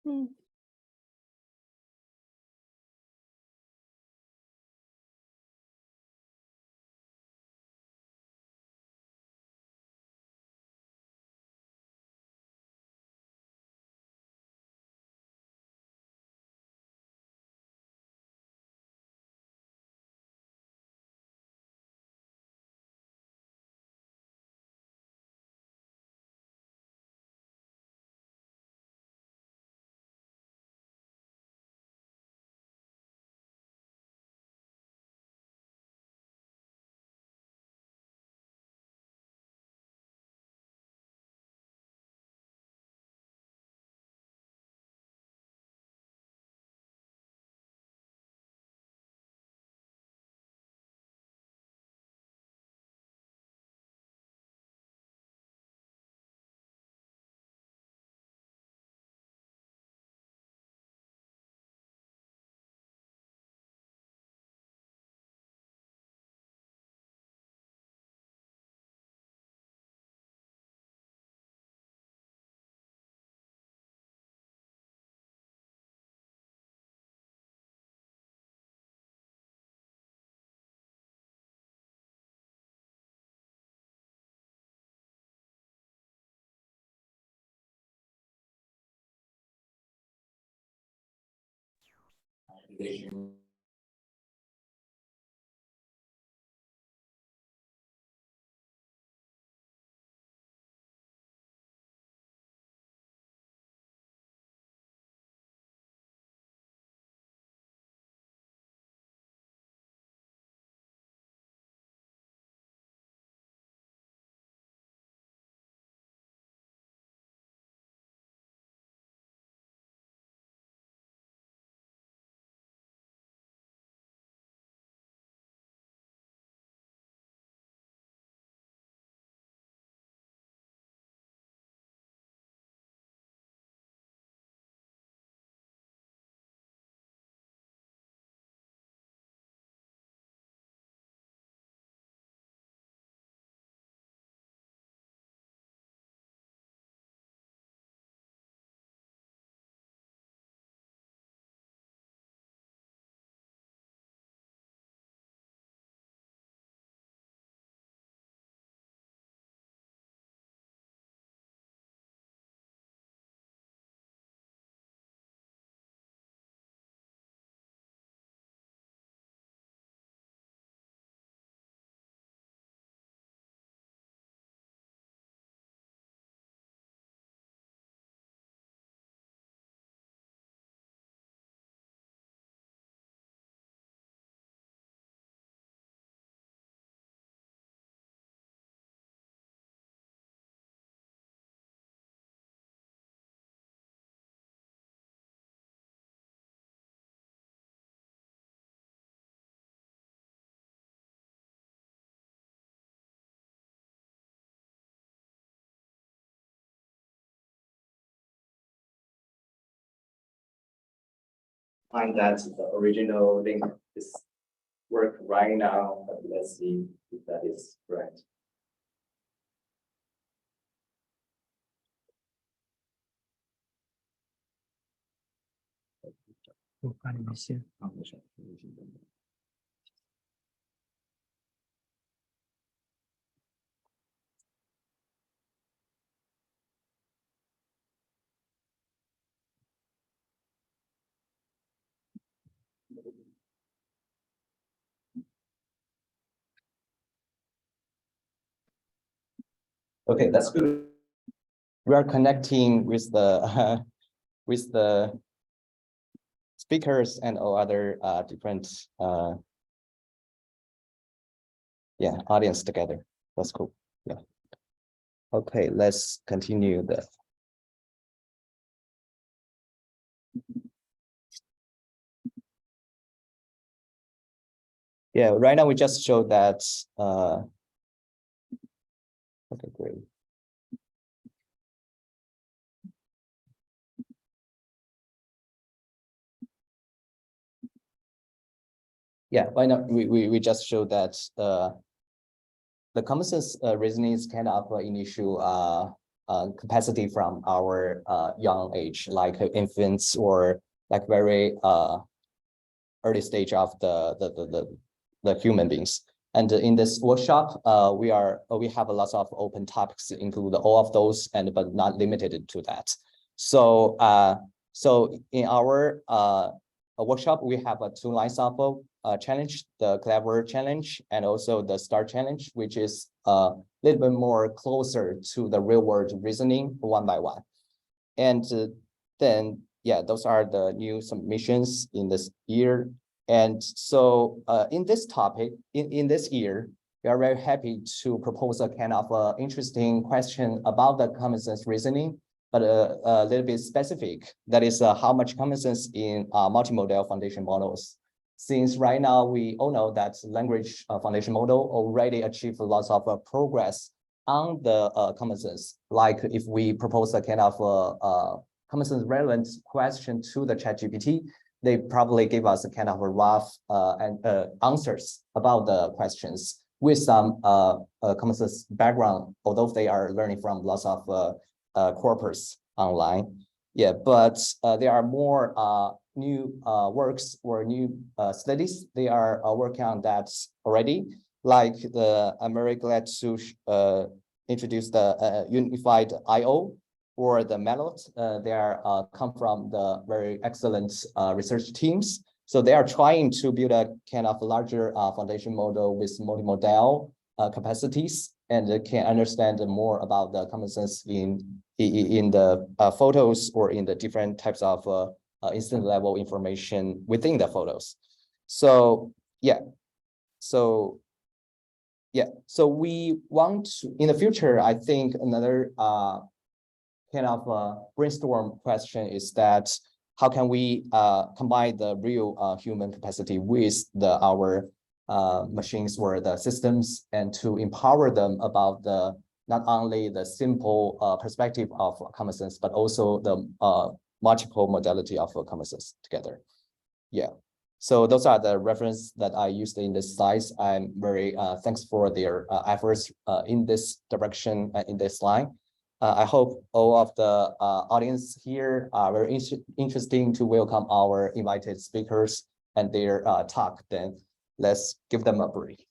Mm. Find that the original link is work right now, but let's see if that is correct. Okay, that's good. We are connecting with the with the speakers and all other different audience together. That's cool. Yeah. Okay, let's continue the. Yeah, right now we just showed that. Okay, great. Yeah, why not? We just showed that the common sense reasoning is kind of initial capacity from our young age, like infants or like very early stage of the human beings. And in this workshop, we have a lot of open topics, include all of those, but not limited to that. So so in our workshop, we have two lines of challenge: the Clever Challenge and also the STAR Challenge, which is a little bit more closer to the real world reasoning one by one. And then, yeah, those are the new submissions in this year. And so in this topic, in this year, we are very happy to propose a kind of interesting question about the common sense reasoning, but a little bit specific. That is how much common sense in multimodal foundation models. Since right now, we all know that language foundation model already achieved lots of progress on the common sense. Like if we propose a kind of common sense relevant question to the ChatGPT, they probably give us a kind of a rough answers about the questions with some common sense background, although they are learning from lots of corpus online. Yeah, but there are more new works or new studies. They are working on that already. Like I'm very glad to introduce the unified IO or the Melot. They are come from the very excellent research teams. So they are trying to build a kind of larger foundation model with multimodal capacities, and can understand more about the common sense in the photos or in the different types of instant level information within the photos. So yeah, so we want to, in the future, I think another kind of brainstorm question is that how can we combine the real human capacity with our machines or the systems, and to empower them about the not only the simple perspective of common sense, but also the multiple modality of common sense together. Yeah. So those are the reference that I used in this slides. I'm very thanks for their efforts in this direction in this line. I hope all of the audience here are very interesting to welcome our invited speakers and their talk. Then let's give them a break.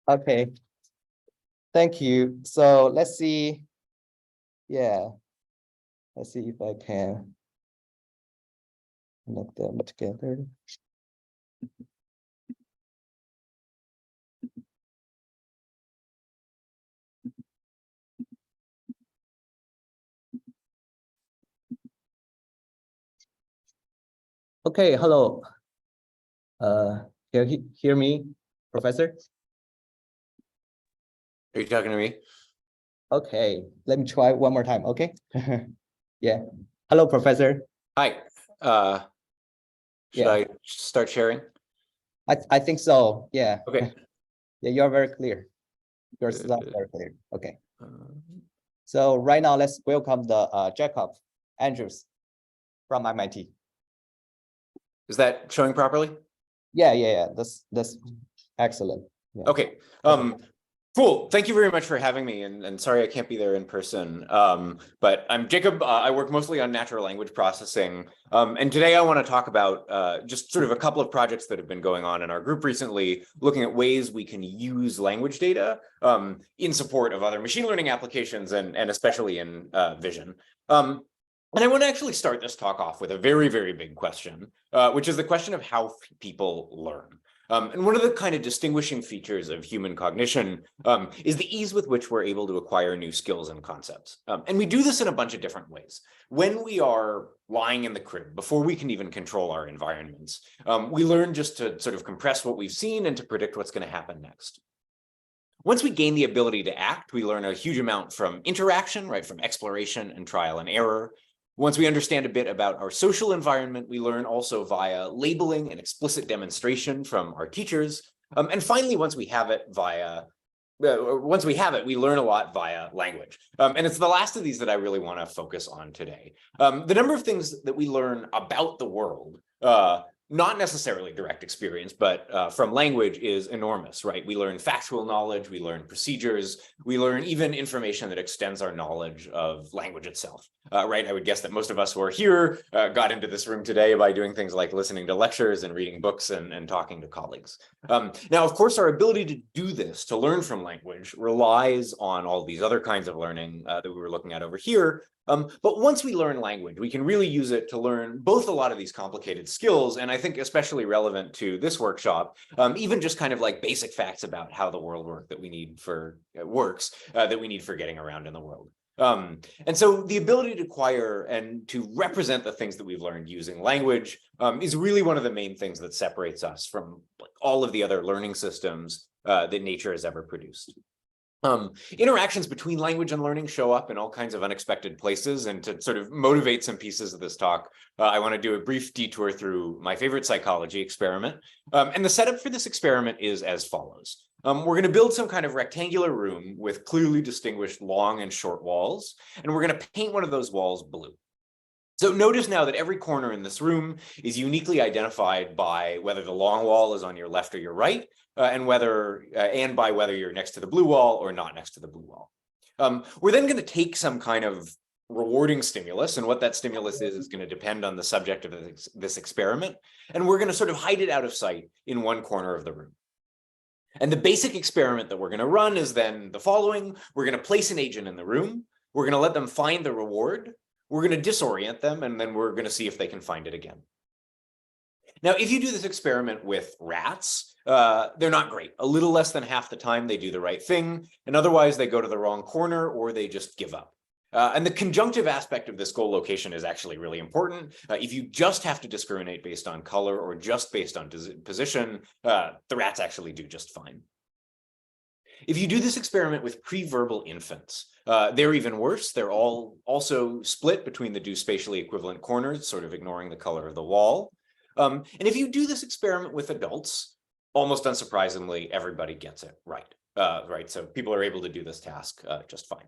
Okay, thank you. So let's see. Yeah, let's see if I can connect them together. Okay, hello. Can you hear me, Professor? Are you talking to me? Okay, let me try one more time, okay? Yeah. Hello, Professor. Hi. Should I start sharing? I think so, yeah. Okay. Yeah, you're very clear. Your slides are clear, okay. So right now, let's welcome the Jacob Andrews from MIT. Is that showing properly? Yeah. That's excellent. Yeah. Okay. Cool. Thank you very much for having me, and sorry I can't be there in person. But I'm Jacob. I work mostly on natural language processing. And today I want to talk about just sort of a couple of projects that have been going on in our group recently, looking at ways we can use language data in support of other machine learning applications, and especially in vision. And I want to actually start this talk off with a very, very big question, which is the question of how people learn. And one of the kind of distinguishing features of human cognition is the ease with which we're able to acquire new skills and concepts. And we do this in a bunch of different ways. When we are lying in the crib, before we can even control our environments, we learn just to sort of compress what we've seen and to predict what's going to happen next. Once we gain the ability to act, we learn a huge amount from interaction, right, from exploration and trial and error. Once we understand a bit about our social environment, we learn also via labeling and explicit demonstration from our teachers. And finally, once we have it, we learn a lot via language. And it's the last of these that I really want to focus on today. The number of things that we learn about the world not necessarily direct experience, but from language is enormous, right? We learn factual knowledge, we learn procedures, we learn even information that extends our knowledge of language itself, right? I would guess that most of us who are here got into this room today by doing things like listening to lectures and reading books and talking to colleagues. Now, of course, our ability to do this, to learn from language, relies on all these other kinds of learning that we were looking at over here. But once we learn language, we can really use it to learn both a lot of these complicated skills, and I think especially relevant to this workshop, even just kind of like basic facts about how the world works that we need for getting around in the world. And so the ability to acquire and to represent the things that we've learned using language is really one of the main things that separates us from all of the other learning systems that nature has ever produced. Interactions between language and learning show up in all kinds of unexpected places, and to sort of motivate some pieces of this talk, I want to do a brief detour through my favorite psychology experiment. And the setup for this experiment is as follows. We're going to build some kind of rectangular room with clearly distinguished long and short walls, and we're going to paint one of those walls blue. So notice now that every corner in this room is uniquely identified by whether the long wall is on your left or your right, and by whether you're next to the blue wall or not next to the blue wall. We're then going to take some kind of rewarding stimulus, and what that stimulus is going to depend on the subject of this experiment, and we're going to sort of hide it out of sight in one corner of the room. And the basic experiment that we're going to run is then the following. We're going to place an agent in the room. We're going to let them find the reward. We're going to disorient them, and then we're going to see if they can find it again. Now, if you do this experiment with rats, they're not great. A little less than half the time they do the right thing, and otherwise they go to the wrong corner or they just give up. And the conjunctive aspect of this goal location is actually really important. If you just have to discriminate based on color or just based on position, the rats actually do just fine. If you do this experiment with pre-verbal infants, they're even worse. They're all also split between the two spatially equivalent corners, sort of ignoring the color of the wall. And if you do this experiment with adults, almost unsurprisingly, everybody gets it right. So people are able to do this task just fine.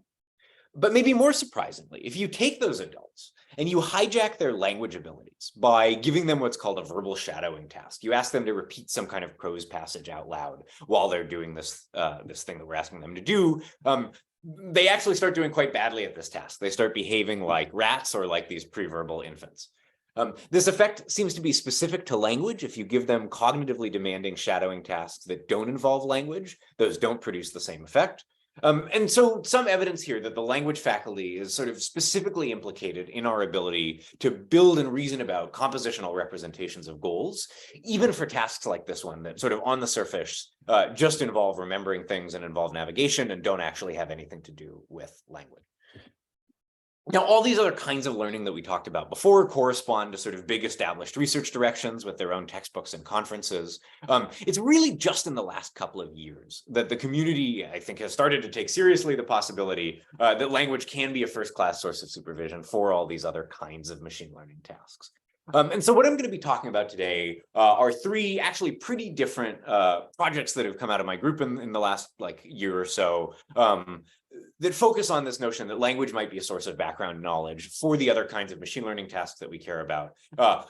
But maybe more surprisingly, if you take those adults and you hijack their language abilities by giving them what's called a verbal shadowing task, you ask them to repeat some kind of prose passage out loud while they're doing this thing that we're asking them to do, they actually start doing quite badly at this task. They start behaving like rats or like these pre-verbal infants. This effect seems to be specific to language. If you give them cognitively demanding shadowing tasks that don't involve language, those don't produce the same effect. And so some evidence here that the language faculty is sort of specifically implicated in our ability to build and reason about compositional representations of goals, even for tasks like this one that sort of on the surface just involve remembering things and involve navigation and don't actually have anything to do with language. Now, all these other kinds of learning that we talked about before correspond to sort of big established research directions with their own textbooks and conferences. It's really just in the last couple of years that the community, I think, has started to take seriously the possibility that language can be a first-class source of supervision for all these other kinds of machine learning tasks. And so what I'm going to be talking about today are three actually pretty different projects that have come out of my group in the last year or so that focus on this notion that language might be a source of background knowledge for the other kinds of machine learning tasks that we care about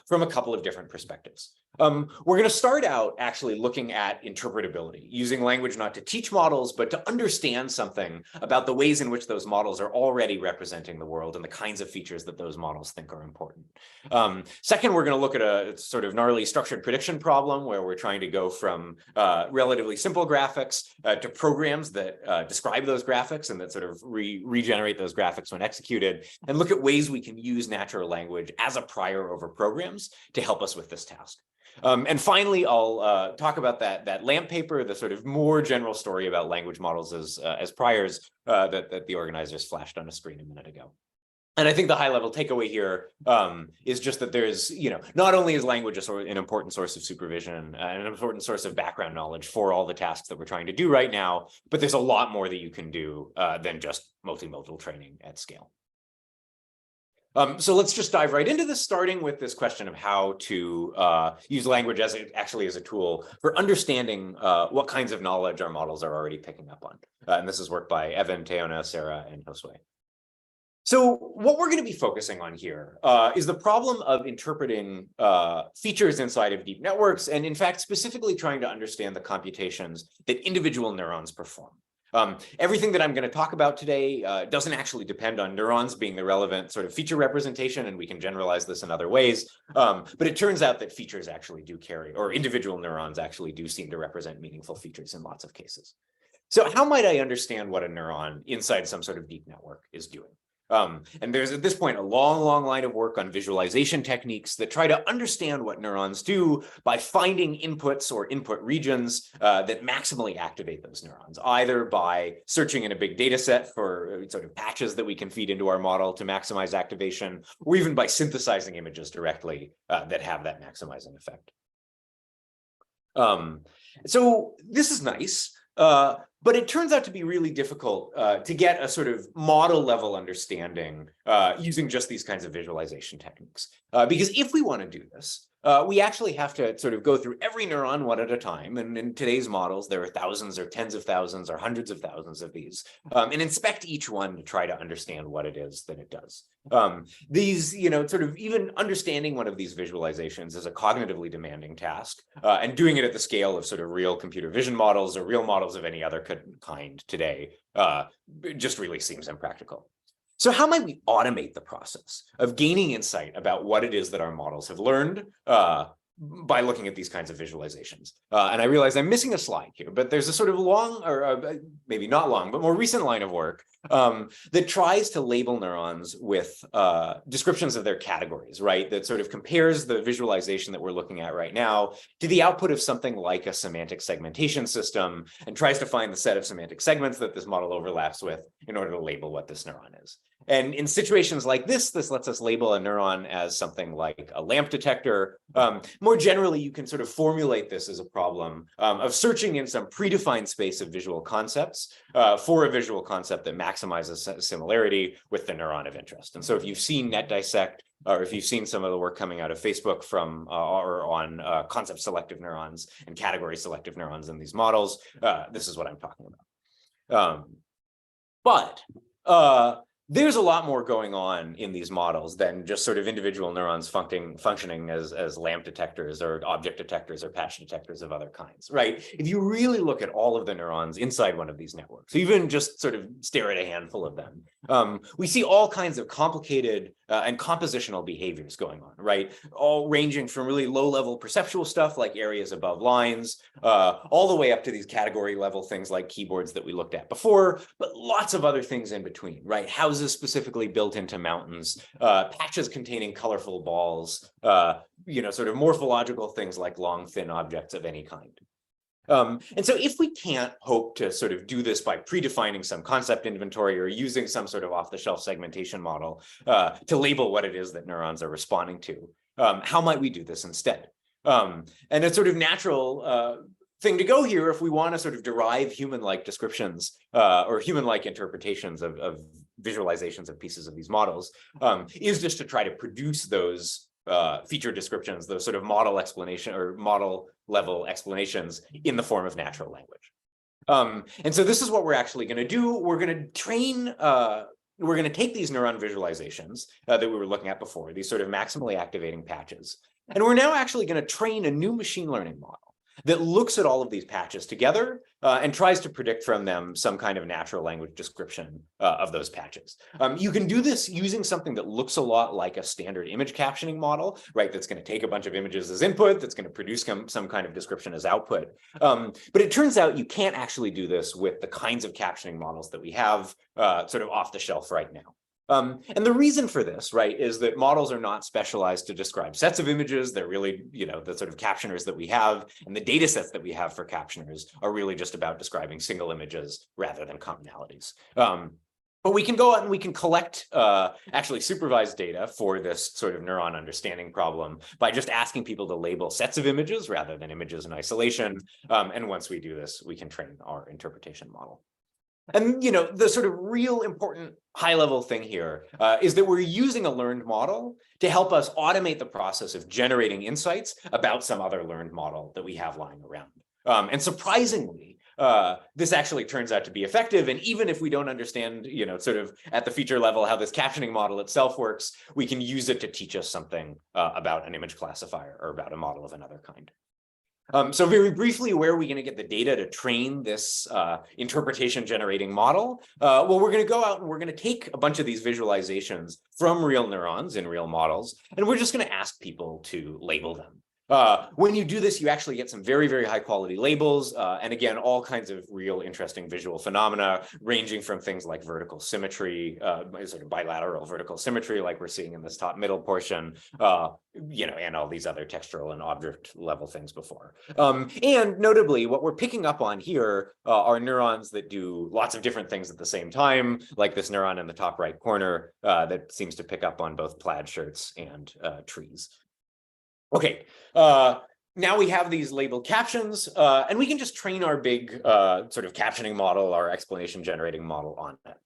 from a couple of different perspectives. We're going to start out actually looking at interpretability, using language not to teach models, but to understand something about the ways in which those models are already representing the world and the kinds of features that those models think are important. Second, we're going to look at a sort of gnarly structured prediction problem where we're trying to go from relatively simple graphics to programs that describe those graphics and that sort of regenerate those graphics when executed, and look at ways we can use natural language as a prior over programs to help us with this task. And finally, I'll talk about that LAMP paper, the sort of more general story about language models as priors that the organizers flashed on a screen a minute ago. And I think the high-level takeaway here is just that there's, not only is language an important source of supervision and an important source of background knowledge for all the tasks that we're trying to do right now, but there's a lot more that you can do than just multimodal training at scale. So let's just dive right into this, starting with this question of how to use language as a tool for understanding what kinds of knowledge our models are already picking up on. And this is work by Evan, Teona, Sarah, and Josue. So what we're going to be focusing on here is the problem of interpreting features inside of deep networks, and in fact, specifically trying to understand the computations that individual neurons perform. Everything that I'm going to talk about today doesn't actually depend on neurons being the relevant sort of feature representation, and we can generalize this in other ways. But it turns out that features actually do carry, or individual neurons actually do seem to represent meaningful features in lots of cases. So how might I understand what a neuron inside some sort of deep network is doing? And there's at this point a long line of work on visualization techniques that try to understand what neurons do by finding inputs or input regions that maximally activate those neurons, either by searching in a big data set for sort of patches that we can feed into our model to maximize activation, or even by synthesizing images directly that have that maximizing effect. So this is nice. But it turns out to be really difficult to get a sort of model level understanding using just these kinds of visualization techniques. Because if we want to do this, we actually have to sort of go through every neuron one at a time. And in today's models, there are thousands or tens of thousands or hundreds of thousands of these, and inspect each one to try to understand what it is that it does. These, sort of even understanding one of these visualizations is a cognitively demanding task, and doing it at the scale of sort of real computer vision models or real models of any other kind today just really seems impractical. So how might we automate the process of gaining insight about what it is that our models have learned by looking at these kinds of visualizations? And I realize I'm missing a slide here, but there's a sort of long, or maybe not long, but more recent line of work that tries to label neurons with descriptions of their categories, right? That sort of compares the visualization that we're looking at right now to the output of something like a semantic segmentation system, and tries to find the set of semantic segments that this model overlaps with in order to label what this neuron is. And in situations like this lets us label a neuron as something like a lamp detector. More generally, you can sort of formulate this as a problem of searching in some predefined space of visual concepts for a visual concept that maximizes similarity with the neuron of interest. And so if you've seen NetDissect, or if you've seen some of the work coming out of Facebook from or on concept selective neurons and category selective neurons in these models, this is what I'm talking about. But there's a lot more going on in these models than just sort of individual neurons functioning as lamp detectors or object detectors or patch detectors of other kinds, right? If you really look at all of the neurons inside one of these networks, even just sort of stare at a handful of them, we see all kinds of complicated and compositional behaviors going on, right? All ranging from really low-level perceptual stuff like areas above lines, all the way up to these category level things like keyboards that we looked at before, but lots of other things in between, right? Houses specifically built into mountains, patches containing colorful balls, sort of morphological things like long, thin objects of any kind. And so if we can't hope to sort of do this by predefining some concept inventory or using some sort of off-the-shelf segmentation model to label what it is that neurons are responding to, how might we do this instead? And a sort of natural thing to go here, if we want to sort of derive human-like descriptions or human-like interpretations of visualizations of pieces of these models, is just to try to produce those feature descriptions, those sort of model explanation or model level explanations in the form of natural language. And so this is what we're actually going to do. We're going to train, we're going to take these neuron visualizations that we were looking at before, these sort of maximally activating patches, and we're now actually going to train a new machine learning model that looks at all of these patches together and tries to predict from them some kind of natural language description of those patches. You can do this using something that looks a lot like a standard image captioning model, right? That's going to take a bunch of images as input, that's going to produce some kind of description as output. But it turns out you can't actually do this with the kinds of captioning models that we have sort of off the shelf right now. And the reason for this, right, is that models are not specialized to describe sets of images. They're really, the sort of captioners that we have, and the data sets that we have for captioners are really just about describing single images rather than commonalities. But we can go out and we can collect actually supervised data for this sort of neuron understanding problem by just asking people to label sets of images rather than images in isolation. And once we do this, we can train our interpretation model. And, the sort of real important high-level thing here is that we're using a learned model to help us automate the process of generating insights about some other learned model that we have lying around. And surprisingly, this actually turns out to be effective. And even if we don't understand, sort of at the feature level how this captioning model itself works, we can use it to teach us something about an image classifier or about a model of another kind. So very briefly, where are we going to get the data to train this interpretation generating model? Well, we're going to go out and we're going to take a bunch of these visualizations from real neurons in real models, and we're just going to ask people to label them. When you do this, you actually get some very, very high quality labels. And again, all kinds of real interesting visual phenomena, ranging from things like vertical symmetry, sort of bilateral vertical symmetry, like we're seeing in this top middle portion, and all these other textural and object level things before. And notably, what we're picking up on here are neurons that do lots of different things at the same time, like this neuron in the top right corner that seems to pick up on both plaid shirts and trees. Okay, now we have these labeled captions, and we can just train our big sort of captioning model, our explanation generating model on it.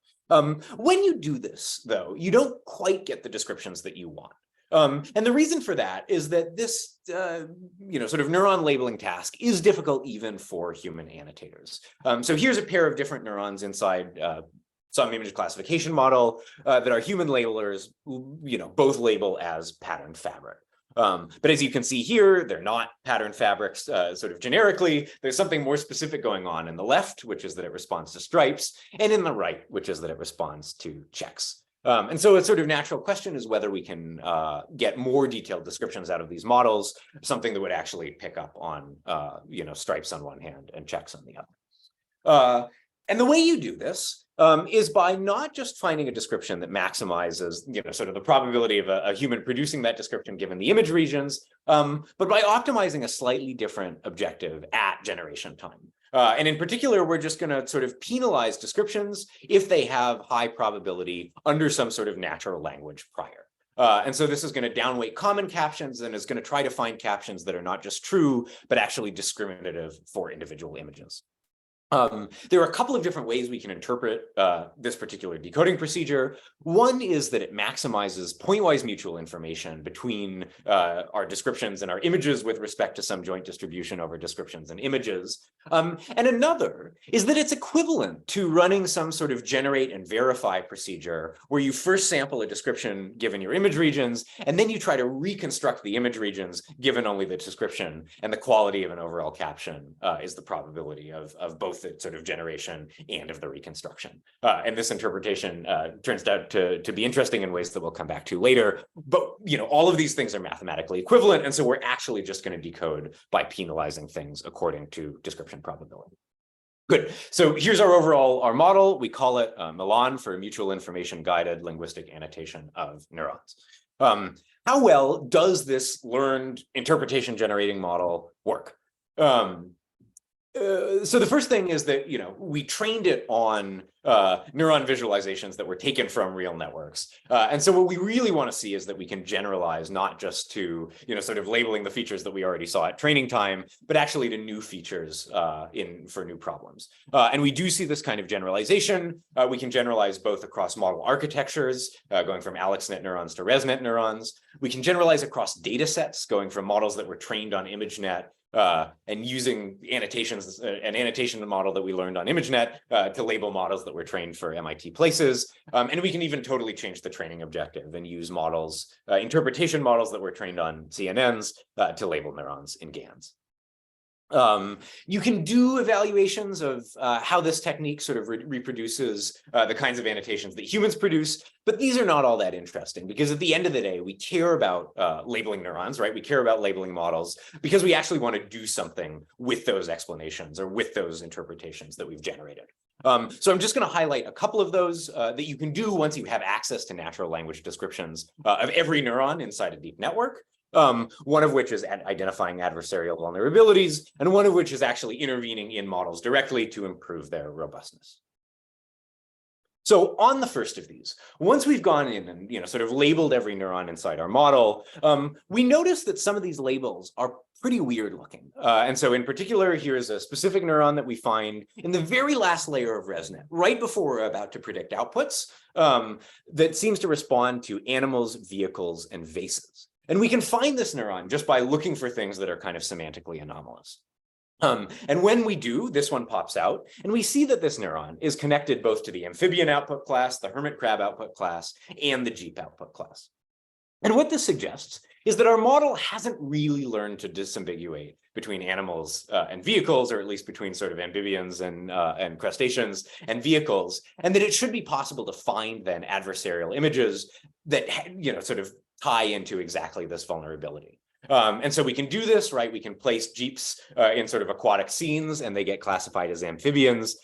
When you do this, though, you don't quite get the descriptions that you want. And the reason for that is that this, sort of neuron labeling task is difficult even for human annotators. So here's a pair of different neurons inside some image classification model that our human labelers, both label as patterned fabric. But as you can see here, they're not patterned fabrics sort of generically. There's something more specific going on in the left, which is that it responds to stripes, and in the right, which is that it responds to checks. And so a sort of natural question is whether we can get more detailed descriptions out of these models, something that would actually pick up on, stripes on one hand and checks on the other. And the way you do this is by not just finding a description that maximizes, sort of the probability of a human producing that description given the image regions, but by optimizing a slightly different objective at generation time. And in particular, we're just going to sort of penalize descriptions if they have high probability under some sort of natural language prior. And so this is going to downweight common captions and is going to try to find captions that are not just true, but actually discriminative for individual images. There are a couple of different ways we can interpret this particular decoding procedure. One is that it maximizes pointwise mutual information between our descriptions and our images with respect to some joint distribution over descriptions and images. And another is that it's equivalent to running some sort of generate and verify procedure where you first sample a description given your image regions, and then you try to reconstruct the image regions given only the description, and the quality of an overall caption is the probability of both the sort of generation and of the reconstruction. And this interpretation turns out to be interesting in ways that we'll come back to later. But all of these things are mathematically equivalent, and so we're actually just going to decode by penalizing things according to description probability. Good. So here's our model. We call it Milan for mutual information guided linguistic annotation of neurons. How well does this learned interpretation generating model work? So the first thing is that, we trained it on neuron visualizations that were taken from real networks. And so what we really want to see is that we can generalize not just to, sort of labeling the features that we already saw at training time, but actually to new features for new problems. And we do see this kind of generalization. We can generalize both across model architectures, going from AlexNet neurons to ResNet neurons. We can generalize across data sets, going from models that were trained on ImageNet and using annotations, an annotation model that we learned on ImageNet to label models that were trained for MIT places. And we can even totally change the training objective and use models, interpretation models that were trained on CNNs to label neurons in GANs. You can do evaluations of how this technique sort of reproduces the kinds of annotations that humans produce, but these are not all that interesting because at the end of the day, we care about labeling neurons, right? We care about labeling models because we actually want to do something with those explanations or with those interpretations that we've generated. So I'm just going to highlight a couple of those that you can do once you have access to natural language descriptions of every neuron inside a deep network. One of which is identifying adversarial vulnerabilities, and one of which is actually intervening in models directly to improve their robustness. So on the first of these, once we've gone in and sort of labeled every neuron inside our model, we notice that some of these labels are pretty weird looking. And so in particular, here's a specific neuron that we find in the very last layer of ResNet, right before we're about to predict outputs, that seems to respond to animals, vehicles, and vases. And we can find this neuron just by looking for things that are kind of semantically anomalous. And when we do, this one pops out, and we see that this neuron is connected both to the amphibian output class, the hermit crab output class, and the jeep output class. And what this suggests is that our model hasn't really learned to disambiguate between animals and vehicles, or at least between sort of amphibians and crustaceans and vehicles, and that it should be possible to find then adversarial images that sort of tie into exactly this vulnerability. And so we can do this, right? We can place jeeps in sort of aquatic scenes and they get classified as amphibians.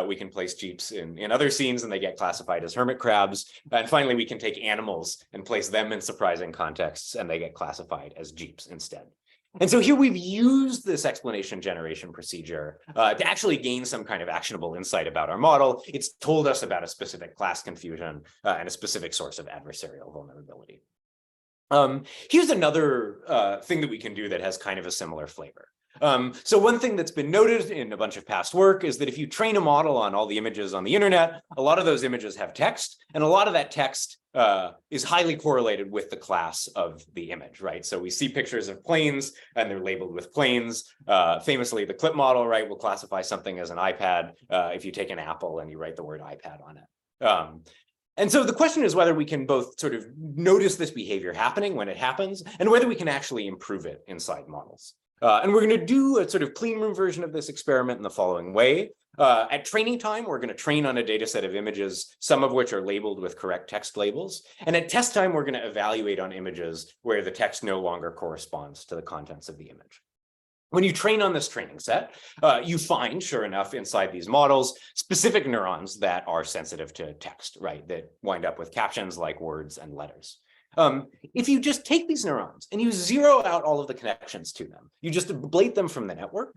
We can place jeeps in other scenes and they get classified as hermit crabs. And finally, we can take animals and place them in surprising contexts and they get classified as jeeps instead. And so here we've used this explanation generation procedure to actually gain some kind of actionable insight about our model. It's told us about a specific class confusion and a specific source of adversarial vulnerability. Here's another thing that we can do that has kind of a similar flavor. So one thing that's been noted in a bunch of past work is that if you train a model on all the images on the internet, a lot of those images have text, and a lot of that text is highly correlated with the class of the image, right? So we see pictures of planes and they're labeled with planes. Famously, the clip model, right, will classify something as an iPad if you take an apple and you write the word iPad on it. And so the question is whether we can both sort of notice this behavior happening when it happens and whether we can actually improve it inside models. And we're going to do a sort of clean room version of this experiment in the following way. At training time, we're going to train on a data set of images, some of which are labeled with correct text labels. And at test time, we're going to evaluate on images where the text no longer corresponds to the contents of the image. When you train on this training set, you find, sure enough, inside these models, specific neurons that are sensitive to text, right, that wind up with captions like words and letters. If you just take these neurons and you zero out all of the connections to them, you just ablate them from the network,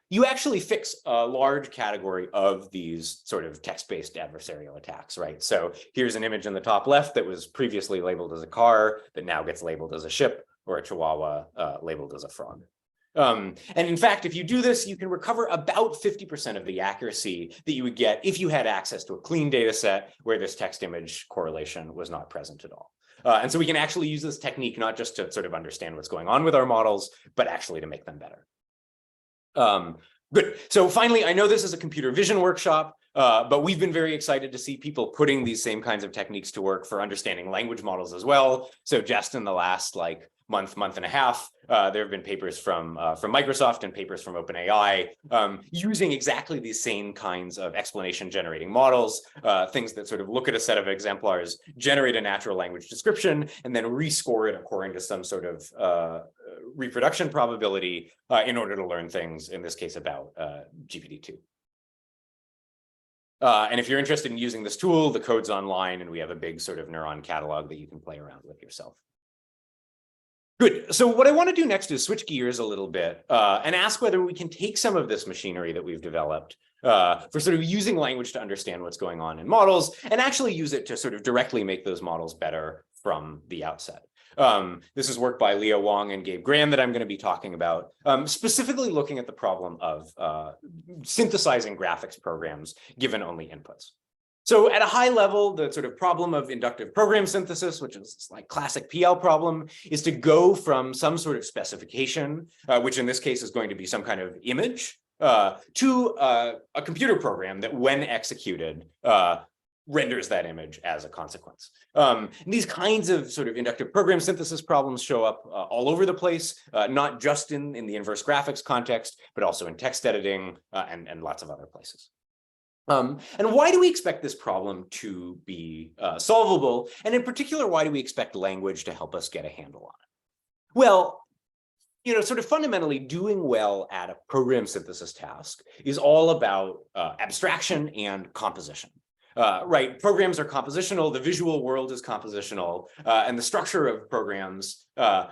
you actually fix a large category of these sort of text-based adversarial attacks, right? So here's an image in the top left that was previously labeled as a car that now gets labeled as a ship, or a chihuahua labeled as a frog. And in fact, if you do this, you can recover about 50% of the accuracy that you would get if you had access to a clean data set where this text image correlation was not present at all. And so we can actually use this technique not just to sort of understand what's going on with our models, but actually to make them better. Good. So finally, I know this is a computer vision workshop, but we've been very excited to see people putting these same kinds of techniques to work for understanding language models as well. So just in the last month and a half, there have been papers from Microsoft and papers from OpenAI using exactly these same kinds of explanation generating models, things that sort of look at a set of exemplars, generate a natural language description, and then rescore it according to some sort of reproduction probability in order to learn things, in this case about GPT-2. And if you're interested in using this tool, the code's online, and we have a big sort of neuron catalog that you can play around with yourself. Good. So what I want to do next is switch gears a little bit and ask whether we can take some of this machinery that we've developed for sort of using language to understand what's going on in models and actually use it to sort of directly make those models better from the outset. This is work by Leo Wong and Gabe Graham that I'm going to be talking about, specifically looking at the problem of synthesizing graphics programs given only inputs. So at a high level, the sort of problem of inductive program synthesis, which is like classic PL problem, is to go from some sort of specification, which in this case is going to be some kind of image, to a computer program that when executed, renders that image as a consequence. These kinds of sort of inductive program synthesis problems show up all over the place, not just in the inverse graphics context, but also in text editing and lots of other places. And why do we expect this problem to be solvable? And in particular, why do we expect language to help us get a handle on it? Well, sort of fundamentally doing well at a program synthesis task is all about abstraction and composition. Right, programs are compositional, the visual world is compositional, and the structure of programs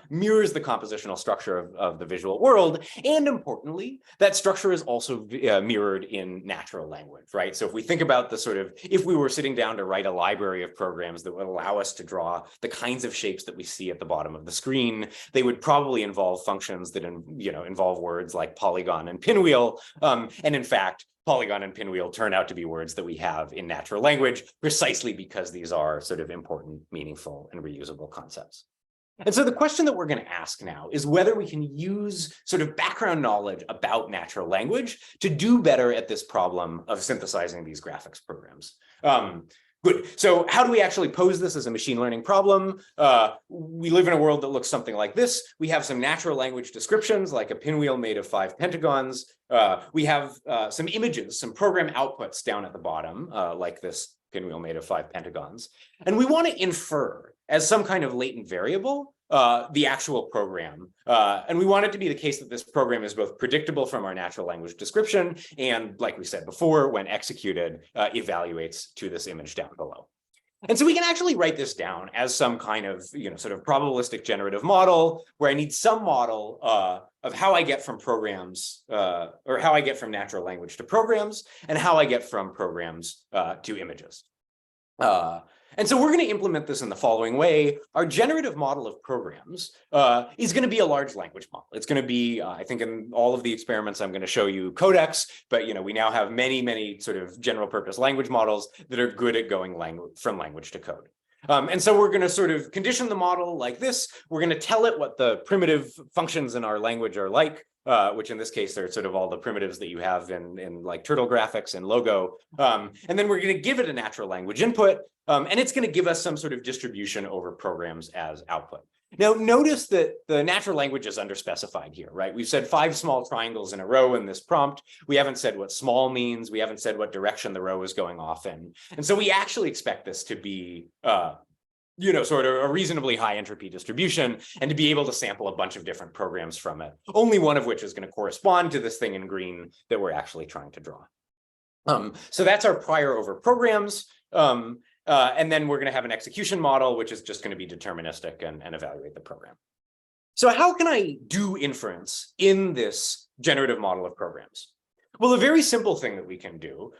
mirrors the compositional structure of the visual world. And importantly, that structure is also mirrored in natural language, right? So if we think about the sort of, if we were sitting down to write a library of programs that would allow us to draw the kinds of shapes that we see at the bottom of the screen, they would probably involve functions that, involve words like polygon and pinwheel. And in fact, polygon and pinwheel turn out to be words that we have in natural language precisely because these are sort of important, meaningful, and reusable concepts. And so the question that we're going to ask now is whether we can use sort of background knowledge about natural language to do better at this problem of synthesizing these graphics programs. Good. So how do we actually pose this as a machine learning problem? We live in a world that looks something like this. We have some natural language descriptions, like a pinwheel made of 5 pentagons. We have some images, some program outputs down at the bottom, like this pinwheel made of 5 pentagons. And we want to infer as some kind of latent variable the actual program. And we want it to be the case that this program is both predictable from our natural language description and, like we said before, when executed, evaluates to this image down below. And so we can actually write this down as some kind of, sort of probabilistic generative model where I need some model of how I get from programs or how I get from natural language to programs and how I get from programs to images. And so we're going to implement this in the following way. Our generative model of programs is going to be a large language model. It's going to be, I think in all of the experiments, I'm going to show you codecs, but we now have many sort of general purpose language models that are good at going from language to code. And so we're going to sort of condition the model like this. We're going to tell it what the primitive functions in our language are like, which in this case are sort of all the primitives that you have in like turtle graphics and logo. And then we're going to give it a natural language input, and it's going to give us some sort of distribution over programs as output. Now, notice that the natural language is underspecified here, right? We've said 5 small triangles in a row in this prompt. We haven't said what small means. We haven't said what direction the row is going off in. And so we actually expect this to be, sort of a reasonably high entropy distribution and to be able to sample a bunch of different programs from it, only one of which is going to correspond to this thing in green that we're actually trying to draw. So that's our prior over programs. And then we're going to have an execution model, which is just going to be deterministic and evaluate the program. So how can I do inference in this generative model of programs? Well, a very simple thing that we can do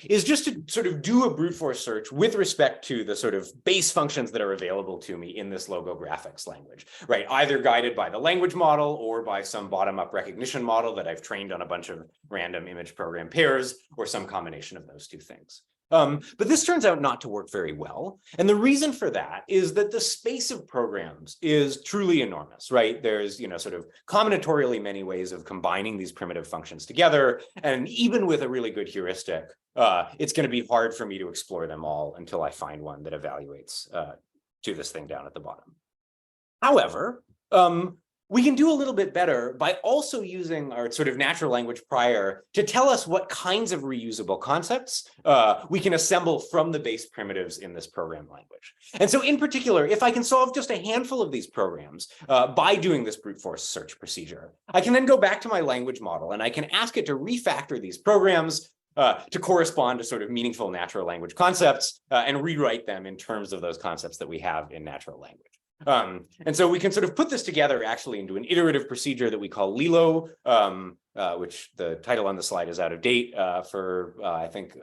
is just to sort of do a brute force search with respect to the sort of base functions that are available to me in this logo graphics language, right? Either guided by the language model or by some bottom-up recognition model that I've trained on a bunch of random image program pairs or some combination of those two things. But this turns out not to work very well. And the reason for that is that the space of programs is truly enormous, right? There's, sort of combinatorially many ways of combining these primitive functions together. And even with a really good heuristic, it's going to be hard for me to explore them all until I find one that evaluates to this thing down at the bottom. However, we can do a little bit better by also using our sort of natural language prior to tell us what kinds of reusable concepts we can assemble from the base primitives in this program language. And so in particular, if I can solve just a handful of these programs by doing this brute force search procedure, I can then go back to my language model and I can ask it to refactor these programs to correspond to sort of meaningful natural language concepts and rewrite them in terms of those concepts that we have in natural language. And so we can sort of put this together actually into an iterative procedure that we call LILO, which the title on the slide is out of date for, I think,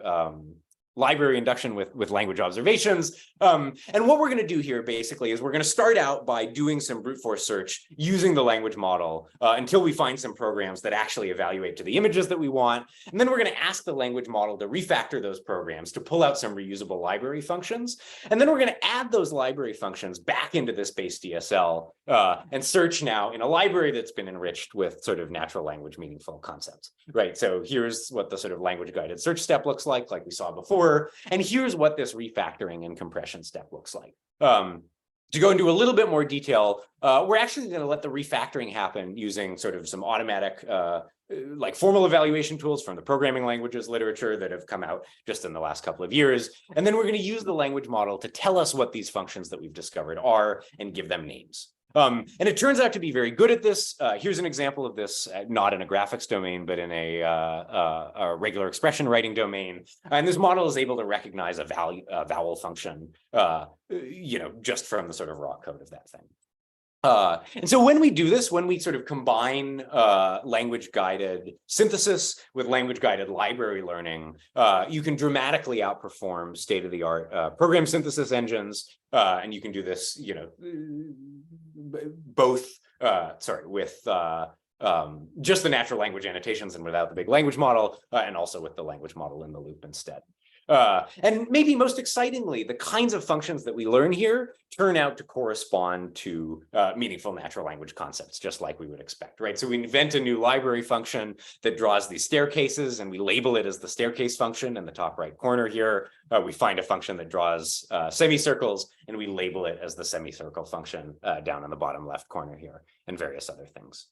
library induction with language observations. And what we're going to do here basically is we're going to start out by doing some brute force search using the language model until we find some programs that actually evaluate to the images that we want. And then we're going to ask the language model to refactor those programs to pull out some reusable library functions. And then we're going to add those library functions back into this base DSL and search now in a library that's been enriched with sort of natural language meaningful concepts, right? So here's what the sort of language guided search step looks like we saw before. And here's what this refactoring and compression step looks like. To go into a little bit more detail, we're actually going to let the refactoring happen using sort of some automatic like formal evaluation tools from the programming languages literature that have come out just in the last couple of years. And then we're going to use the language model to tell us what these functions that we've discovered are and give them names. And it turns out to be very good at this. Here's an example of this, not in a graphics domain, but in a regular expression writing domain. And this model is able to recognize a vowel function, just from the sort of raw code of that thing. And so when we do this, when we sort of combine language guided synthesis with language guided library learning, you can dramatically outperform state-of-the-art program synthesis engines. And you can do this, both, with just the natural language annotations and without the big language model, and also with the language model in the loop instead. And maybe most excitingly, the kinds of functions that we learn here turn out to correspond to meaningful natural language concepts, just like we would expect, right? So we invent a new library function that draws these staircases, and we label it as the staircase function in the top right corner here. We find a function that draws semicircles, and we label it as the semicircle function down in the bottom left corner here, and various other things.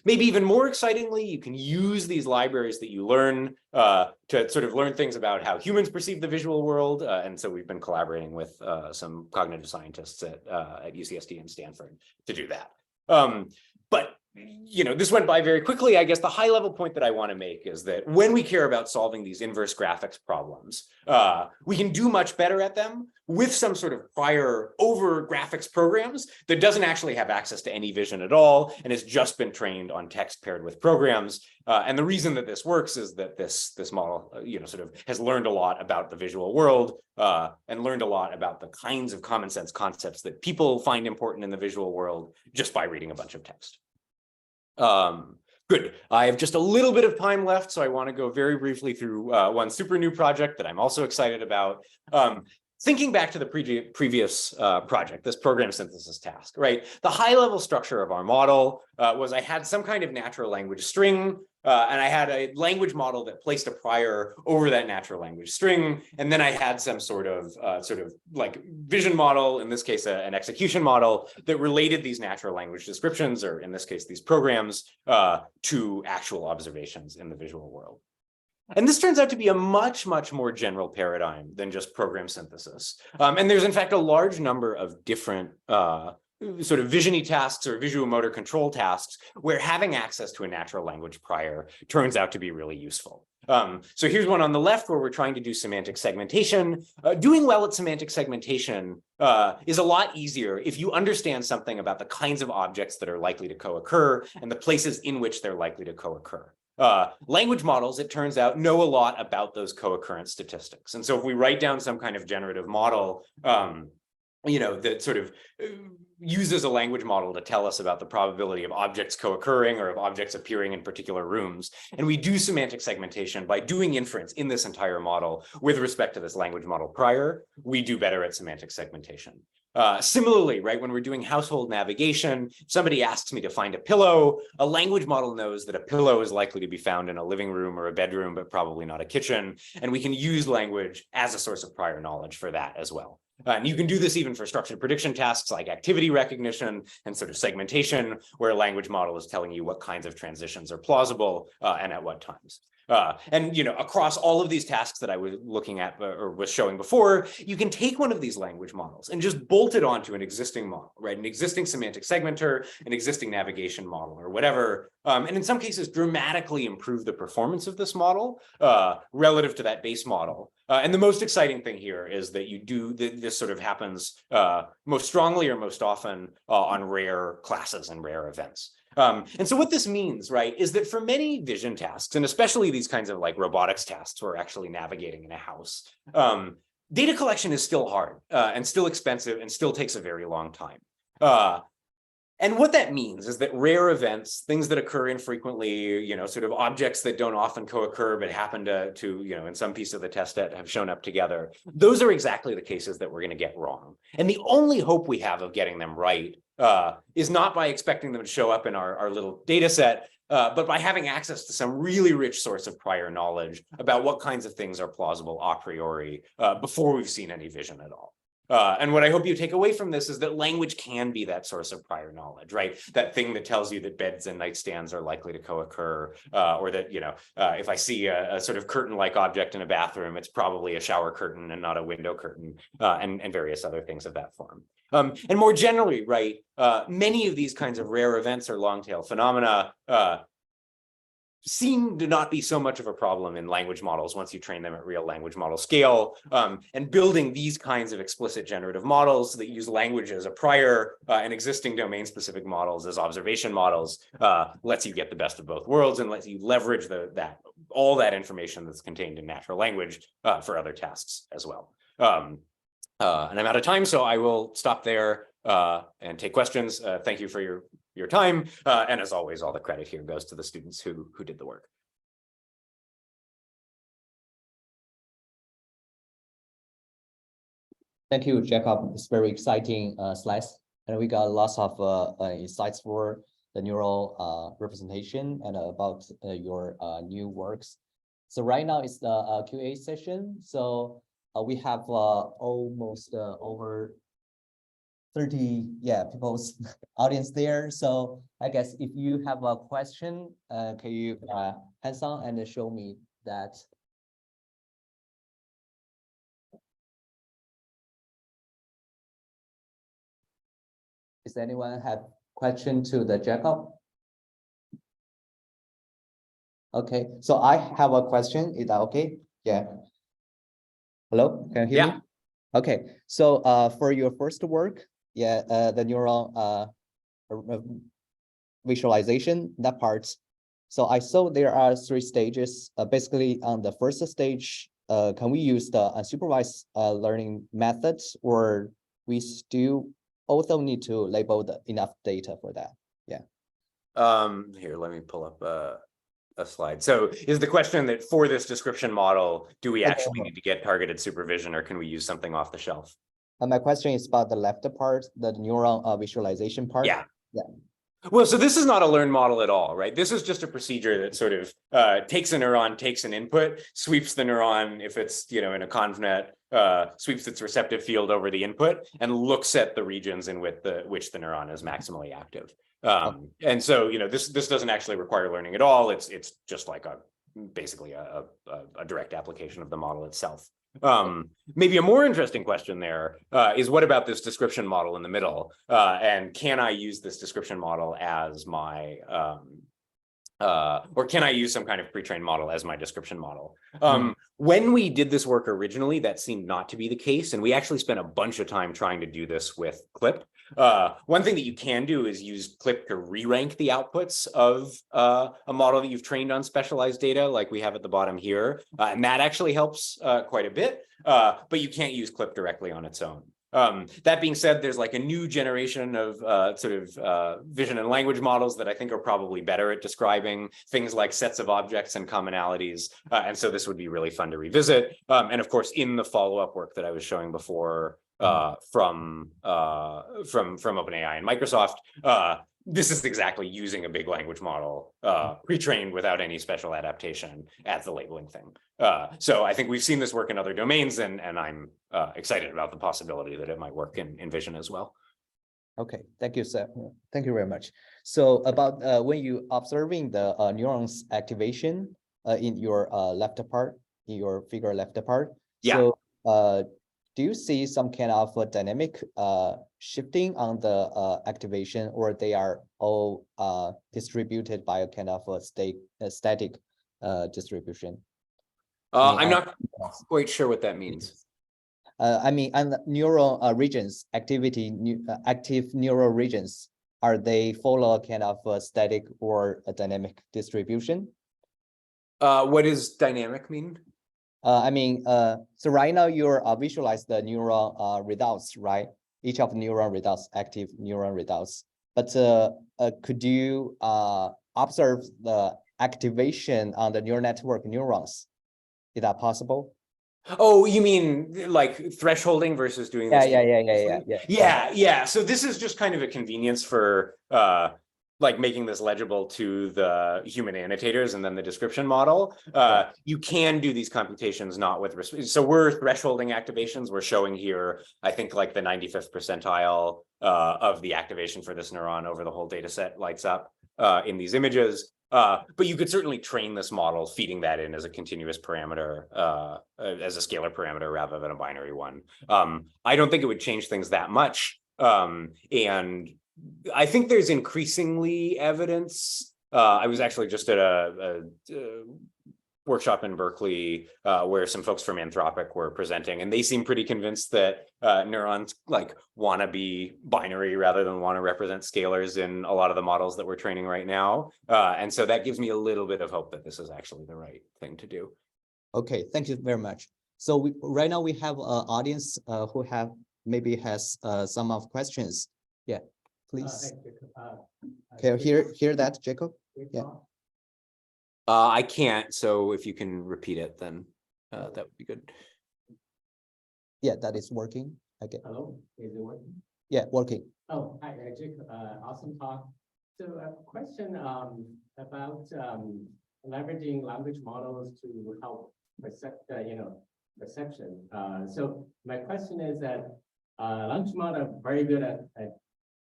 Maybe even more excitingly, you can use these libraries that you learn to sort of learn things about how humans perceive the visual world. And so we've been collaborating with some cognitive scientists at UCSD and Stanford to do that. But this went by very quickly. I guess the high level point that I want to make is that when we care about solving these inverse graphics problems, we can do much better at them with some sort of prior over graphics programs that doesn't actually have access to any vision at all and has just been trained on text paired with programs. And the reason that this works is that this model, sort of has learned a lot about the visual world and learned a lot about the kinds of common sense concepts that people find important in the visual world just by reading a bunch of text. Good. I have just a little bit of time left, so I want to go very briefly through one super new project that I'm also excited about. Thinking back to the previous project, this program synthesis task, right? The high level structure of our model was I had some kind of natural language string, and I had a language model that placed a prior over that natural language string. And then I had some sort of like vision model, in this case, an execution model that related these natural language descriptions, or in this case, these programs, to actual observations in the visual world. And this turns out to be a much, much more general paradigm than just program synthesis. And there's, in fact, a large number of different sort of vision-y tasks or visual motor control tasks where having access to a natural language prior turns out to be really useful. So here's one on the left where we're trying to do semantic segmentation. Doing well at semantic segmentation is a lot easier if you understand something about the kinds of objects that are likely to co-occur and the places in which they're likely to co-occur. Language models, it turns out, know a lot about those co-occurrence statistics. And so if we write down some kind of generative model, that sort of uses a language model to tell us about the probability of objects co-occurring or of objects appearing in particular rooms, and we do semantic segmentation by doing inference in this entire model with respect to this language model prior, we do better at semantic segmentation. Similarly, right, when we're doing household navigation, if somebody asks me to find a pillow, a language model knows that a pillow is likely to be found in a living room or a bedroom, but probably not a kitchen. And we can use language as a source of prior knowledge for that as well. And you can do this even for structured prediction tasks like activity recognition and sort of segmentation, where a language model is telling you what kinds of transitions are plausible and at what times. And across all of these tasks that I was looking at or was showing before, you can take one of these language models and just bolt it onto an existing model, right? An existing semantic segmenter, an existing navigation model, or whatever. And in some cases, dramatically improve the performance of this model relative to that base model. And the most exciting thing here is that you do this sort of happens most strongly or most often on rare classes and rare events. And so what this means, right, is that for many vision tasks, and especially these kinds of like robotics tasks where actually navigating in a house, data collection is still hard and still expensive and still takes a very long time. And what that means is that rare events, things that occur infrequently, sort of objects that don't often co-occur but happen to in some piece of the test set have shown up together, those are exactly the cases that we're going to get wrong. And the only hope we have of getting them right is not by expecting them to show up in our little data set, but by having access to some really rich source of prior knowledge about what kinds of things are plausible a priori before we've seen any vision at all. And what I hope you take away from this is that language can be that source of prior knowledge, right? That thing that tells you that beds and nightstands are likely to co-occur, or that, if I see a sort of curtain-like object in a bathroom, it's probably a shower curtain and not a window curtain, and various other things of that form. And more generally, right, many of these kinds of rare events or long-tail phenomena seem to not be so much of a problem in language models once you train them at real language model scale. And building these kinds of explicit generative models that use language as a prior and existing domain-specific models as observation models lets you get the best of both worlds and lets you leverage all that information that's contained in natural language for other tasks as well. And I'm out of time, so I will stop there and take questions. Thank you for your time. And as always, all the credit here goes to the students who did the work. Thank you, Jacob. It's very exciting slides, and we got lots of insights for the neural representation and about your new works. So right now it's the QA session. So we have almost over 30 people's audience there. So I guess if you have a question, can you hands on and show me that? Does anyone have question to the Jacob? Okay, so I have a question. Is that okay? Yeah. Hello, can you hear me? Okay, so for your first work, the neural visualization, that part. So I saw there are 3 stages. Basically, on the first stage, can we use the unsupervised learning methods, or we still also need to label enough data for that? Yeah. Here, let me pull up a slide. So is the question that for this description model, do we actually need to get targeted supervision, or can we use something off the shelf? My question is about the left part, the neural visualization part. Yeah. Yeah. Well, so this is not a learned model at all, right? This is just a procedure that sort of takes a neuron, takes an input, sweeps the neuron, if it's, in a convnet, sweeps its receptive field over the input and looks at the regions in which the neuron is maximally active. And so, this doesn't actually require learning at all. It's just like basically a direct application of the model itself. Maybe a more interesting question there is what about this description model in the middle? And can I use this description model as my, or can I use some kind of pre-trained model as my description model? When we did this work originally, that seemed not to be the case. And we actually spent a bunch of time trying to do this with CLIP. One thing that you can do is use CLIP to re-rank the outputs of a model that you've trained on specialized data, like we have at the bottom here. And that actually helps quite a bit, but you can't use CLIP directly on its own. That being said, there's like a new generation of vision and language models that I think are probably better at describing things like sets of objects and commonalities. And so this would be really fun to revisit. And of course, in the follow-up work that I was showing before from OpenAI and Microsoft, this is exactly using a big language model pre-trained without any special adaptation as the labeling thing. So I think we've seen this work in other domains, and I'm excited about the possibility that it might work in vision as well. Okay, thank you, sir. Thank you very much. So about when you observing the neurons activation in your left part, in your figure left part. Yeah. So do you see some kind of a dynamic shifting on the activation, or they are all distributed by a kind of a static distribution? I'm not quite sure what that means. I mean, and neural regions, active neural regions, are they follow a kind of a static or a dynamic distribution? What does dynamic mean? I mean, so right now you're visualize the neural results, right? Each of the neuron results, active neuron results. But could you observe the activation on the neural network neurons? Is that possible? Oh, you mean like thresholding versus doing this? Yeah. So this is just kind of a convenience for like making this legible to the human annotators and then the description model. You can do these computations not with respect. So we're thresholding activations. We're showing here, I think, like the 95th percentile of the activation for this neuron over the whole data set lights up in these images. But you could certainly train this model, feeding that in as a continuous parameter, as a scalar parameter rather than a binary one. I don't think it would change things that much. And I think there's increasingly evidence. I was actually just at a workshop in Berkeley where some folks from Anthropic were presenting, and they seem pretty convinced that neurons like want to be binary rather than want to represent scalars in a lot of the models that we're training right now. And so that gives me a little bit of hope that this is actually the right thing to do. Okay, thank you very much. So right now we have an audience who has some of questions. Yeah, please. Can you hear that, Jacob? Yeah. I can't, so if you can repeat it, then that would be good. Yeah, that is working. Okay. Hello, is it working? Yeah, working. Oh, hi, Jacob, awesome talk. So a question about leveraging language models to help perception. So my question is that language models are very good at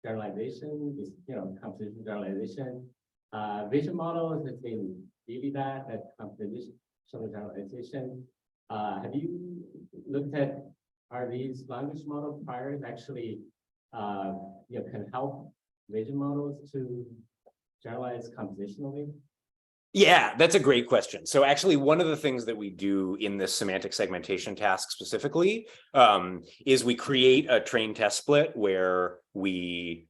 generalization, composition generalization. Vision models have been really bad at composition generalization. Have you looked at, are these language model priors actually can help vision models to generalize compositionally? Yeah, that's a great question. So actually, one of the things that we do in this semantic segmentation task specifically is we create a train test split where we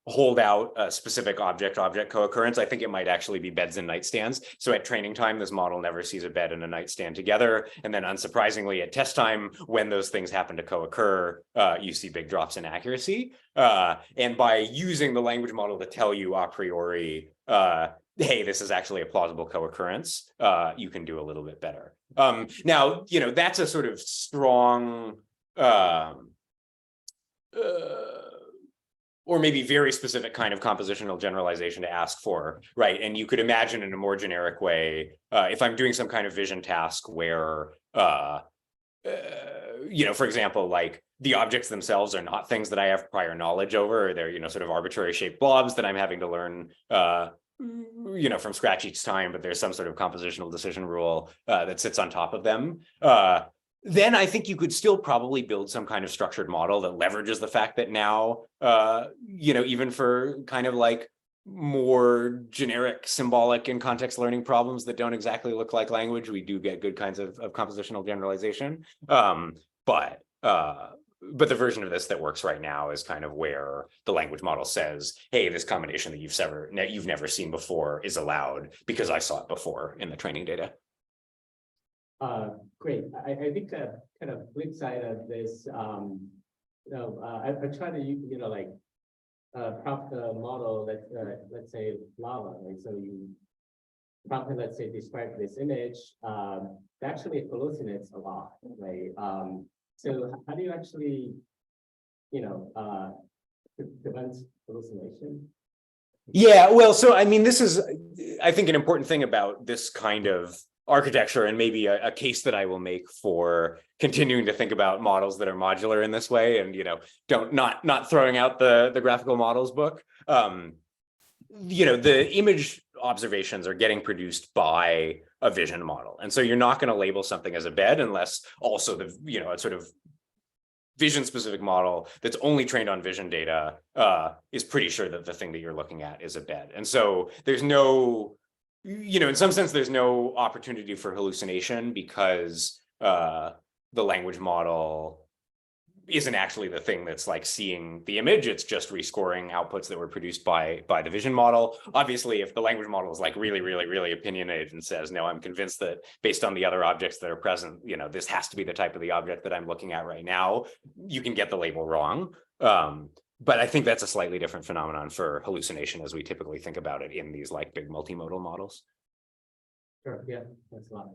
hold out a specific object-object co-occurrence. I think it might actually be beds and nightstands. So at training time, this model never sees a bed and a nightstand together. And then unsurprisingly, at test time, when those things happen to co-occur, you see big drops in accuracy. And by using the language model to tell you a priori, hey, this is actually a plausible co-occurrence, you can do a little bit better. Now, that's a sort of strong or maybe very specific kind of compositional generalization to ask for, right? And you could imagine in a more generic way, if I'm doing some kind of vision task where, for example, like the objects themselves are not things that I have prior knowledge over, or they're, sort of arbitrary shaped blobs that I'm having to learn, from scratch each time, but there's some sort of compositional decision rule that sits on top of them. Then I think you could still probably build some kind of structured model that leverages the fact that now, even for kind of like more generic symbolic and context learning problems that don't exactly look like language, we do get good kinds of compositional generalization. But the version of this that works right now is kind of where the language model says, hey, this combination that you've never seen before is allowed because I saw it before in the training data. Great. I think a kind of flip side of this, I try to prompt the model that let's say lava, right? So you prompt it, let's say, describe this image. It actually hallucinates a lot, right? So how do you actually, prevent hallucination? Yeah, well, so I mean, this is, I think, an important thing about this kind of architecture, and maybe a case that I will make for continuing to think about models that are modular in this way, and not throwing out the graphical models book. The image observations are getting produced by a vision model, and so you're not going to label something as a bed unless also a sort of vision specific model that's only trained on vision data is pretty sure that the thing that you're looking at is a bed. And so there's no, in some sense, there's no opportunity for hallucination because the language model isn't actually the thing that's like seeing the image. It's just rescoring outputs that were produced by the vision model. Obviously, if the language model is like really, really, really opinionated and says, no, I'm convinced that based on the other objects that are present, this has to be the type of the object that I'm looking at right now, you can get the label wrong. But I think that's a slightly different phenomenon for hallucination as we typically think about it in these like big multimodal models. Sure, yeah, that's a lot.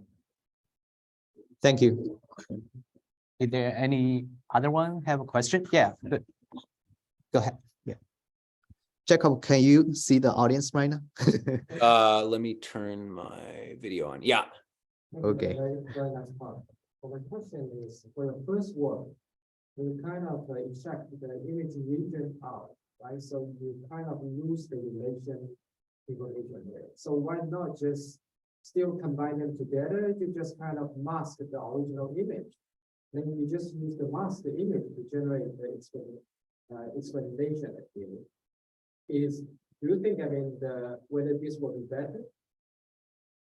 Thank you. Is there any other one have a question? Yeah, good. Go ahead. Yeah. Jacob, can you see the audience right now? Let me turn my video on. Yeah. Okay. Very nice part. Well, my question is, for the first work, you kind of extract the image region out, right? So you kind of lose the relation there. So why not just still combine them together to just kind of mask the original image? Then you just use the mask the image to generate the explanation of the image. Do you think, whether this will be better?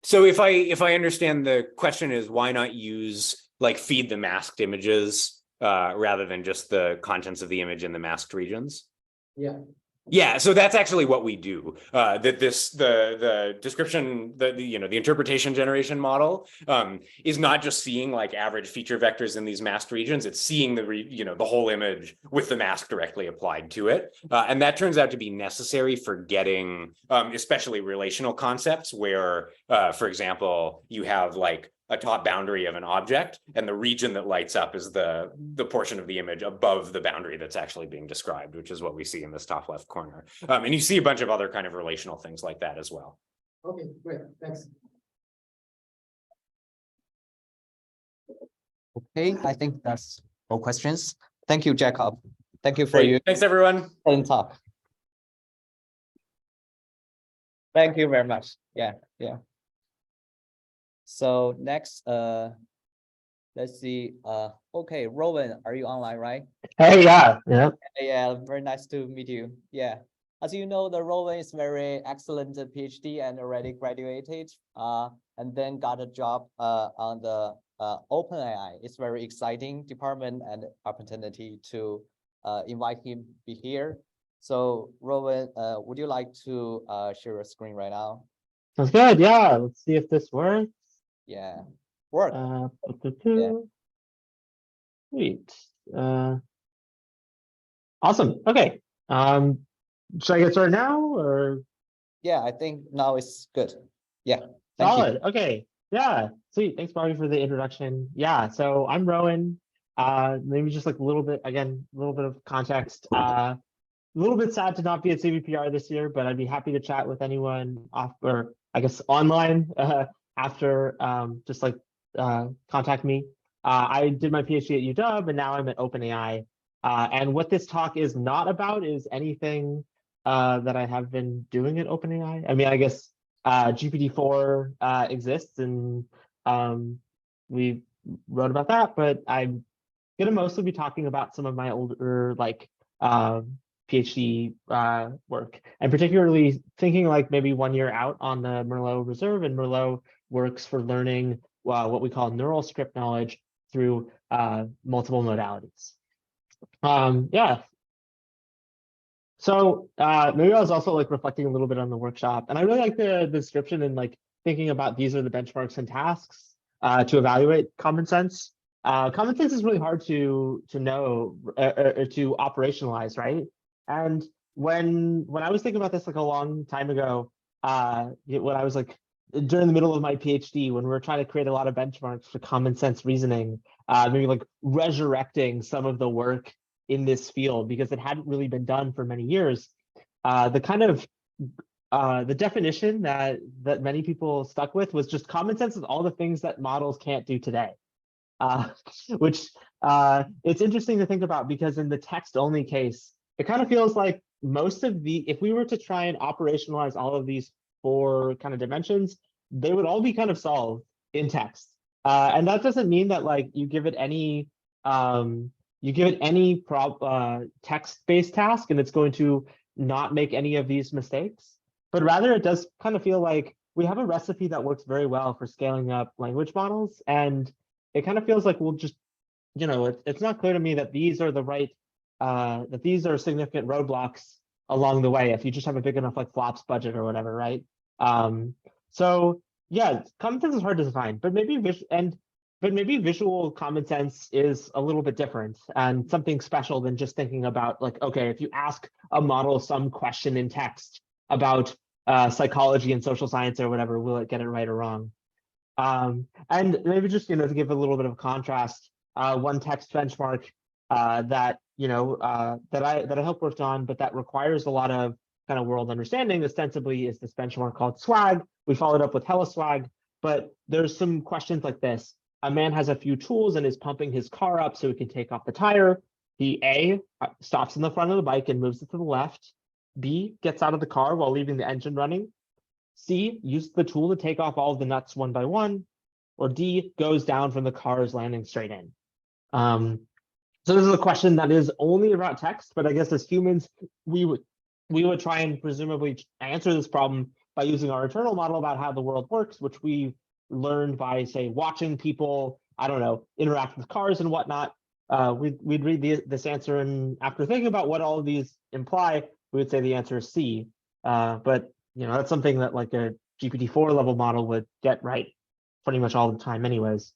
So if I understand, the question is, why not use feed the masked images rather than just the contents of the image in the masked regions? Yeah. Yeah, so that's actually what we do. The description, the interpretation generation model is not just seeing average feature vectors in these masked regions. It's seeing the whole image with the mask directly applied to it, and that turns out to be necessary for getting especially relational concepts where, for example, you have a top boundary of an object, and the region that lights up is the portion of the image above the boundary that's actually being described, which is what we see in this top left corner. And you see a bunch of other kind of relational things like that as well. Okay, great, thanks. Okay, I think that's all questions. Thank you, Jacob. Thank you for Great. your Thanks, everyone. talk. Thank you very much. Yeah. So next, let's see. Okay, Rowan, are you online, right? Hey, yeah. Yeah, very nice to meet you. Yeah. As you know, the Rowan is very excellent PhD and already graduated, and then got a job on the OpenAI. It's very exciting department and opportunity to invite him be here. So Rowan, would you like to share your screen right now? Sounds good. Yeah. Let's see if this works. Yeah, work. Yeah. Sweet. Awesome. Okay. Should I get started now or? Yeah, I think now it's good. Yeah. Thank Solid. you. Okay. Yeah. Sweet. Thanks, Bobby, for the introduction. Yeah. So I'm Rowan. Maybe just like a little bit, again, a little bit of context. A little bit sad to not be at CVPR this year, but I'd be happy to chat with anyone off or I guess online after just like contact me. I did my PhD at UW and now I'm at OpenAI. And what this talk is not about is anything that I have been doing at OpenAI. I mean, I guess GPT-4 exists and we wrote about that, but I'm gonna mostly be talking about some of my older like PhD work, and particularly thinking like maybe 1 year out on the Merlot Reserve, and Merlot works for learning what we call neural script knowledge through multiple modalities. Yeah. So maybe I was also like reflecting a little bit on the workshop, and I really like the description and like thinking about these are the benchmarks and tasks to evaluate common sense. Common sense is really hard to know or to operationalize, right? And when I was thinking about this like a long time ago, when I was like during the middle of my PhD, when we were trying to create a lot of benchmarks for common sense reasoning, maybe like resurrecting some of the work in this field because it hadn't really been done for many years. The kind of the definition that many people stuck with was just common sense is all the things that models can't do today. Which it's interesting to think about because in the text only case, it kind of feels like most of the, if we were to try and operationalize all of these 4 kind of dimensions, they would all be kind of solved in text. And that doesn't mean that like you give it any text-based task and it's going to not make any of these mistakes, but rather it does kind of feel like we have a recipe that works very well for scaling up language models, and it kind of feels like we'll just, you know, it's not clear to me that these are the right, that these are significant roadblocks along the way if you just have a big enough like flops budget or whatever, right? So yeah, common sense is hard to define, but maybe visual common sense is a little bit different and something special than just thinking about like, okay, if you ask a model some question in text about psychology and social science or whatever, will it get it right or wrong? And maybe just, you know, to give a little bit of contrast, one text benchmark that, you know, that I helped work on, but that requires a lot of kind of world understanding ostensibly is this benchmark called SWAG. We followed up with HelloSwag, but there's some questions like this. A man has a few tools and is pumping his car up so he can take off the tire. He A, stops in the front of the bike and moves it to the left. B, gets out of the car while leaving the engine running. C, uses the tool to take off all of the nuts one by one. Or D, goes down from the car's landing straight in. So this is a question that is only about text, but I guess as humans, we would try and presumably answer this problem by using our internal model about how the world works, which we learned by, say, watching people, I don't know, interact with cars and whatnot. We'd read this answer, and after thinking about what all of these imply, we would say the answer is C. But you know, that's something that like a GPT-4 level model would get right pretty much all the time anyways.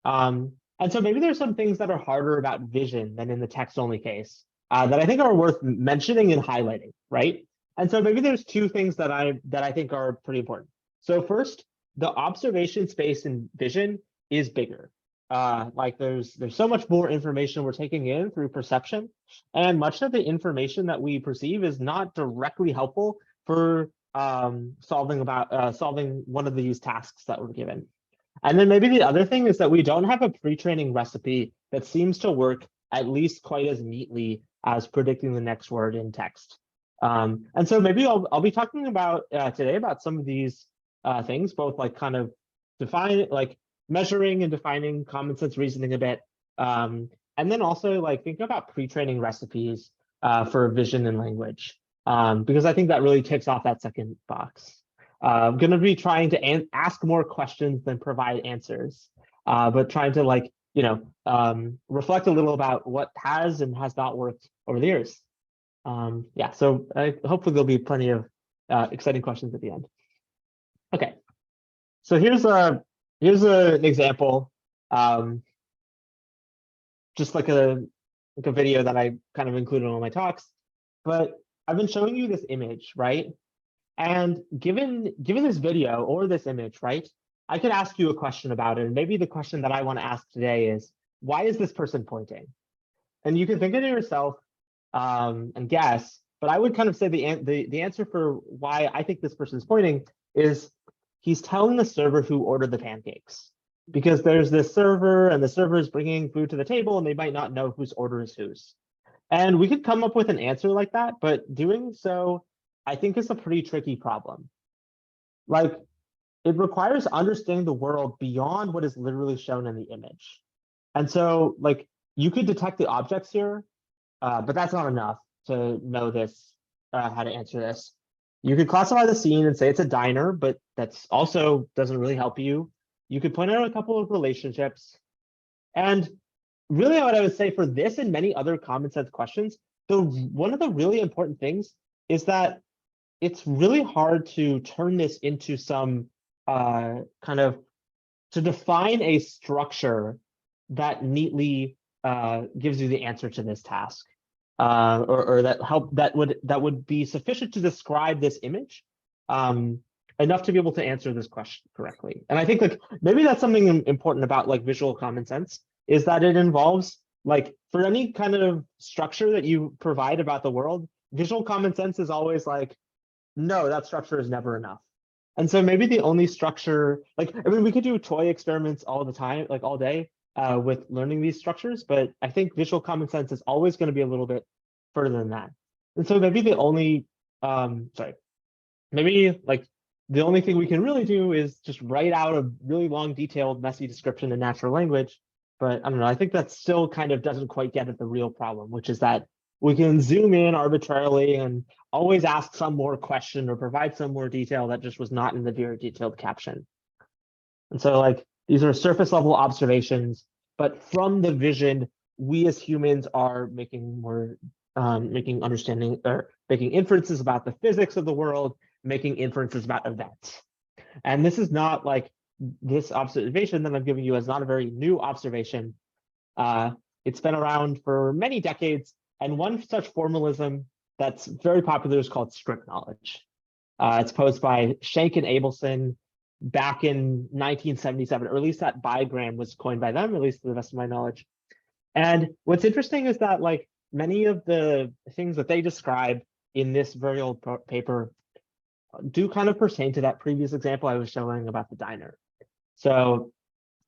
And so maybe there's some things that are harder about vision than in the text only case that I think are worth mentioning and highlighting, right? And so maybe there's 2 things that I think are pretty important. So first, the observation space in vision is bigger. Like there's so much more information we're taking in through perception, and much of the information that we perceive is not directly helpful for solving one of these tasks that we're given. And then maybe the other thing is that we don't have a pre-training recipe that seems to work at least quite as neatly as predicting the next word in text. And so maybe I'll be talking about today about some of these things, both like kind of measuring and defining common sense reasoning a bit. And then also like thinking about pre-training recipes for vision and language, because I think that really ticks off that second box. I'm going to be trying to ask more questions than provide answers, but trying to reflect a little about what has and has not worked over the years. Yeah, so hopefully there'll be plenty of exciting questions at the end. Okay, so here's an example, just like a video that I kind of included in all my talks, but I've been showing you this image, right? And given this video or this image, right, I could ask you a question about it. And maybe the question that I want to ask today is, why is this person pointing? And you can think of it yourself and guess, but I would kind of say the answer for why I think this person is pointing is he's telling the server who ordered the pancakes, because there's this server and the server is bringing food to the table and they might not know whose order is whose. And we could come up with an answer like that, but doing so, I think is a pretty tricky problem. Like, it requires understanding the world beyond what is literally shown in the image. And so, like, you could detect the objects here, but that's not enough to know this, how to answer this. You could classify the scene and say it's a diner, but that's also doesn't really help you. You could point out a couple of relationships. And really what I would say for this and many other common sense questions, one of the really important things is that it's really hard to turn this into some to define a structure that neatly gives you the answer to this task, or that would be sufficient to describe this image enough to be able to answer this question correctly. And I think like maybe that's something important about like visual common sense, is that it involves, like, for any kind of structure that you provide about the world, visual common sense is always like, no, that structure is never enough. And so maybe the only structure, like, I mean, we could do toy experiments all the time, like all day, with learning these structures, but I think visual common sense is always going to be a little bit further than that. And so maybe the only, maybe like the only thing we can really do is just write out a really long, detailed, messy description in natural language. But I don't know, I think that still kind of doesn't quite get at the real problem, which is that we can zoom in arbitrarily and always ask some more question or provide some more detail that just was not in the very detailed caption. And so like these are surface level observations, but from the vision, we as humans are making inferences about the physics of the world, making inferences about events. And this is not like, this observation that I'm giving you is not a very new observation. It's been around for many decades. And one such formalism that's very popular is called script knowledge. It's posed by Schenck and Abelson back in 1977, or at least that bigram was coined by them, at least to the best of my knowledge. And what's interesting is that like many of the things that they describe in this very old paper do kind of pertain to that previous example I was showing about the diner. So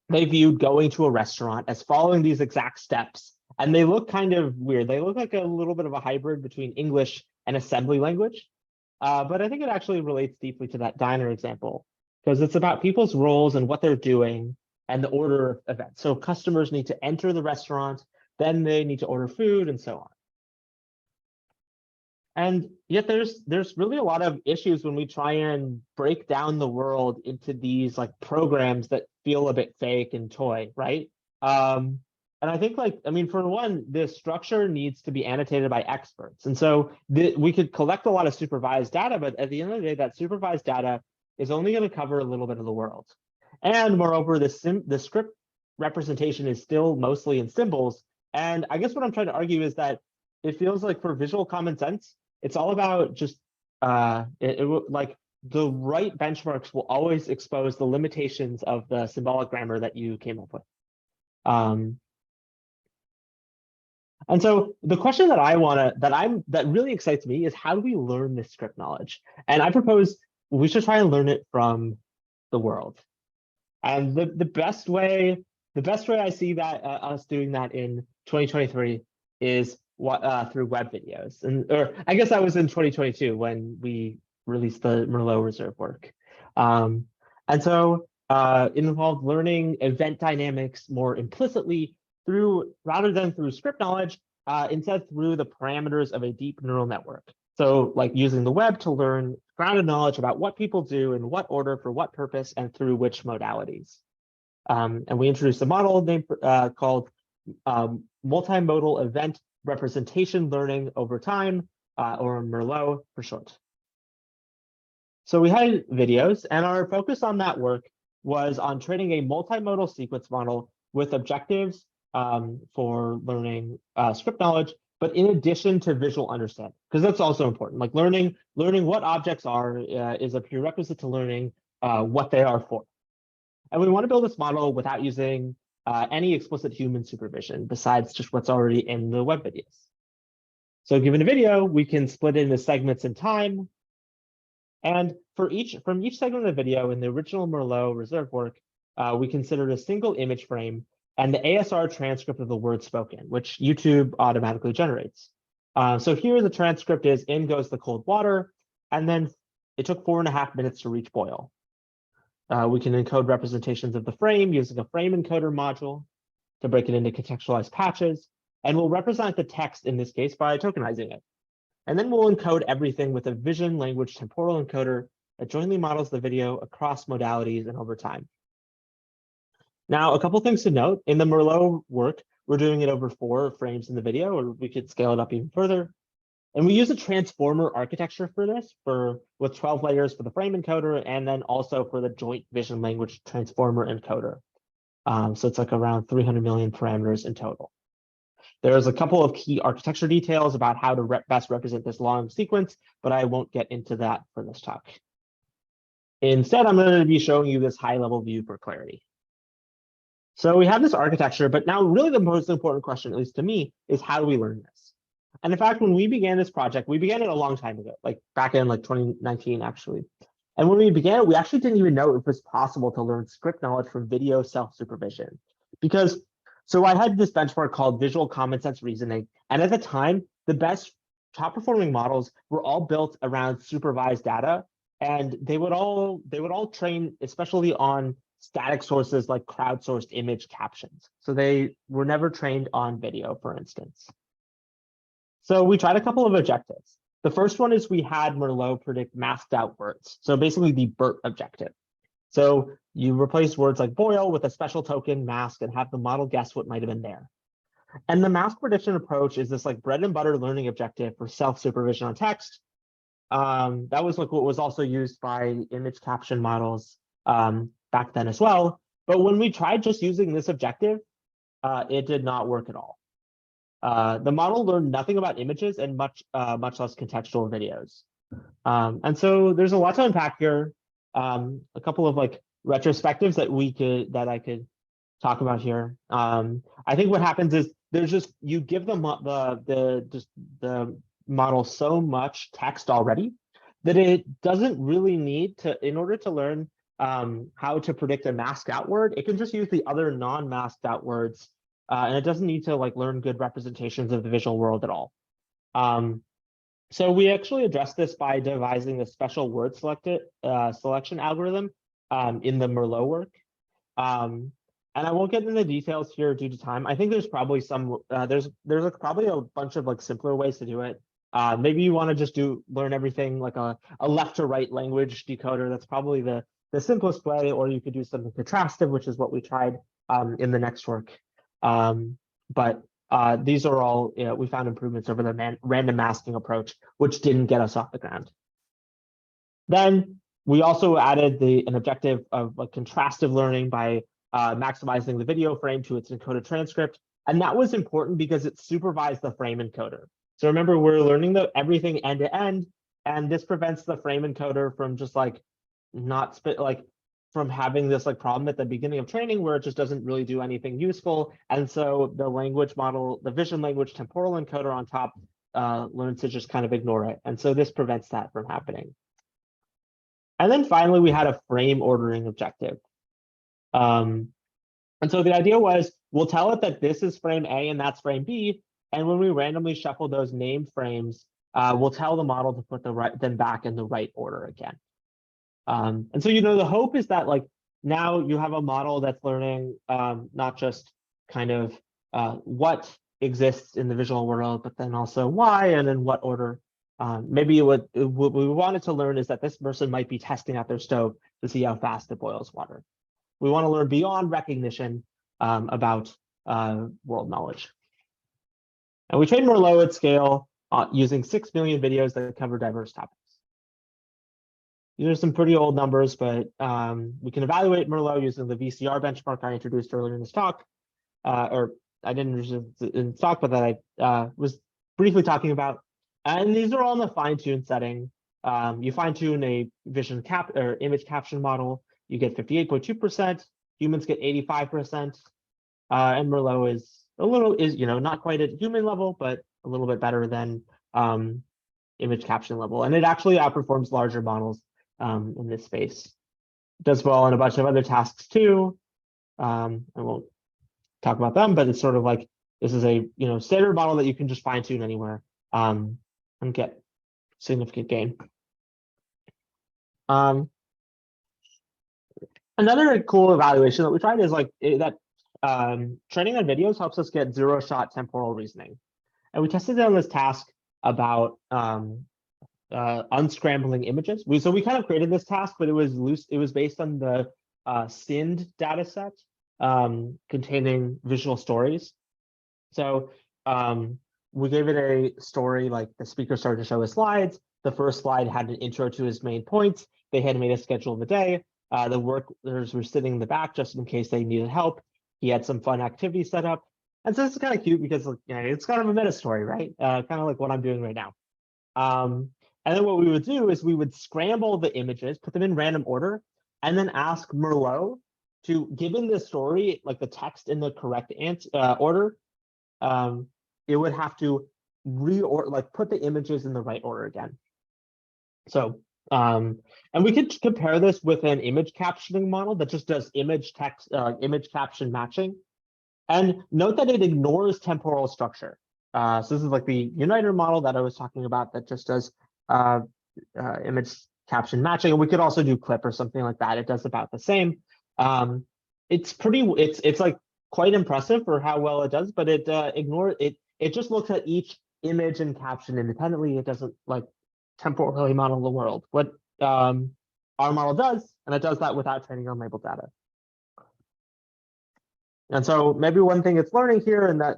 they viewed going to a restaurant as following these exact steps, and they look kind of weird. They look like a little bit of a hybrid between English and assembly language. But I think it actually relates deeply to that diner example, because it's about people's roles and what they're doing and the order of events. So customers need to enter the restaurant, then they need to order food, and so on. And yet there's really a lot of issues when we try and break down the world into these like programs that feel a bit fake and toy, right? And I think like, I mean, for one, the structure needs to be annotated by experts. And so we could collect a lot of supervised data, but at the end of the day, that supervised data is only going to cover a little bit of the world. And moreover, the script representation is still mostly in symbols. And I guess what I'm trying to argue is that it feels like for visual common sense, it's all about just like the right benchmarks will always expose the limitations of the symbolic grammar that you came up with. And so the question that really excites me is, how do we learn this script knowledge? And I propose we should try and learn it from the world. And the best way I see that us doing that in 2023 is through web videos. Or I guess that was in 2022 when we released the Merlot reserve work. And so it involved learning event dynamics more implicitly rather than through script knowledge, instead through the parameters of a deep neural network. So like using the web to learn grounded knowledge about what people do in what order for what purpose and through which modalities. And we introduced a model named called multimodal event representation learning over time, or Merlot for short. So we had videos, and our focus on that work was on training a multimodal sequence model with objectives for learning script knowledge, but in addition to visual understanding, because that's also important. Like learning what objects are is a prerequisite to learning what they are for. And we want to build this model without using any explicit human supervision besides just what's already in the web videos. So given a video, we can split it into segments in time. And from each segment of the video in the original Merlot reserve work, we considered a single image frame and the ASR transcript of the word spoken, which YouTube automatically generates. So here the transcript is, "In goes the cold water," and then it took 4.5 minutes to reach boil. We can encode representations of the frame using a frame encoder module to break it into contextualized patches, and we'll represent the text in this case by tokenizing it. And then we'll encode everything with a vision language temporal encoder that jointly models the video across modalities and over time. Now, a couple things to note. In the Merlot work, we're doing it over 4 frames in the video, or we could scale it up even further. And we use a transformer architecture for this, with 12 layers for the frame encoder, and then also for the joint vision language transformer encoder. So it's like around 300 million parameters in total. There's a couple of key architecture details about how to best represent this long sequence, but I won't get into that for this talk. Instead, I'm going to be showing you this high-level view for clarity. So we have this architecture, but now really the most important question, at least to me, is how do we learn this? And in fact, when we began this project, we began it a long time ago, like back in 2019, actually. And when we began it, we actually didn't even know it was possible to learn script knowledge from video self-supervision. So I had this benchmark called visual common sense reasoning. And at the time, the best top performing models were all built around supervised data. And they would all train, especially on static sources like crowdsourced image captions. So they were never trained on video, for instance. So we tried a couple of objectives. The first one is we had Merlot predict masked out words. So basically the BERT objective. So you replace words like boil with a special token mask and have the model guess what might have been there. And the mask prediction approach is this like bread and butter learning objective for self-supervision on text. That was like what was also used by image caption models back then as well. But when we tried just using this objective, it did not work at all. The model learned nothing about images and much less contextual videos. And so there's a lot to unpack here. A couple of like retrospectives that I could talk about here. I think what happens is you give the model so much text already that it doesn't really need to, in order to learn how to predict a masked out word, it can just use the other non-masked out words, and it doesn't need to like learn good representations of the visual world at all. So we actually addressed this by devising a special word selection algorithm in the Merlot work. And I won't get into the details here due to time. I think there's probably there's probably a bunch of like simpler ways to do it. Maybe you want to just learn everything like a left to right language decoder. That's probably the simplest way, or you could do something contrastive, which is what we tried in the next work. But these are all, we found improvements over the random masking approach, which didn't get us off the ground. Then we also added an objective of like contrastive learning by maximizing the video frame to its encoded transcript. And that was important because it supervised the frame encoder. So remember, we're learning everything end to end, And this prevents the frame encoder from just like not from having this like problem at the beginning of training where it just doesn't really do anything useful. And so the language model, the vision language temporal encoder on top learns to just kind of ignore it. And so this prevents that from happening. And then finally, we had a frame ordering objective. And so the idea was, we'll tell it that this is frame A and that's frame B. And when we randomly shuffle those named frames, we'll tell the model to put them back in the right order again. And so, the hope is that like now you have a model that's learning not just kind of what exists in the visual world, but then also why and in what order. Maybe what we wanted to learn is that this person might be testing out their stove to see how fast it boils water. We want to learn beyond recognition about world knowledge. And we trained Merlot at scale using 6 million videos that cover diverse topics. These are some pretty old numbers, but we can evaluate Merlot using the VCR benchmark I introduced earlier in this talk, or I didn't introduce it in this talk, but that I was briefly talking about. And these are all in the fine-tune setting. You fine-tune a vision or image caption model, you get 58.2%. Humans get 85%, and Merlot is not quite at human level, but a little bit better than image caption level, and it actually outperforms larger models in this space. It does well on a bunch of other tasks too. I won't talk about them, but it's sort of like this is a standard model that you can just fine tune anywhere and get significant gain. Another cool evaluation that we tried is like that training on videos helps us get zero-shot temporal reasoning, and we tested it on this task about unscrambling images. So we kind of created this task, but it was loose. It was based on the SIND data set containing visual stories. So we gave it a story like the speaker started to show his slides. The first slide had an intro to his main points. They had made a schedule of the day. The workers were sitting in the back just in case they needed help. He had some fun activities set up. And so this is kind of cute because it's kind of a meta story, right? Kind of like what I'm doing right now. And then what we would do is we would scramble the images, put them in random order, and then ask Merlot to, given the story, like the text in the correct order, it would have to put the images in the right order again. So, and we could compare this with an image captioning model that just does image caption matching. And note that it ignores temporal structure. So this is like the Uniter model that I was talking about that just does image caption matching. And we could also do clip or something like that. It does about the same. It's like quite impressive for how well it does, but it ignores it. It just looks at each image and caption independently. It doesn't like temporally model the world. What our model does, and it does that without training on labeled data. And so maybe one thing it's learning here, and that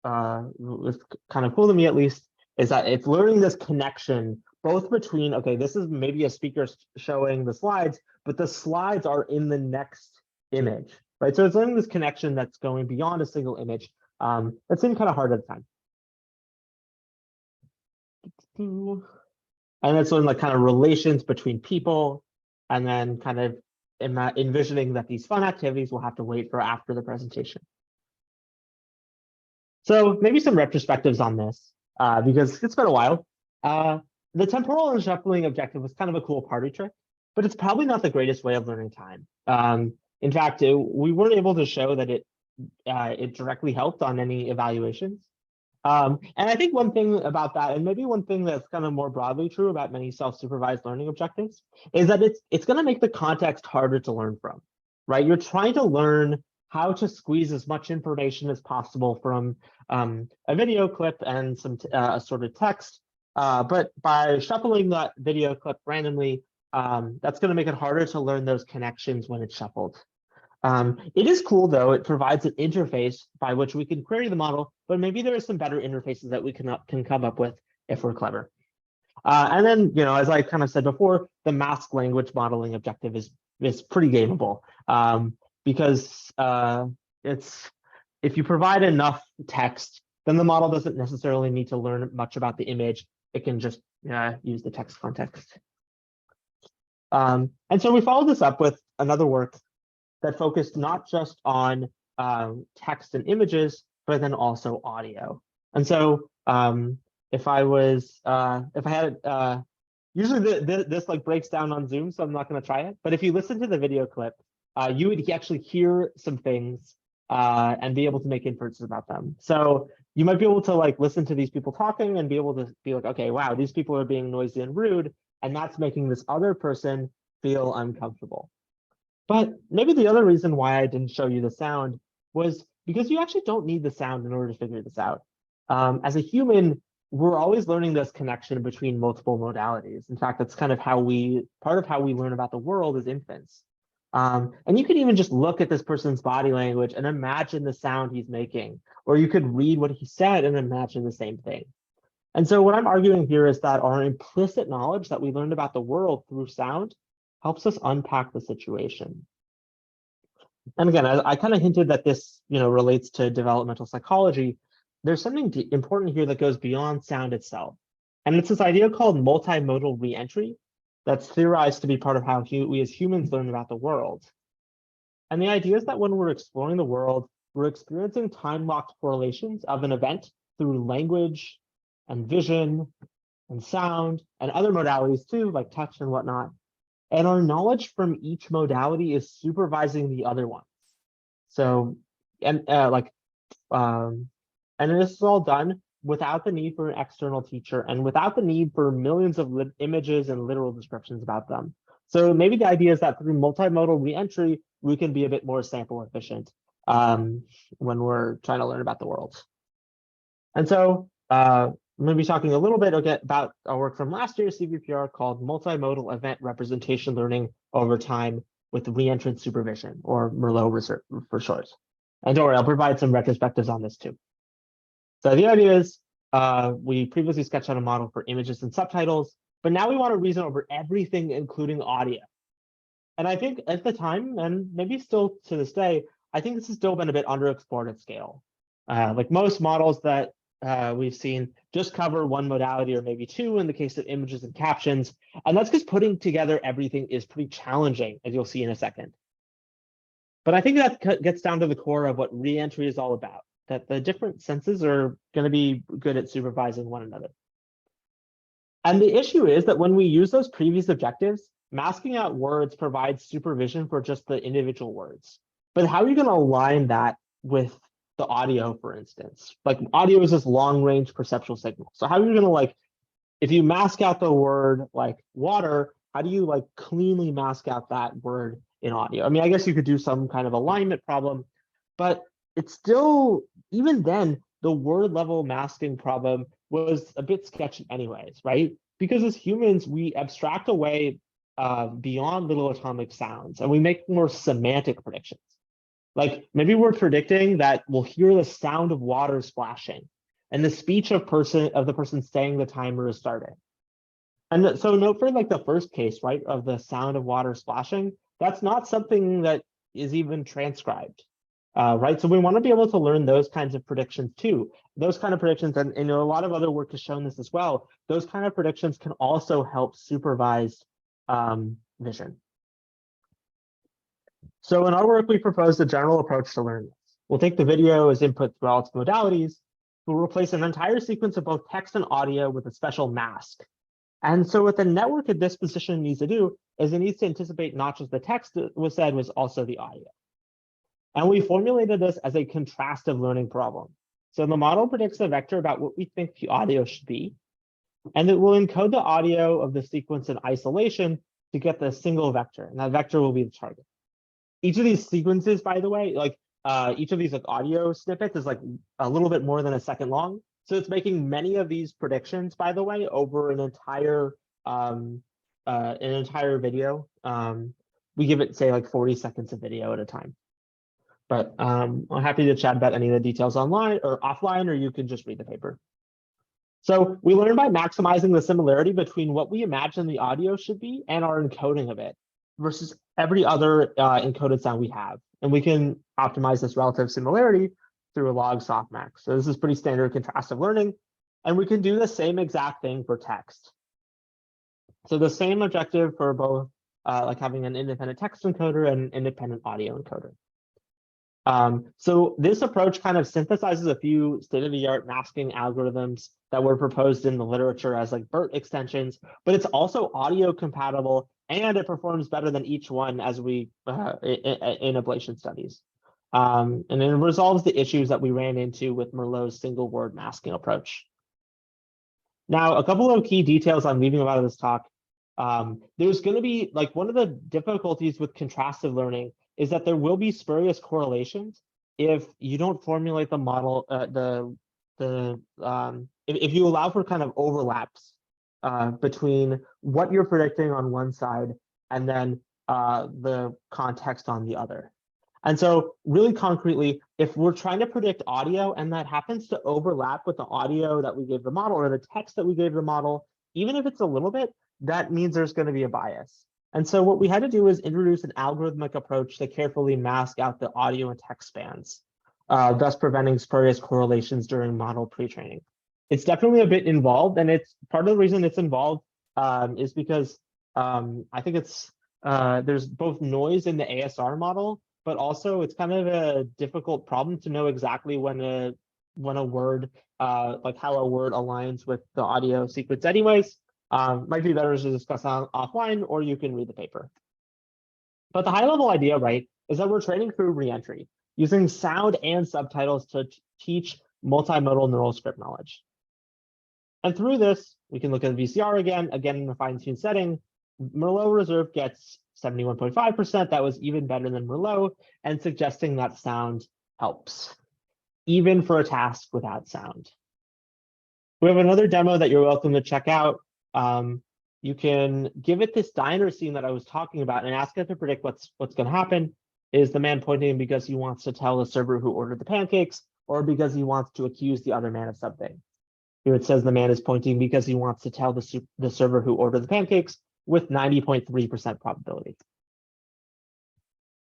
was kind of cool to me at least, is that it's learning this connection both between, okay, this is maybe a speaker showing the slides, but the slides are in the next image, right? So it's learning this connection that's going beyond a single image. That seemed kind of hard at the time. And it's learning like kind of relations between people, and then kind of envisioning that these fun activities will have to wait for after the presentation. So maybe some retrospectives on this, because it's been a while. The temporal and shuffling objective was kind of a cool party trick, but it's probably not the greatest way of learning time. In fact, we weren't able to show that it directly helped on any evaluations. And I think one thing about that, and maybe one thing that's kind of more broadly true about many self-supervised learning objectives, is that it's going to make the context harder to learn from, right? You're trying to learn how to squeeze as much information as possible from a video clip and some assorted text. But by shuffling that video clip randomly, that's going to make it harder to learn those connections when it's shuffled. It is cool, though. It provides an interface by which we can query the model, but maybe there are some better interfaces that we can come up with if we're clever. And then, as I kind of said before, the masked language modeling objective is pretty gameable, because if you provide enough text, then the model doesn't necessarily need to learn much about the image. It can just use the text context. And so we followed this up with another work that focused not just on text and images, but then also audio. And so if I had usually this like breaks down on Zoom, so I'm not going to try it. But if you listen to the video clip, you would actually hear some things and be able to make inferences about them. So you might be able to like listen to these people talking and be able to be like, okay, wow, these people are being noisy and rude, and that's making this other person feel uncomfortable. But maybe the other reason why I didn't show you the sound was because you actually don't need the sound in order to figure this out. As a human, we're always learning this connection between multiple modalities. In fact, that's kind of part of how we learn about the world as infants. And you could even just look at this person's body language and imagine the sound he's making, or you could read what he said and imagine the same thing. And so what I'm arguing here is that our implicit knowledge that we learned about the world through sound helps us unpack the situation. And again, I kind of hinted that this, relates to developmental psychology. There's something important here that goes beyond sound itself. And it's this idea called multimodal reentry that's theorized to be part of how we as humans learn about the world. And the idea is that when we're exploring the world, we're experiencing time-locked correlations of an event through language and vision and sound and other modalities too, like touch and whatnot. And our knowledge from each modality is supervising the other ones. So, and this is all done without the need for an external teacher and without the need for millions of images and literal descriptions about them. So maybe the idea is that through multimodal reentry, we can be a bit more sample efficient when we're trying to learn about the world. And so I'm going to be talking a little bit about our work from last year's CVPR called Multimodal Event Representation Learning Over Time with Reentrant Supervision, or Merlot for short. And don't worry, I'll provide some retrospectives on this too. So the idea is we previously sketched out a model for images and subtitles, but now we want to reason over everything, including audio. And I think at the time, and maybe still to this day, I think this has still been a bit underexplored at scale. Like most models that we've seen just cover one modality or maybe two in the case of images and captions. And that's because putting together everything is pretty challenging, as you'll see in a second. But I think that gets down to the core of what reentry is all about, that the different senses are going to be good at supervising one another. And the issue is that when we use those previous objectives, masking out words provides supervision for just the individual words. But how are you going to align that with the audio, for instance? Like audio is this long-range perceptual signal. So how are you going to, if you mask out the word like water, how do you cleanly mask out that word in audio? I mean, I guess you could do some kind of alignment problem, but it's still, even then, the word level masking problem was a bit sketchy anyways, right? Because as humans, we abstract away beyond little atomic sounds and we make more semantic predictions. Like maybe we're predicting that we'll hear the sound of water splashing and the speech of the person saying the timer is starting. And so note for the first case, right, of the sound of water splashing, that's not something that is even transcribed, right? So we want to be able to learn those kinds of predictions too. Those kind of predictions, and a lot of other work has shown this as well, those kind of predictions can also help supervise vision. So in our work, we proposed a general approach to learning this. We'll take the video as input through all its modalities. We'll replace an entire sequence of both text and audio with a special mask. And so what the network at this position needs to do is it needs to anticipate not just the text that was said, was also the audio. And we formulated this as a contrastive learning problem. So the model predicts a vector about what we think the audio should be, and it will encode the audio of the sequence in isolation to get the single vector, and that vector will be the target. Each of these sequences, by the way, each of these audio snippets is a little bit more than a second long. So it's making many of these predictions, by the way, over an entire video. We give it, say, 40 seconds of video at a time. But I'm happy to chat about any of the details online or offline, or you can just read the paper. So we learn by maximizing the similarity between what we imagine the audio should be and our encoding of it versus every other encoded sound we have. And we can optimize this relative similarity through a log softmax. So this is pretty standard contrastive learning. And we can do the same exact thing for text. So the same objective for both like having an independent text encoder and independent audio encoder. So this approach kind of synthesizes a few state-of-the-art masking algorithms that were proposed in the literature as like BERT extensions, but it's also audio compatible and it performs better than each one as we in ablation studies. And it resolves the issues that we ran into with Merlot's single word masking approach. Now, a couple of key details I'm leaving out of this talk. There's going to be like one of the difficulties with contrastive learning is that there will be spurious correlations if you don't formulate the model, if you allow for kind of overlaps between what you're predicting on one side and then the context on the other. And so really concretely, if we're trying to predict audio and that happens to overlap with the audio that we gave the model or the text that we gave the model, even if it's a little bit, that means there's going to be a bias. And so what we had to do is introduce an algorithmic approach to carefully mask out the audio and text spans, thus preventing spurious correlations during model pre-training. It's definitely a bit involved, and it's part of the reason it's involved is because I think it's there's both noise in the ASR model, but also it's kind of a difficult problem to know exactly when a word, like how a word aligns with the audio sequence anyways. Might be better to discuss offline, or you can read the paper. But the high level idea, right, is that we're training through reentry using sound and subtitles to teach multimodal neural script knowledge. And through this, we can look at VCR again in a fine-tuned setting. Merlot Reserve gets 71.5%. That was even better than Merlot, and suggesting that sound helps, even for a task without sound. We have another demo that you're welcome to check out. You can give it this diner scene that I was talking about and ask it to predict what's going to happen. Is the man pointing because he wants to tell the server who ordered the pancakes, or because he wants to accuse the other man of something? Here it says the man is pointing because he wants to tell the server who ordered the pancakes with 90.3% probability.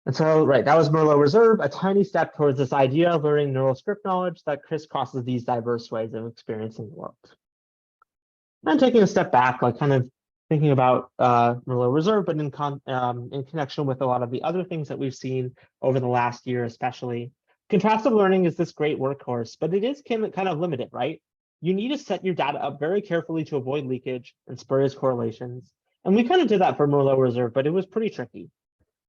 And so, right, that was Merlot Reserve, a tiny step towards this idea of learning neural script knowledge that crisscrosses these diverse ways of experiencing the world. And taking a step back, like kind of thinking about Merlot Reserve, but in connection with a lot of the other things that we've seen over the last year, especially. Contrastive learning is this great workhorse, but it is kind of limited, right? You need to set your data up very carefully to avoid leakage and spurious correlations. And we kind of did that for Merlot Reserve, but it was pretty tricky.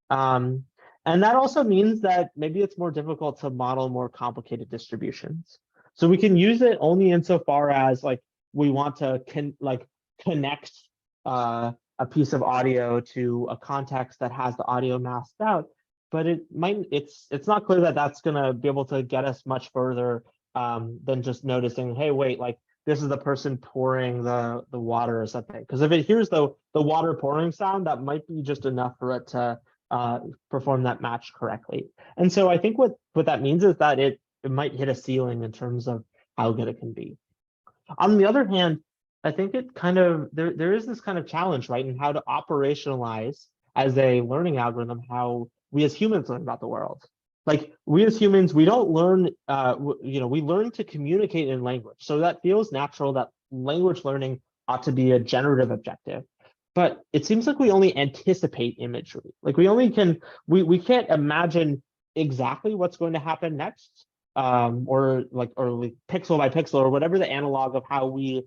And that also means that maybe it's more difficult to model more complicated distributions. So we can use it only insofar as like we want to connect a piece of audio to a context that has the audio masked out, but it's not clear that that's going to be able to get us much further than just noticing, hey, wait, like this is the person pouring the water or something. Because if it hears the water pouring sound, that might be just enough for it to perform that match correctly. And so I think what that means is that it might hit a ceiling in terms of how good it can be. On the other hand, I think it kind of there is this kind of challenge, right, in how to operationalize as a learning algorithm how we as humans learn about the world. Like we as humans, we don't learn, we learn to communicate in language. So that feels natural that language learning ought to be a generative objective. But it seems like we only anticipate imagery. Like we can't imagine exactly what's going to happen next, or pixel by pixel, or whatever the analog of how we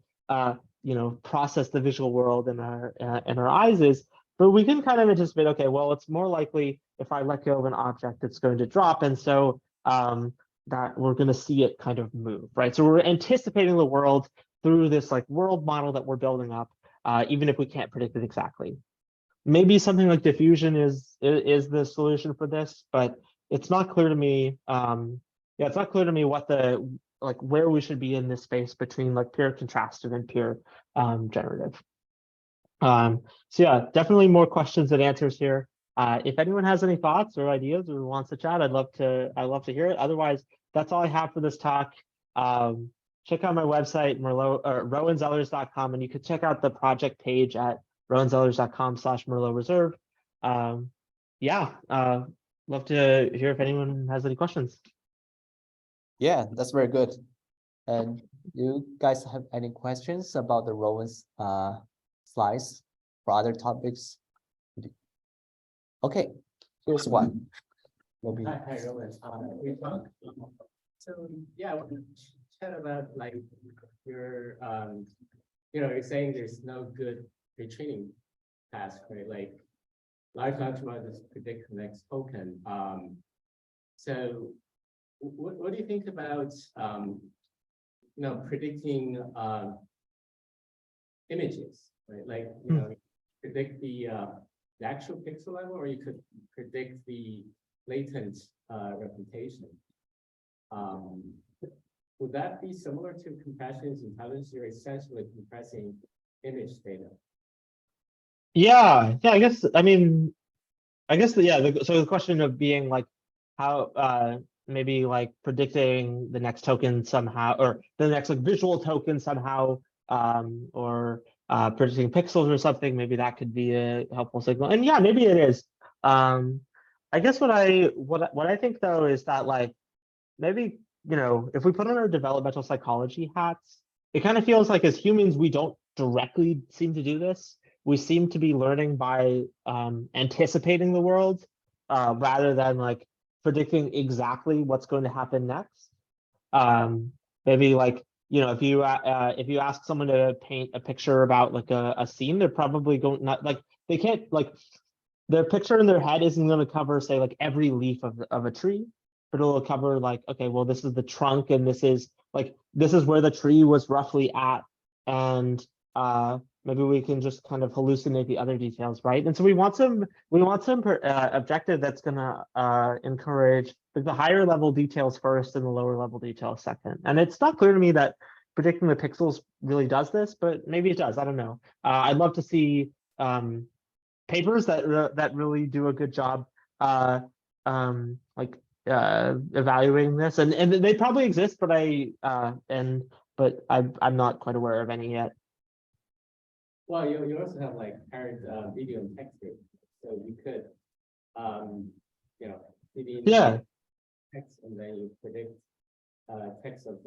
process the visual world in our eyes is. But we can kind of anticipate, okay, well, it's more likely if I let go of an object, it's going to drop. And so that we're going to see it kind of move, right? So we're anticipating the world through this like world model that we're building up, even if we can't predict it exactly. Maybe something like diffusion is the solution for this, but it's not clear to me. It's not clear to me what where we should be in this space between like pure contrastive and pure generative. So yeah, definitely more questions than answers here. If anyone has any thoughts or ideas or wants to chat, I'd love to hear it. Otherwise, that's all I have for this talk. Check out my website, rowenzellers.com, and you can check out the project page at rowenzellers.com/Merlot Reserve. Love to hear if anyone has any questions. Yeah, that's very good. And you guys have any questions about the Rowan's slides? for other topics? Okay, here's one. Maybe. Hi, Robert. We talk. So yeah, we chat about like your you're saying there's no good retraining task, right? Like large language models predict the next token. So what do you think about predicting images, right? Like predict the actual pixel level, or you could predict the latent representation. Would that be similar to compression intelligence? You're essentially compressing image data. Yeah, I guess, I mean, so the question of being like how maybe like predicting the next token somehow, or the next like visual token somehow, or predicting pixels or something, maybe that could be a helpful signal. And yeah, maybe it is. I guess what I think though is that like maybe, if we put on our developmental psychology hats, it kind of feels like as humans we don't directly seem to do this. We seem to be learning by anticipating the world rather than like predicting exactly what's going to happen next. Maybe like, if you ask someone to paint a picture about like a scene, they're probably going not like they can't like their picture in their head isn't going to cover say like every leaf of a tree, but it'll cover like, okay, well, this is the trunk and this is where the tree was roughly at, and maybe we can just kind of hallucinate the other details, right? And so we want some objective that's going to encourage the higher level details first and the lower level details second. And it's not clear to me that predicting the pixels really does this, but maybe it does. I don't know. I'd love to see papers that really do a good job evaluating this, and they probably exist, but I'm not quite aware of any yet. Well, you also have like paired video and text data, so you could maybe text and then you predict text of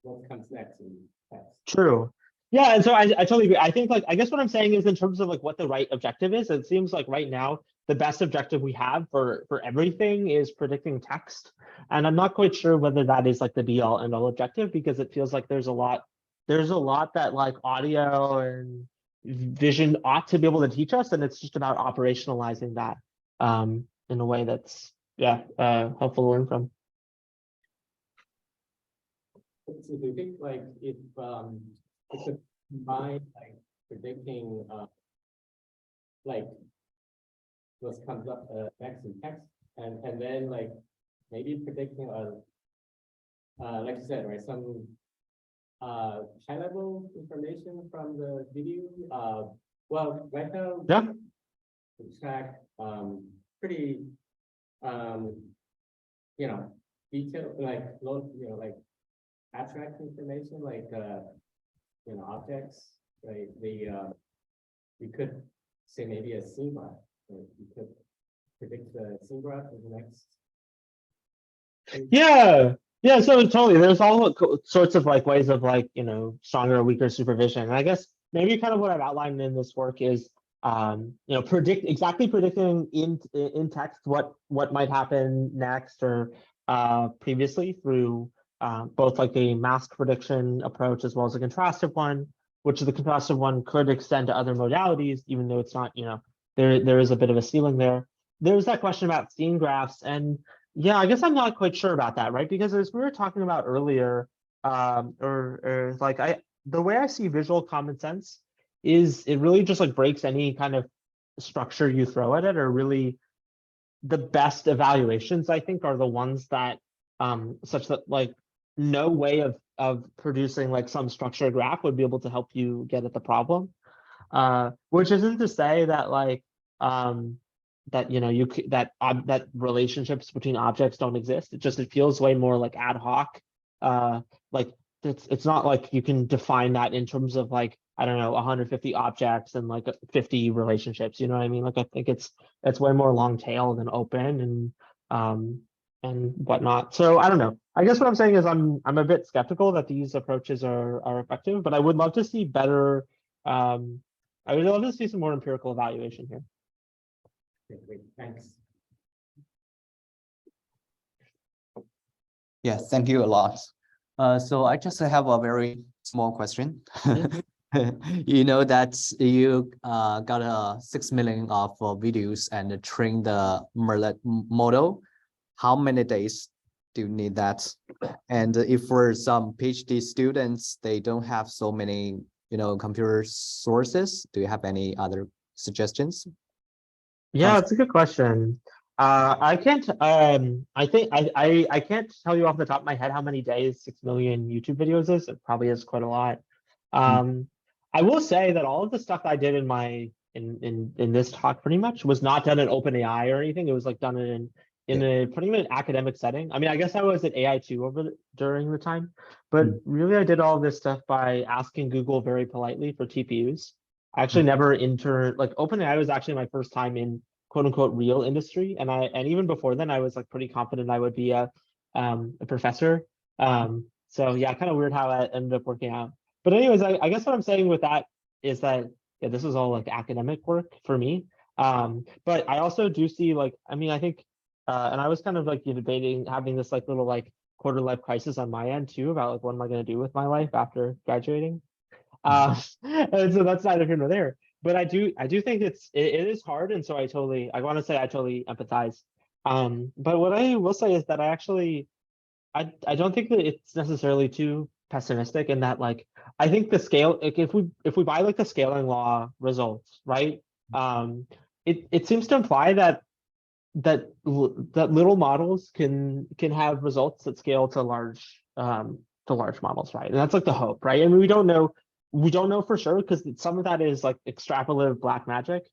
what comes next in text. True. Yeah, and so I totally agree. I think I guess what I'm saying is in terms of like what the right objective is, it seems like right now the best objective we have for everything is predicting text. And I'm not quite sure whether that is like the be all end all objective, because it feels like there's a lot that like audio and vision ought to be able to teach us, and it's just about operationalizing that in a way that's helpful to learn from. So do you think like if could combine like predicting like what comes up next in text, and then like maybe predicting like you said, right, some high level information from the video. Well, right now we track pretty detailed, like low, like abstract information, like objects, right? You could say maybe a scene graph, right? You could predict the scene graph of the next. Yeah, so totally there's all sorts of like ways of like stronger or weaker supervision. And I guess maybe kind of what I've outlined in this work is predicting in text what might happen next or previously through both like a mask prediction approach as well as a contrastive one, which the contrastive one could extend to other modalities, even though it's not, there is a bit of a ceiling there. There's that question about scene graphs, and yeah, I guess I'm not quite sure about that, right? Because as we were talking about earlier, the way I see visual common sense is it really just like breaks any kind of structure you throw at it, or really the best evaluations, I think, are the ones that such that like no way of producing like some structured graph would be able to help you get at the problem. Which isn't to say that like that relationships between objects don't exist. It feels way more like ad hoc. Like it's not like you can define that in terms of like, I don't know, 150 objects and like 50 relationships. You know what I mean? Like I think it's way more long tail than open and whatnot. So I don't know. I guess what I'm saying is I'm a bit skeptical that these approaches are effective, but I would love to see better I would love to see some more empirical evaluation here. Okay, great, thanks. Yeah, thank you a lot. So I just have a very small question. You know that you got 6 million of videos and train the model. How many days do you need that? And if for some PhD students, they don't have so many, computer sources, do you have any other suggestions? Yeah, it's a good question. I can't I can't tell you off the top of my head how many days 6 million YouTube videos is. It probably is quite a lot. I will say that all of the stuff I did in my in this talk pretty much was not done in OpenAI or anything. It was like done in a pretty much academic setting. I mean, I guess I was at AI2 during the time, but really I did all this stuff by asking Google very politely for TPUs. I actually never like OpenAI was actually my first time in quote unquote real industry. And even before then I was like pretty confident I would be a professor. So yeah, kind of weird how that ended up working out. But anyways, I guess what I'm saying with that is that yeah, this is all like academic work for me. But I also do see like, I mean, I think and I was kind of like debating having this like little like quarter life crisis on my end too about like what am I going to do with my life after graduating. And so that's neither here nor there. But I do think it is hard, and so I want to say I totally empathize. But what I will say is that I don't think that it's necessarily too pessimistic in that like I think the scale like if we buy like the scaling law results, right? It seems to imply that little models can have results that scale to large models, right? And that's like the hope, right? I mean, we don't know for sure because some of that is like extrapolative black magic.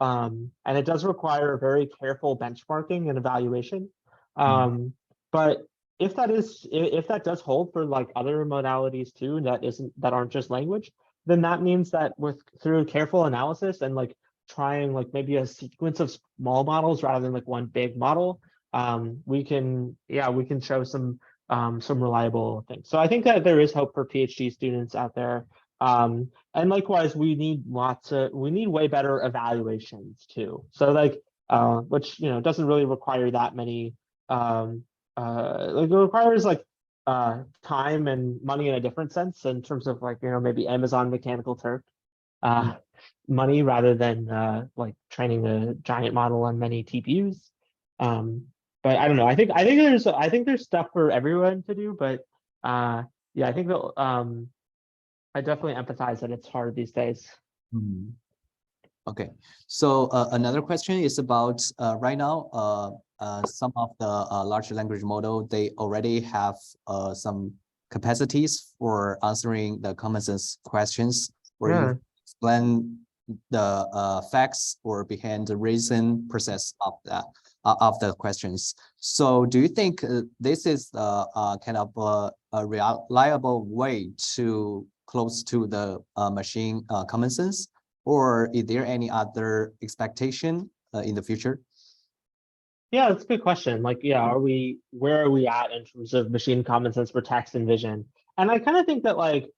And it does require very careful benchmarking and evaluation. But if that does hold for like other modalities too, that aren't just language, then that means that through careful analysis and like trying like maybe a sequence of small models rather than like one big model, we can show some reliable things. So I think that there is hope for PhD students out there. And likewise, we need way better evaluations too. So like, which, doesn't really require that many, like it requires like time and money in a different sense in terms of like, maybe Amazon Mechanical Turk money rather than like training a giant model on many TPUs. But I don't know. I think there's stuff for everyone to do, but yeah, I think that I definitely empathize that it's hard these days. Okay, so another question is about right now, some of the large language model, they already have some capacities for answering the common sense questions, where you explain the facts or behind the reason process of that of the questions. So do you think this is kind of a reliable way to close to the machine common sense, or is there any other expectation in the future? Yeah, that's a good question. Like, yeah, where are we at in terms of machine common sense for text and vision? And I kind of think that like,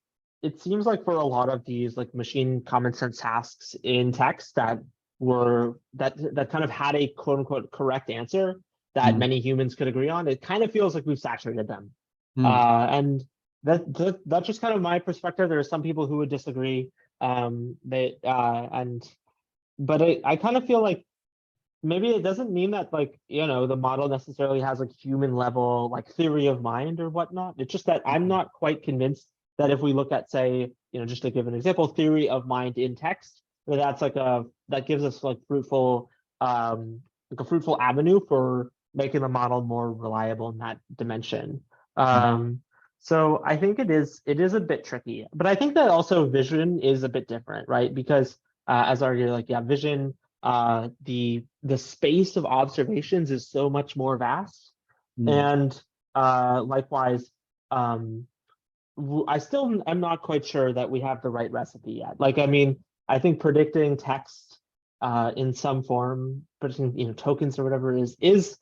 it seems like for a lot of these like machine common sense tasks in text that kind of had a quote unquote correct answer that many humans could agree on, it kind of feels like we've saturated them. And that's just kind of my perspective. There are some people who would disagree. But I kind of feel like maybe it doesn't mean that like, the model necessarily has like human level like theory of mind or whatnot. It's just that I'm not quite convinced that if we look at, say, just to give an example, theory of mind in text, that's like that gives us like fruitful avenue for making the model more reliable in that dimension. So I think it is a bit tricky, but I think that also vision is a bit different, right? Because as argued, like, yeah, vision, the space of observations is so much more vast. And likewise, I still am not quite sure that we have the right recipe yet. Like, I mean, I think predicting text in some form, predicting, tokens or whatever is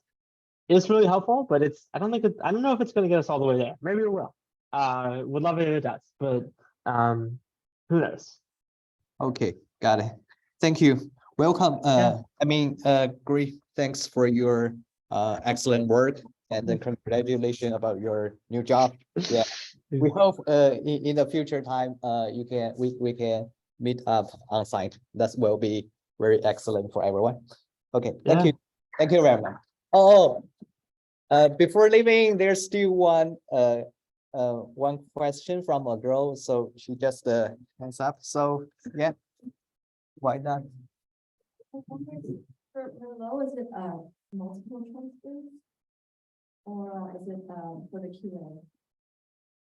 really helpful, but I don't know if it's going to get us all the way there. Maybe it will. Would love it if it does, but who knows? Okay, Got it. Thank you. Welcome. Yeah. Great. Thanks for your excellent work and then congratulations about your new job. Yeah. We hope in the future time we can meet up on site. That will be very excellent for everyone. Okay, thank Yeah. you. Thank you very much. Oh, before leaving, there's still one question from a girl. So she just hands up. So yeah, why not? For low, is it multiple choices? Or is it for the QA?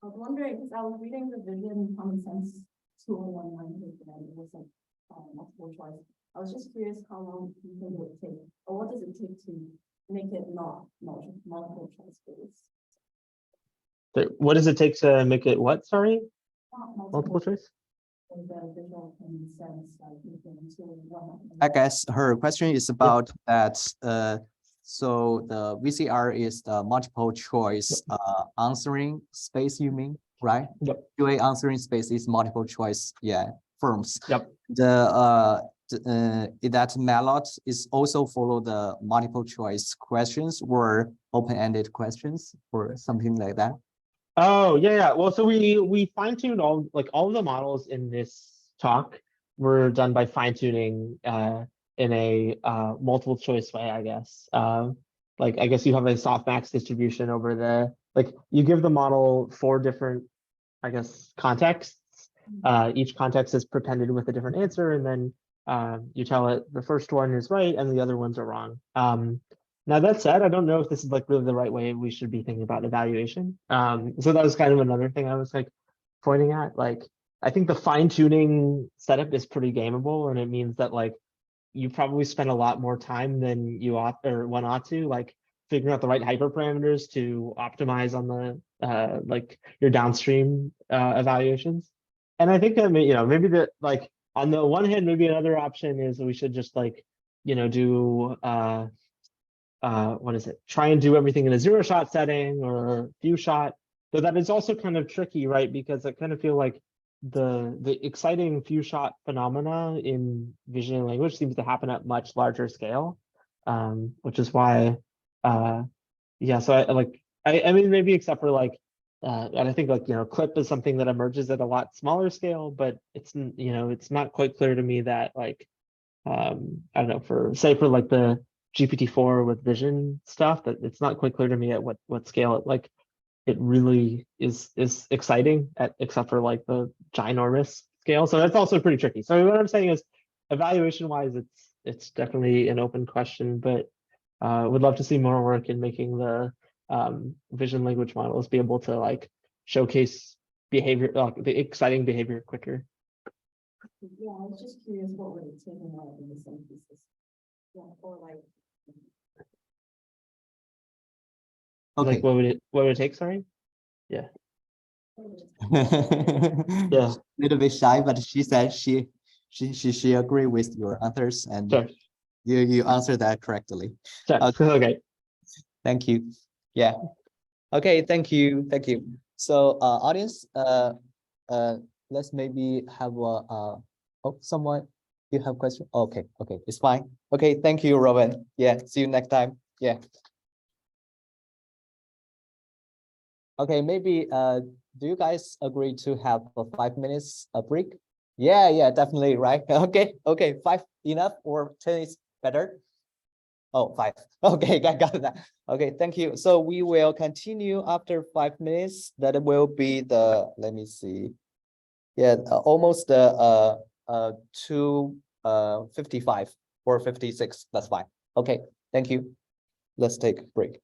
I was wondering, because I was reading the Vision Common Sense 201 paper and it was like multiple choice. I was just curious how long you think it would take, or what does it take to make it not multiple choice based? What does it take to make it what? Sorry, Not multiple choice. in the Visual Common Sense, like you can I guess her question is about that. So the VCR is the multiple choice answering space, you mean, right? Yep. QA answering space is multiple choice, yeah, forms. Yep. That method is also follow the multiple choice questions or open-ended questions or something like that. Oh yeah. Well, so we fine-tuned all of the models in this talk were done by fine-tuning in a multiple choice way, I guess. Like I guess you have a softmax distribution over the you give the model 4 different, I guess, contexts. Each context is prepended with a different answer, and then you tell it the first one is right and the other ones are wrong. Now that said, I don't know if this is really the right way we should be thinking about evaluation. So that was kind of another thing I was pointing at. I think the fine-tuning setup is pretty gameable, and it means that you probably spend a lot more time than you ought or one ought to figuring out the right hyperparameters to optimize on the your downstream evaluations. And I think that maybe that on the one hand, maybe another option is we should just do what is it? Try and do everything in a 0-shot setting or few shot. Though that is also kind of tricky, right? Because I kind of feel like the exciting few shot phenomena in vision and language seems to happen at much larger scale, which is why, yeah. So I mean maybe except for and I think clip is something that emerges at a lot smaller scale, but it's it's not quite clear to me that I don't know, for the GPT-4 with vision stuff, that it's not quite clear to me at what scale it really is exciting at, except for the ginormous scale. So that's also pretty tricky. So what I'm saying is evaluation wise, it's definitely an open question, but would love to see more work in making the vision language models be able to showcase behavior, the exciting behavior quicker. Yeah, I was just curious what would it take in the synthesis? Yeah, or Okay. What would it take? Sorry. Yeah. Yeah. Little bit shy, but she said she agree with your answers and Sure. you answered that correctly. Sure. Okay. Thank you. Yeah. Okay, thank you. Thank you. So audience, let's maybe have a someone you have question. Okay, it's fine. Okay, thank you, Robin. Yeah, see you next time. Yeah. Okay, maybe do you guys agree to have a 5 minutes break? Yeah, definitely, right? Okay, 5 enough or 10 is better? Oh, 5. Okay, got that. Okay, thank you. So we will continue after 5 minutes. That will be the, let me see. Yeah, almost 2:55 or 56. That's fine. Okay, thank you. Let's take a break.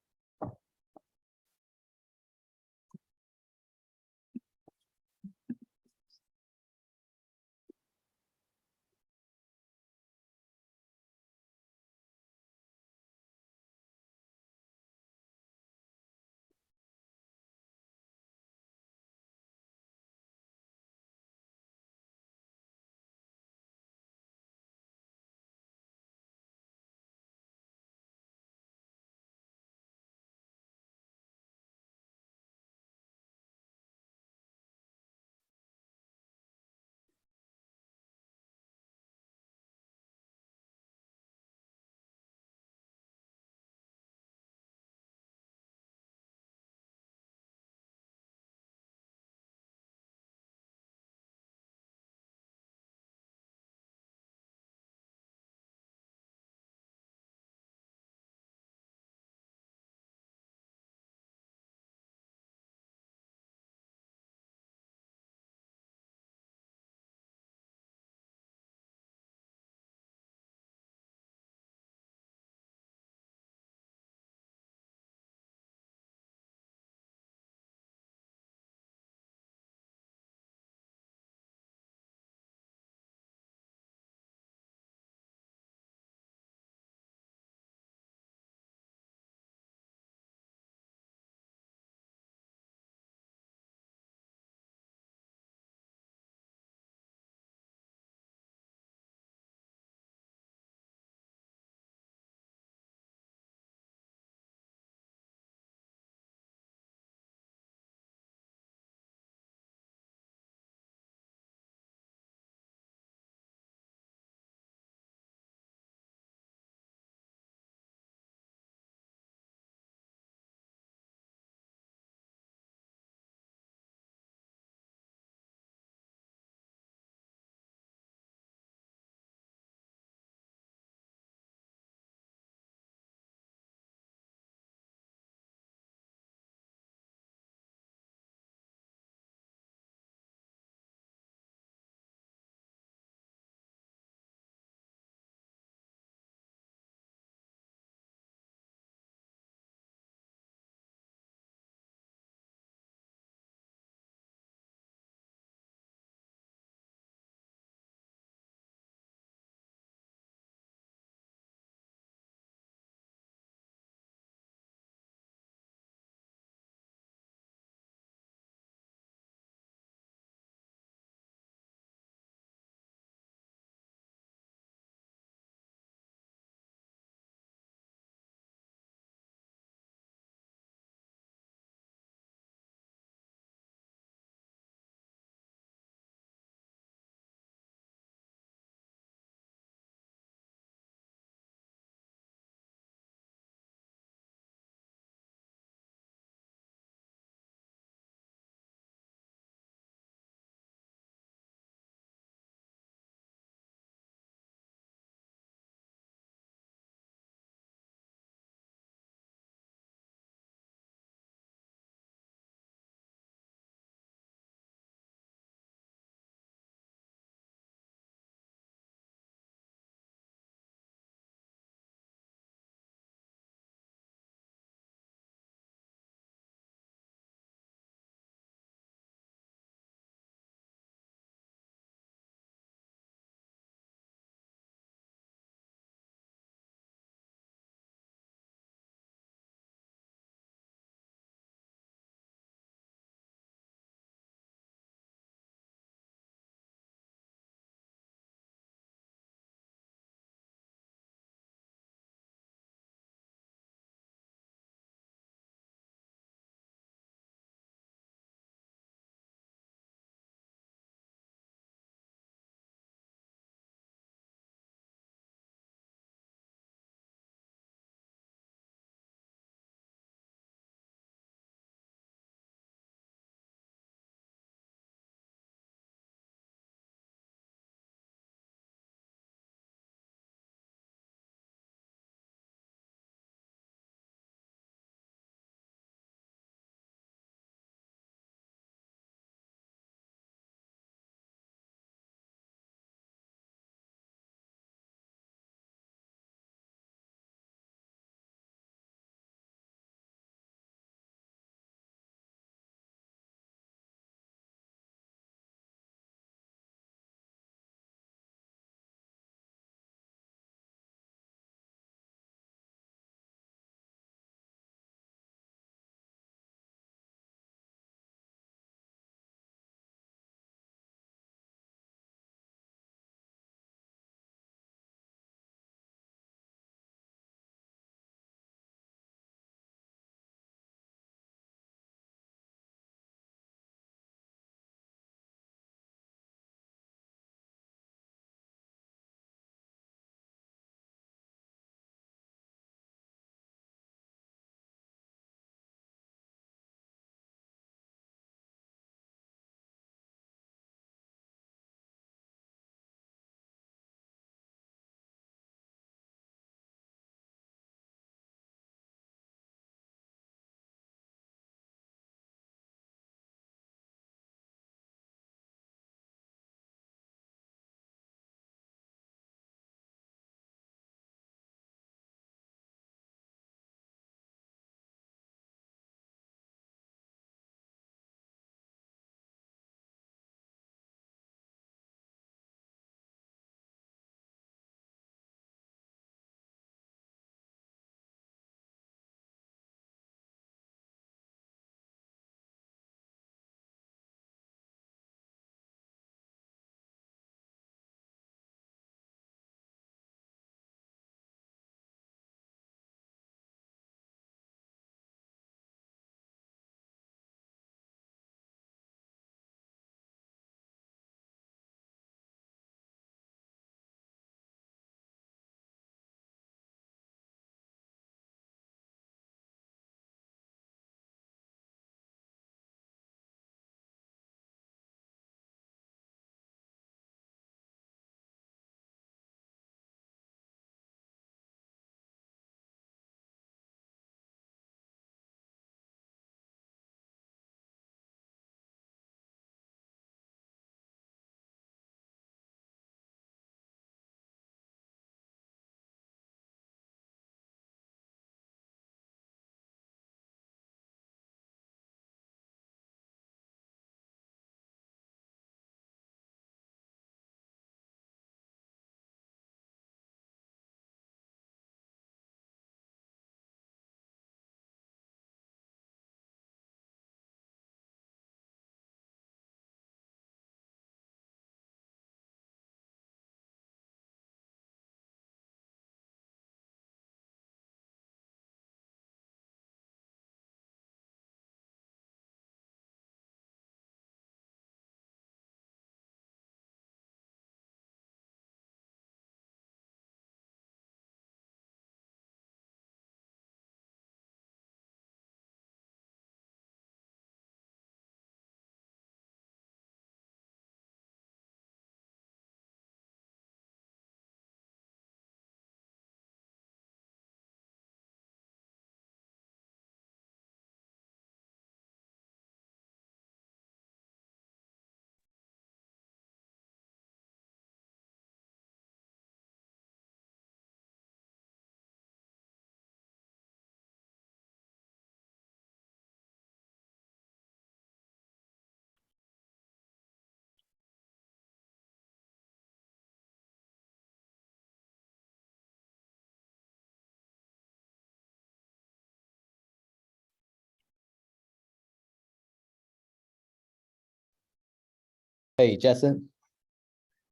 Hey, Jason.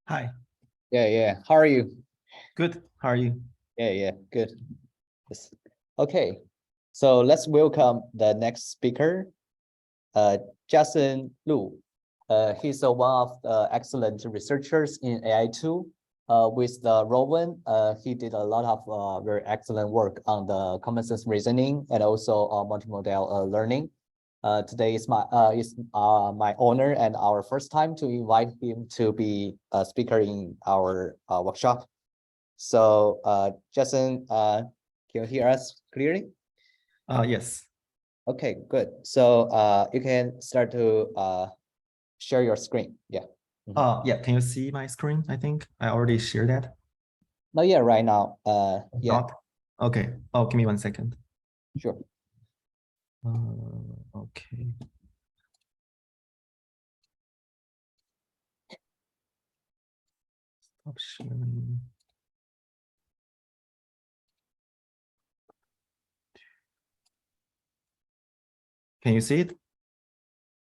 Hi, Yeah. How are you? good. How are you? Yeah, good. Yes. Okay, so let's welcome the next speaker, Jason Lu. He's one of the excellent researchers in AI tool. With the Rowan, he did a lot of very excellent work on the common sense reasoning and also multimodal learning. Today is my honor and our first time to invite him to be a speaker in our workshop. So, Jason, can you hear us clearly? Yes. Okay, good. So, you can start to share your screen. Yeah. Yeah, can you see my screen? I think I already shared that. Not yet right now. Yeah, Not? Okay. Oh, give me 1 second. sure. Okay. Stop sharing. Can you see it?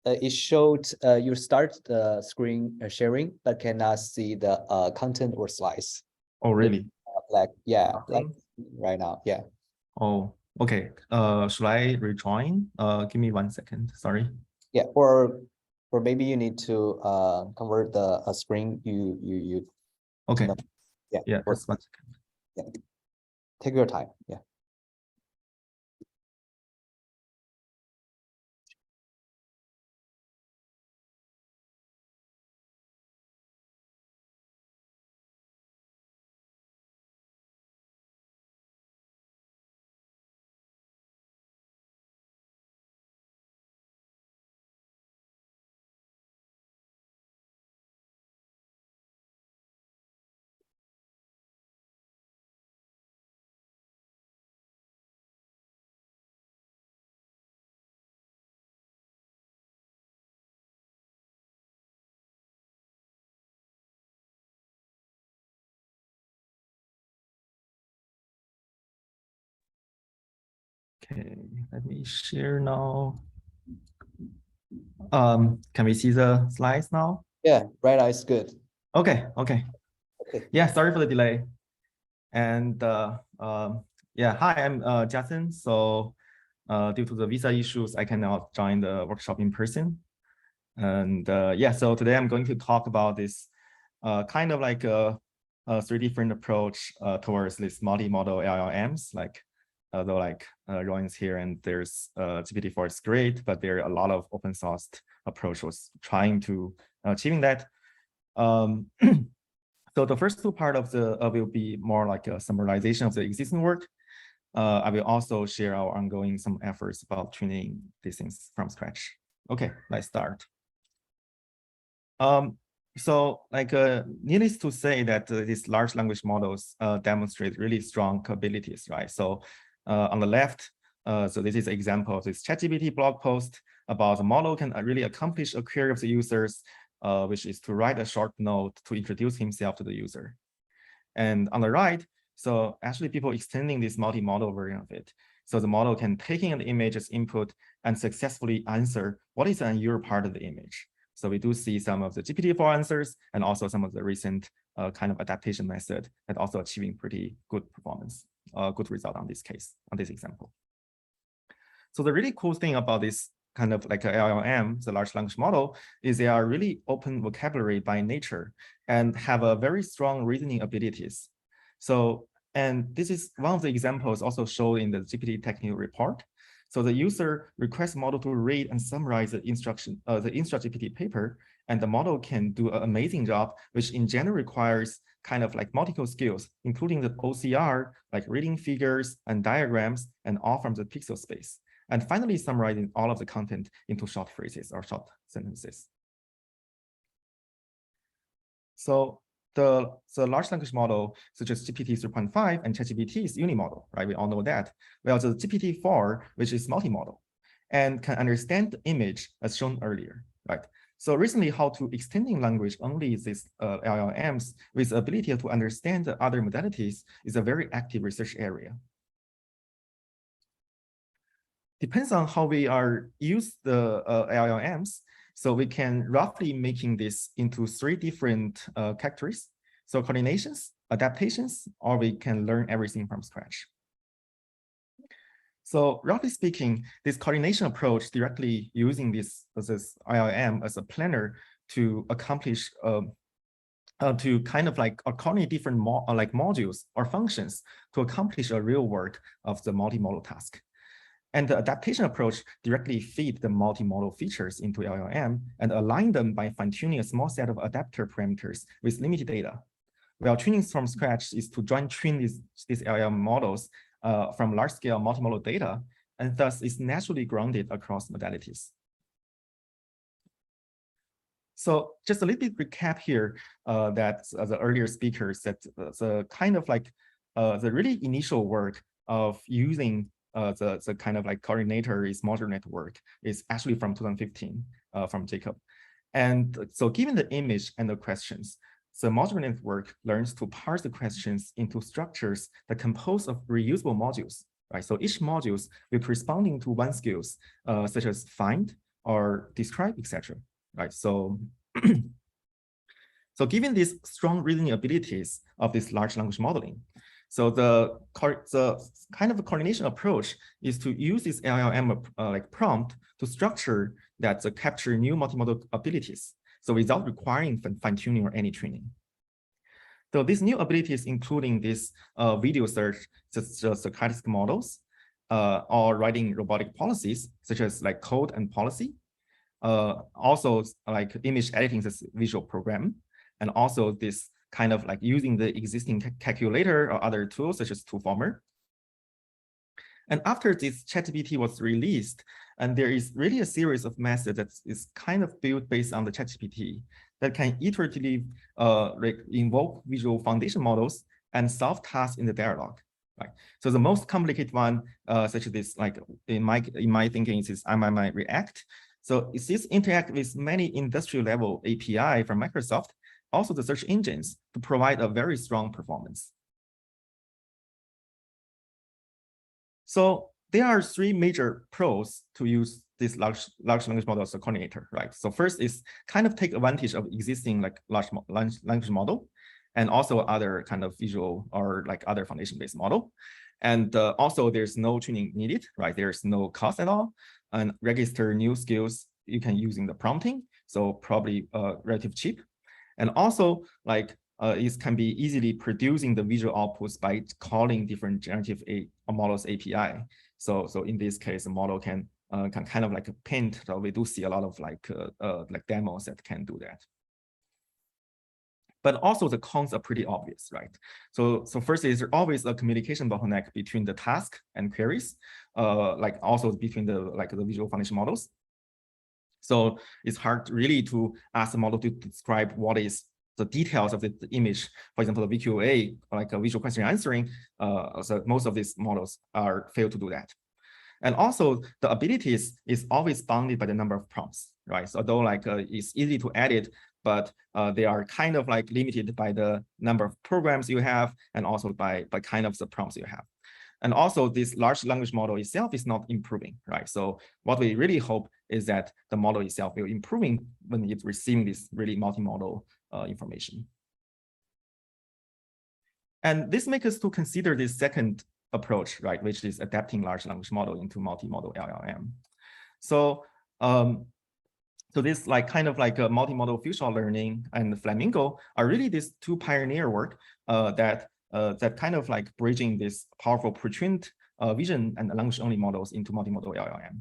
It showed you start the screen sharing, but cannot see the content or slides. Oh, really? Like, yeah, like Nothing? right now. Yeah. Oh, okay. Should I rejoin? Give me 1 second. Sorry. Yeah, or maybe you need to convert the screen you Okay. yeah, Yeah, or just 1 second. yeah. Take your time. Yeah. Okay, let me share now. Can we see the slides now? Yeah, right now it's good. Okay. Okay. Yeah, sorry for the delay. And yeah, hi, I'm Jason. So due to the visa issues, I cannot join the workshop in person. And yeah, so today I'm going to talk about this kind of like a 3 different approach towards this multi-modal LLMs. Like, though like Rowan's here and there's GPT-4 is great, but there are a lot of open source approaches trying to achieving that. So the first two part of the will be more like a summarization of the existing work. I will also share our ongoing some efforts about training these things from scratch. Okay, let's start. So like needless to say that these large language models demonstrate really strong capabilities, right? So on the left, so this is an example of this ChatGPT blog post about the model can really accomplish a query of the users, which is to write a short note to introduce himself to the user. And on the right, so actually people extending this multi-model version of it. So the model can take in the image as input and successfully answer what is an your part of the image. So we do see some of the GPT-4 answers and also some of the recent kind of adaptation method that also achieving pretty good performance, good result on this case, on this example. So the really cool thing about this kind of like a LLM, the large language model, is they are really open vocabulary by nature and have a very strong reasoning abilities. So, and this is one of the examples also shown in the GPT technical report. So the user requests model to read and summarize the instruction, the InstruGPT paper, and the model can do an amazing job, which in general requires kind of like multiple skills, including the OCR, like reading figures and diagrams, and all from the pixel space. And finally, summarizing all of the content into short phrases or short sentences. So the large language model, such as GPT 3.5 and ChatGPT is unimodal, right? We all know that. Well, the GPT-4, which is multimodal, and can understand the image as shown earlier, right? So recently, how to extending language only these LLMs with the ability to understand the other modalities is a very active research area. Depends on how we are use the LLMs. So we can roughly making this into 3 different categories. So coordinations, adaptations, or we can learn everything from scratch. So roughly speaking, this coordination approach directly using this ILM as a planner to accomplish to kind of like coordinate different modules or functions to accomplish a real work of the multimodal task. And the adaptation approach directly feed the multimodal features into LLM and align them by fine-tuning a small set of adapter parameters with limited data. While training from scratch is to join train these LLM models from large-scale multimodal data, and thus is naturally grounded across modalities. So just a little bit recap here that the earlier speakers said the kind of like the really initial work of using the kind of like coordinator is modular network is actually from 2015 from Jacob. And so given the image and the questions, the modular network learns to parse the questions into structures that compose of reusable modules, right? So each module will be responding to one skills, such as find or describe, etc. Right? So, so given these strong reasoning abilities of this large language modeling, so the kind of a coordination approach is to use this LLM like prompt to structure that capture new multimodal abilities. So without requiring fine-tuning or any training. So these new abilities, including this video search, such as stochastic models, or writing robotic policies, such as like code and policy, also like image editing as visual program, and also this kind of like using the existing calculator or other tools such as Toolformer. And after this ChatGPT was released, and there is really a series of methods that is kind of built based on the ChatGPT that can iteratively like invoke visual foundation models and solve tasks in the dialogue. Right. So the most complicated one, such as this, like in my thinking, is MMI React. So it is interact with many industrial level API from Microsoft, also the search engines, to provide a very strong performance. So there are 3 major pros to use this large language model as a coordinator, right? So first is kind of take advantage of existing like large language model, and also other kind of visual or like other foundation-based model. And also there's no training needed, right? There's no cost at all, and register new skills you can use in the prompting. So probably relatively cheap. And also like it can be easily producing the visual outputs by calling different generative models API. So in this case, the model can kind of like paint. So we do see a lot of like demos that can do that. But also the cons are pretty obvious, right? So first is there always a communication bottleneck between the task and queries, like also between the visual foundation models. So it's hard really to ask the model to describe what is the details of the image. For example, the VQA, like a visual question answering, so most of these models fail to do that. And also the abilities is always bounded by the number of prompts, right? So although like it's easy to edit, but they are kind of like limited by the number of programs you have, and also by kind of the prompts you have. And also this large language model itself is not improving, right? So what we really hope is that the model itself will improving when it's receiving this really multimodal information. And this makes us to consider this second approach, right, which is adapting large language model into multimodal LLM. So so this like kind of like a multimodal functional learning and Flamingo are really these 2 pioneer work that kind of like bridging this powerful pre-trained vision and language only models into multimodal LLM.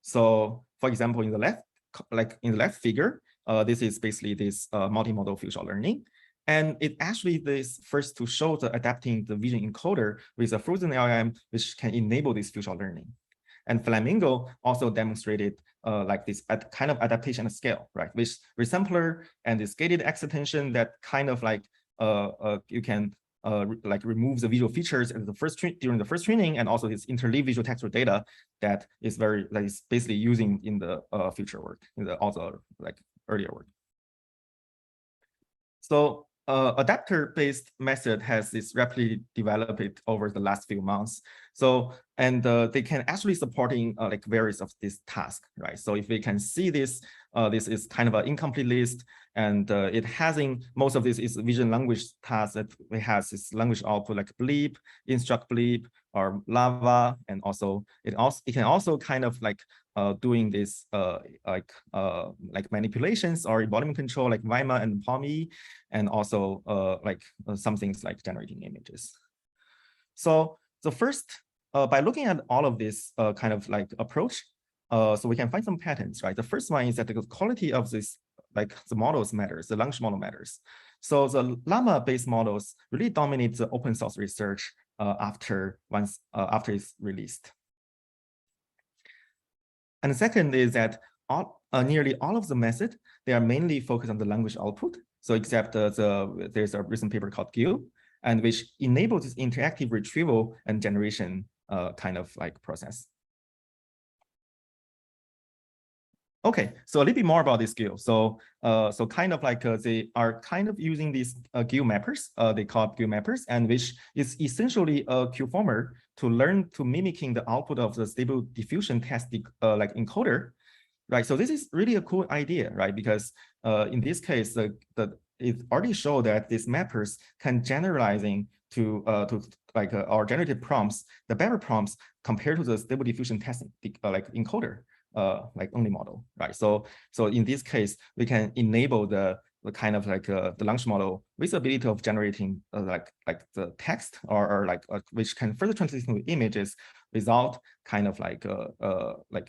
So for example, in the left figure, this is basically this multimodal functional learning. And it actually is first to show the adapting the vision encoder with a frozen LLM, which can enable this functional learning. And Flamingo also demonstrated like this kind of adaptation at scale, right? With resampler and this gated extension that kind of like you can like remove the visual features at the during the first training, and also this interleave visual textual data that is basically using in the future work, in the also like earlier work. So adapter-based method has this rapidly developed over the last few months. So, and they can actually supporting like various of these tasks, right? So if we can see this, this is kind of an incomplete list, and it having most of this is vision language tasks that we have this language output like bleep, instruct bleep, or lava, and also it can also kind of like doing this like manipulations or embodiment control like Vima and PalmE, and also some things like generating images. So the first, by looking at all of this kind of like approach, so we can find some patterns, right? The first one is that the quality of this, like the models matters, the language model matters. So the Llama-based models really dominate the open source research after it's released. And the second is that nearly all of the methods, they are mainly focused on the language output. So except there's a recent paper called GIL, and which enables this interactive retrieval and generation kind of like process. Okay, so a little bit more about this GIL. So kind of like they are kind of using these GIL mappers. They call it GIL mappers, and which is essentially a Q-former to learn to mimicking the output of the stable diffusion test like encoder, right? So this is really a cool idea, right? Because in this case, it already showed that these mappers can generalizing to like our generated prompts, the better prompts compared to the stable diffusion testing like encoder. Like only model, right? So in this case, we can enable the kind of like the language model with the ability of generating like the text or like which can further translate into images without kind of like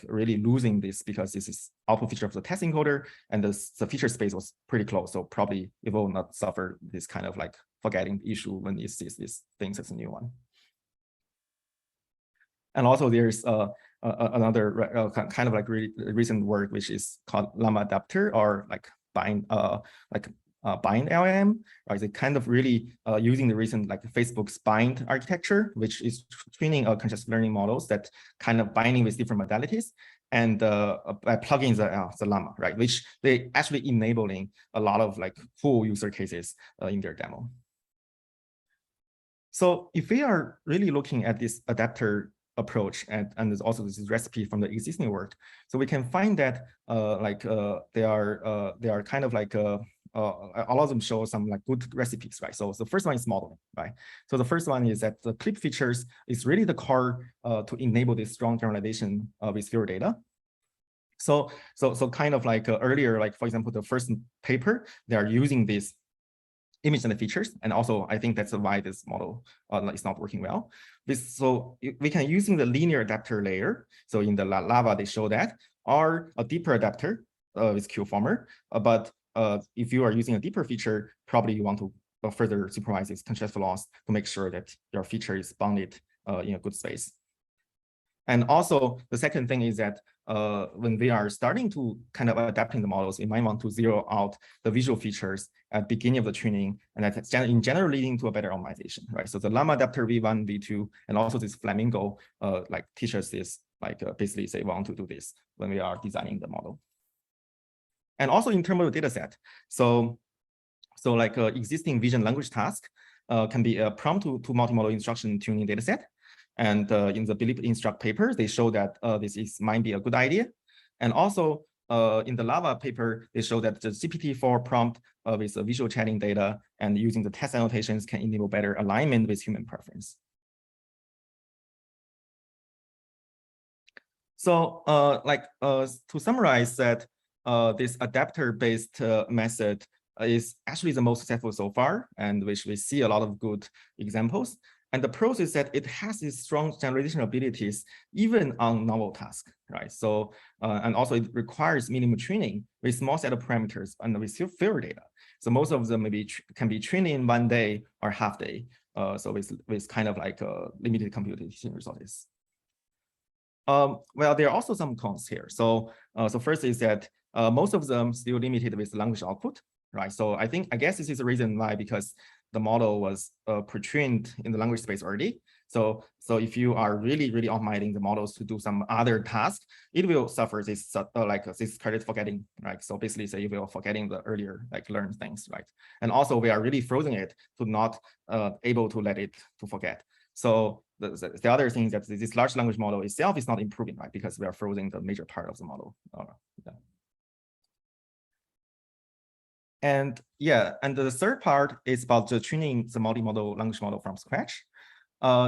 really losing this, because this is output feature of the test encoder, and the feature space was pretty close, so probably it will not suffer this kind of like forgetting issue when it sees these things as a new one. And also there's another kind of like recent work, which is called Llama adapter, or like bind LLM, right? They kind of really using the recent like Facebook's bind architecture, which is training conscious learning models that kind of binding with different modalities, and by plugging the Llama, right? Which they actually enabling a lot of like full user cases in their demo. So if we are really looking at this adapter approach, and there's also this recipe from the existing work, so we can find that they are kind of like all of them show some like good recipes, right? So the first one is modeling, right? So the first one is that the clip features is really the core to enable this strong generalization with fewer data. So kind of like earlier, like for example, the first paper, they are using this image and the features, and also I think that's why this model is not working well. So we can using the linear adapter layer. So in the Lava they show that, or a deeper adapter with Q-former. But if you are using a deeper feature, probably you want to further supervise this contrast loss to make sure that your feature is bounded in a good space. And also the second thing is that when we are starting to kind of adapting the models, we might want to zero out the visual features at the beginning of the training, and that's in general leading to a better optimization, right? So the Llama adapter V1, V2, and also this Flamingo like teach us this, like basically say we want to do this when we are designing the model. And also in terms of the data set, so like existing vision language task can be a prompt to multimodal instruction tuning data set. And in the Believe Instruct paper, they show that this might be a good idea. And also in the Lava paper, they show that the GPT-4 prompt with visual chatting data and using the test annotations can enable better alignment with human preference. So to summarize that, this adapter-based method is actually the most successful so far, and which we see a lot of good examples. And the pros is that it has these strong generalization abilities, even on novel tasks, right? So, and also it requires minimum training with small set of parameters and with fewer data. So most of them maybe can be trained in 1 day or half day. So with kind of like limited computation resources. Well, there are also some cons here. So, first is that most of them still limited with language output, right? So I guess this is the reason why, because the model was pre-trained in the language space already. So if you are really optimizing the models to do some other task, it will suffer this this credit forgetting, right? So basically, say you will forgetting the earlier like learned things, right? And also we are really frozen it to not able to let it to forget. So the other thing is that this large language model itself is not improving, right? Because we are frozen the major part of the model. Yeah. And yeah, and the third part is about the training the multimodal language model from scratch.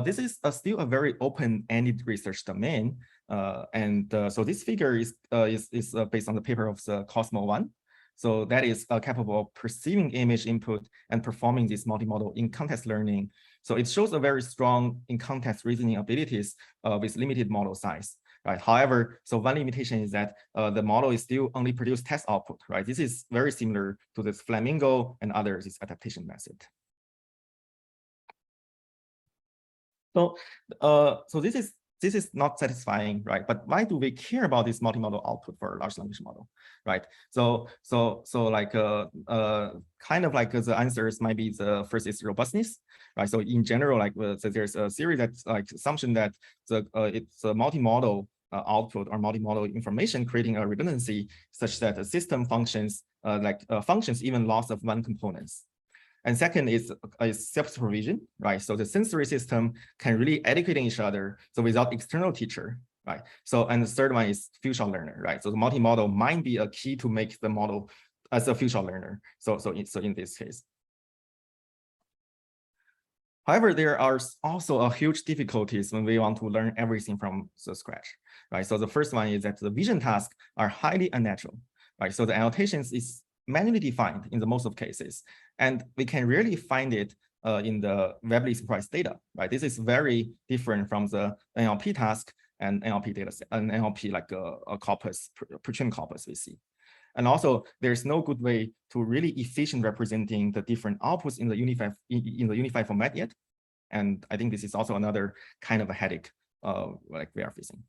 This is still a very open-ended research domain. So this figure is based on the paper of the Cosmo 1. So that is capable of perceiving image input and performing this multimodal in-context learning. So it shows a very strong in-context reasoning abilities with limited model size. Right. However, so one limitation is that the model is still only produce text output. Right. This is very similar to this Flamingo and others this adaptation method. So, so this is not satisfying, right? But why do we care about this multimodal output for a large language model, right? So like kind of like the answers might be the first is robustness, right? So in general, like so there's a theory that's like assumption that it's a multimodal output or multimodal information creating a redundancy such that the system functions functions even loss of one components. And second is self-supervision, right? So the sensory system can really educate each other, so without external teacher, right? So, and the third one is future learner, right? So the multimodal might be a key to make the model as a future learner. So in this case. However, there are also a huge difficulties when we want to learn everything from the scratch, right? So the first one is that the vision tasks are highly unnatural, right? So the annotations is manually defined in the most of cases, and we can rarely find it in the Webley surprise data, right? This is very different from the NLP task and NLP data set, and NLP like a corpus, pre-trained corpus we see. And also, there's no good way to really efficient representing the different outputs in the unified format yet. And I think this is also another kind of a headache like we are facing.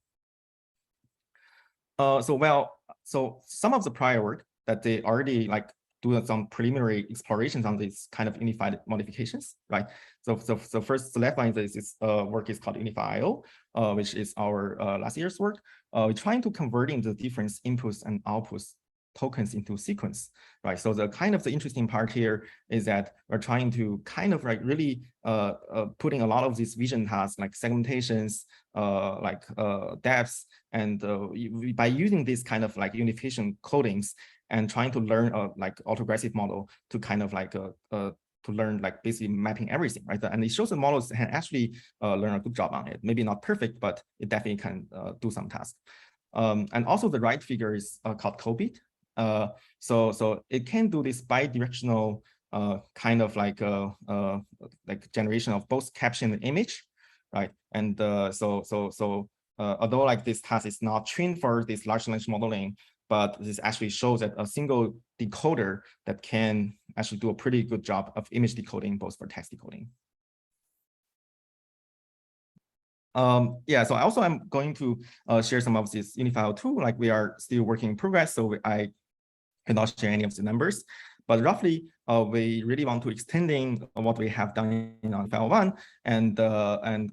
So some of the prior work that they already like do some preliminary explorations on these kind of unified modifications, right? So first, the left line is this work is called Unify.io, which is our last year's work. We're trying to converting the different inputs and outputs tokens into sequence, right? So the kind of the interesting part here is that we're trying to kind of like really putting a lot of these vision tasks like segmentations, depths, and by using this kind of like unification codings and trying to learn a like autoregressive model to kind of like to learn like basically mapping everything, right? And it shows the models can actually learn a good job on it. Maybe not perfect, but it definitely can do some tasks. And also the right figure is called COBIT. So it can do this bi-directional kind of like generation of both caption and image, right? And although like this task is not trained for this large language modeling, but this actually shows that a single decoder that can actually do a pretty good job of image decoding, both for text decoding. Yeah, so also I'm going to share some of this Unify 2, like we are still working in progress, so I cannot share any of the numbers, but roughly we really want to extending what we have done in Unify 1 and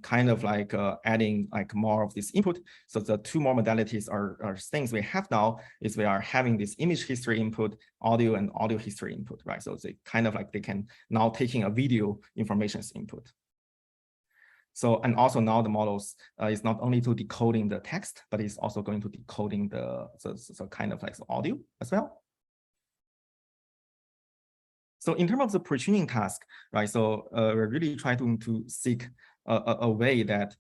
kind of like adding like more of this input. So the two more modalities are things we have now is we are having this image history input, audio and audio history input, right? So they kind of like they can now taking a video information's input. So, and also now the models is not only to decoding the text, but it's also going to decoding the kind of like the audio as well. So in terms of the pre-training task, right? So we're really trying to seek a way that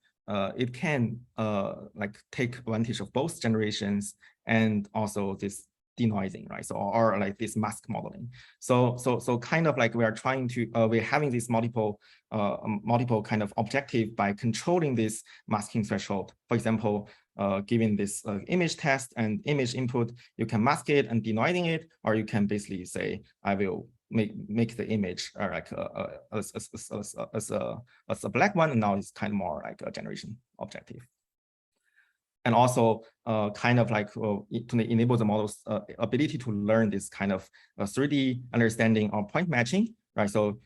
it can like take advantage of both generations and also this denoising, right? So or like this mask modeling. So kind of like we are trying to we're having this multiple kind of objective by controlling this masking threshold. For example, given this image test and image input, you can mask it and denoising it, or you can basically say, I will make the image like as a black one, and now it's kind of more like a generation objective. And also kind of like to enable the model's ability to learn this kind of 3D understanding or point matching, right? So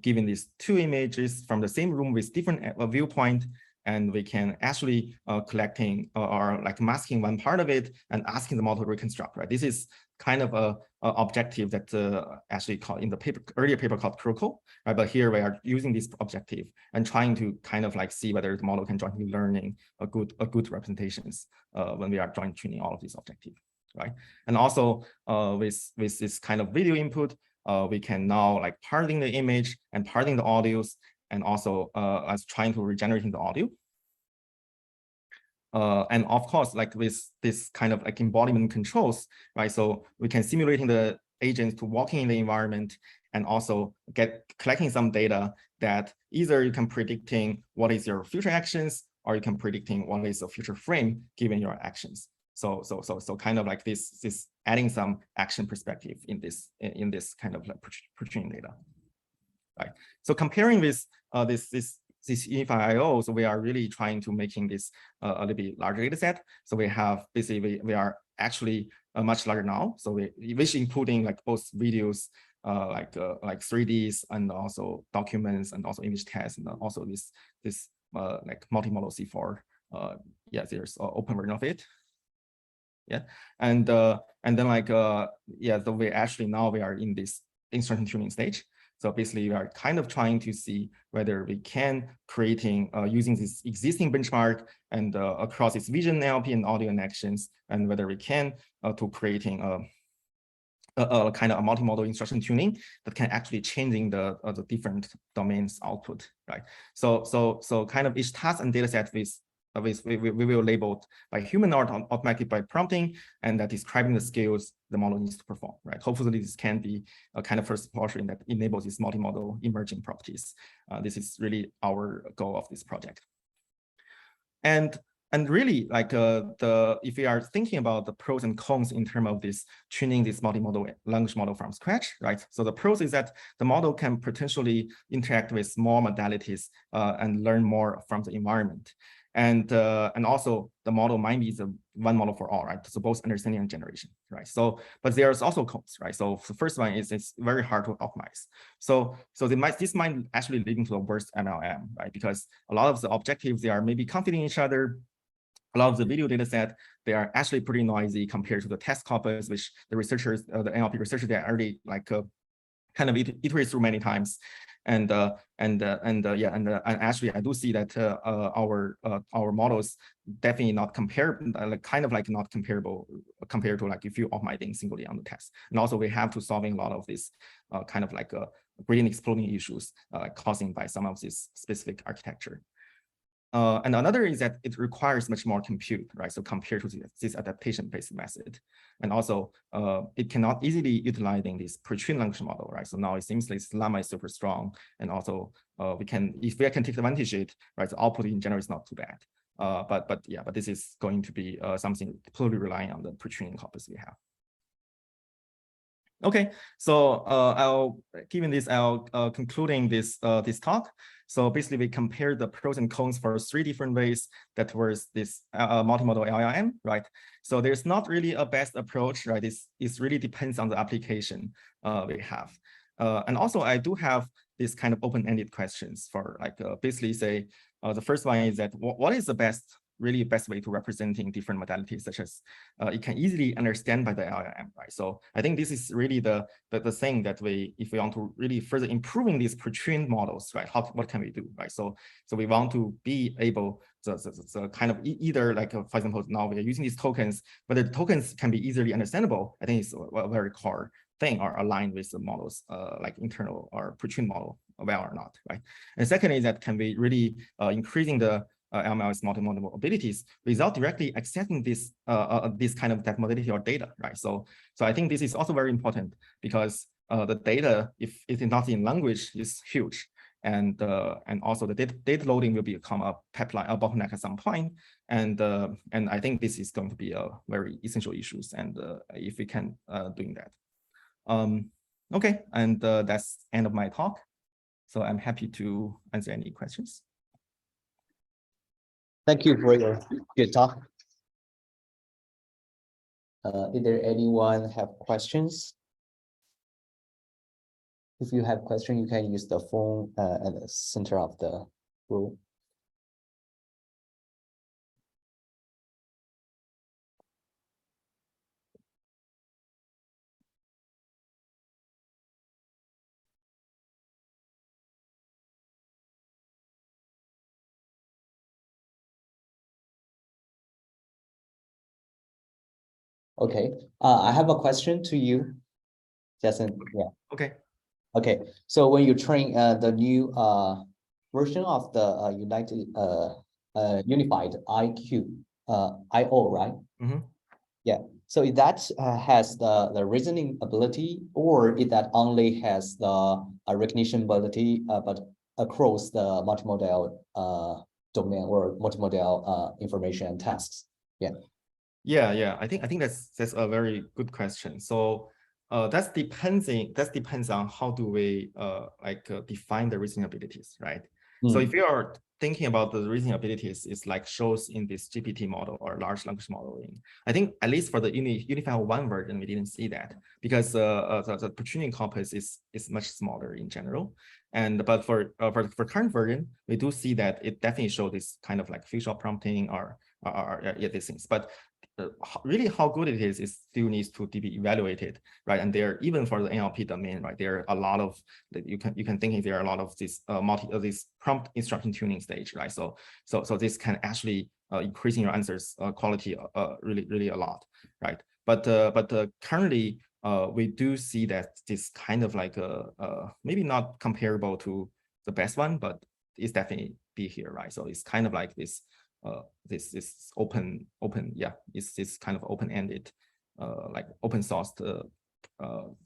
given these two images from the same room with different viewpoint, and we can actually collecting or like masking one part of it and asking the model to reconstruct, right? This is kind of a objective that actually called in the earlier paper called Protocol, right? But here we are using this objective and trying to kind of like see whether the model can jointly learning a good representations when we are joint tuning all of these objectives, right? And also with this kind of video input, we can now like parting the image and parting the audios, and also as trying to regenerating the audio. And of course, like with this kind of like embodiment controls, right? So we can simulating the agents to walking in the environment and also collecting some data that either you can predicting what is your future actions, or you can predicting what is the future frame given your actions. So kind of like this adding some action perspective in this kind of like pre-training data, right? So comparing with this Unify IO, so we are really trying to making this a little bit larger data set. So we have basically we are actually much larger now. So which including like both videos, like 3Ds and also documents and also image tests, and also this like multimodal C4. Yeah, there's an open version of it. Yeah, and then like yeah, so we actually now we are in this instruction tuning stage. So basically, we are kind of trying to see whether we can creating using this existing benchmark and across its vision, NLP, and audio and actions, and whether we can to creating a kind of a multimodal instruction tuning that can actually changing the different domains output, right? So kind of each task and data set we will label by human or automatically by prompting, and that describing the skills the model needs to perform, right? Hopefully this can be a kind of first portion that enables these multimodal emerging properties. This is really our goal of this project. And really like if we are thinking about the pros and cons in terms of this tuning this multimodal language model from scratch, right? So the pros is that the model can potentially interact with more modalities and learn more from the environment. And also the model might be the one model for all, right? So both understanding and generation, right? So, but there's also cons, right? So the first one is it's very hard to optimize. So this might actually lead to a worse MLM, right? Because a lot of the objectives, they are maybe conflicting each other. A lot of the video data set, they are actually pretty noisy compared to the test corpus, which the researchers, the NLP researchers, they already like kind of iterate through many times. And actually, I do see that our models definitely not not comparable compared to like if you optimizing singly on the test. And also we have to solving a lot of this kind of like gradient exploding issues causing by some of this specific architecture. And another is that it requires much more compute, right? So compared to this adaptation-based method, and also it cannot easily utilizing this pre-trained language model, right? So now it seems like Llama is super strong, and also if we can take advantage of it, right? The output in general is not too bad. But this is going to be something totally relying on the pre-training corpus we have. Okay, so I'll concluding this talk. So basically, we compared the pros and cons for 3 different ways that was this multimodal LLM, right? So there's not really a best approach, right? It really depends on the application we have. And also, I do have this kind of open-ended questions for like basically say the first one is that what is the best way to representing different modalities, such as it can easily understand by the LLM, right? So I think this is really the thing that if we want to really further improving these pre-trained models, right? What can we do, right? So we want to be able the kind of either like for example, now we are using these tokens, whether the tokens can be easily understandable. I think it's a very core thing or aligned with the models like internal or pre-trained model well or not, right? And second is that can we really increasing the ML's multimodal abilities without directly accessing this kind of that modality or data, right? So I think this is also very important because the data, if it is not in language, is huge, and also the data loading will become a pipeline, a bottleneck at some point, and I think this is going to be a very essential issues, and if we can doing that. Okay, and that's end of my talk. So I'm happy to answer any questions. Thank you for your good talk. Is there anyone have questions? If you have question, you can use the phone at the center of the room. Okay, I have a question to you, Jason. Yeah. Okay. Okay, so when you train the new version of the unified IQ IO, right? Mhm. Yeah. So if that has the reasoning ability, or if that only has the recognition ability, but across the multimodal domain or multimodal information and tasks. Yeah. Yeah. I think that's a very good question. So that depends on how do we define the reasoning abilities, right? So if you are thinking about the reasoning abilities, it's like shows in this GPT model or large language modeling. I think at least for the Unified 1 version, we didn't see that because the pre-training corpus is much smaller in general. But for current version, we do see that it definitely shows this kind of like facial prompting or these things. But really how good it is still needs to be evaluated, right? And there, even for the NLP domain, right, there are a lot of that you can think there are a lot of this this prompt instruction tuning stage, right? So this can actually increasing your answers quality really a lot, right? But currently we do see that this kind of like maybe not comparable to the best one, but it's definitely be here, right? So it's kind of like this this open, yeah, it's kind of open-ended, like open source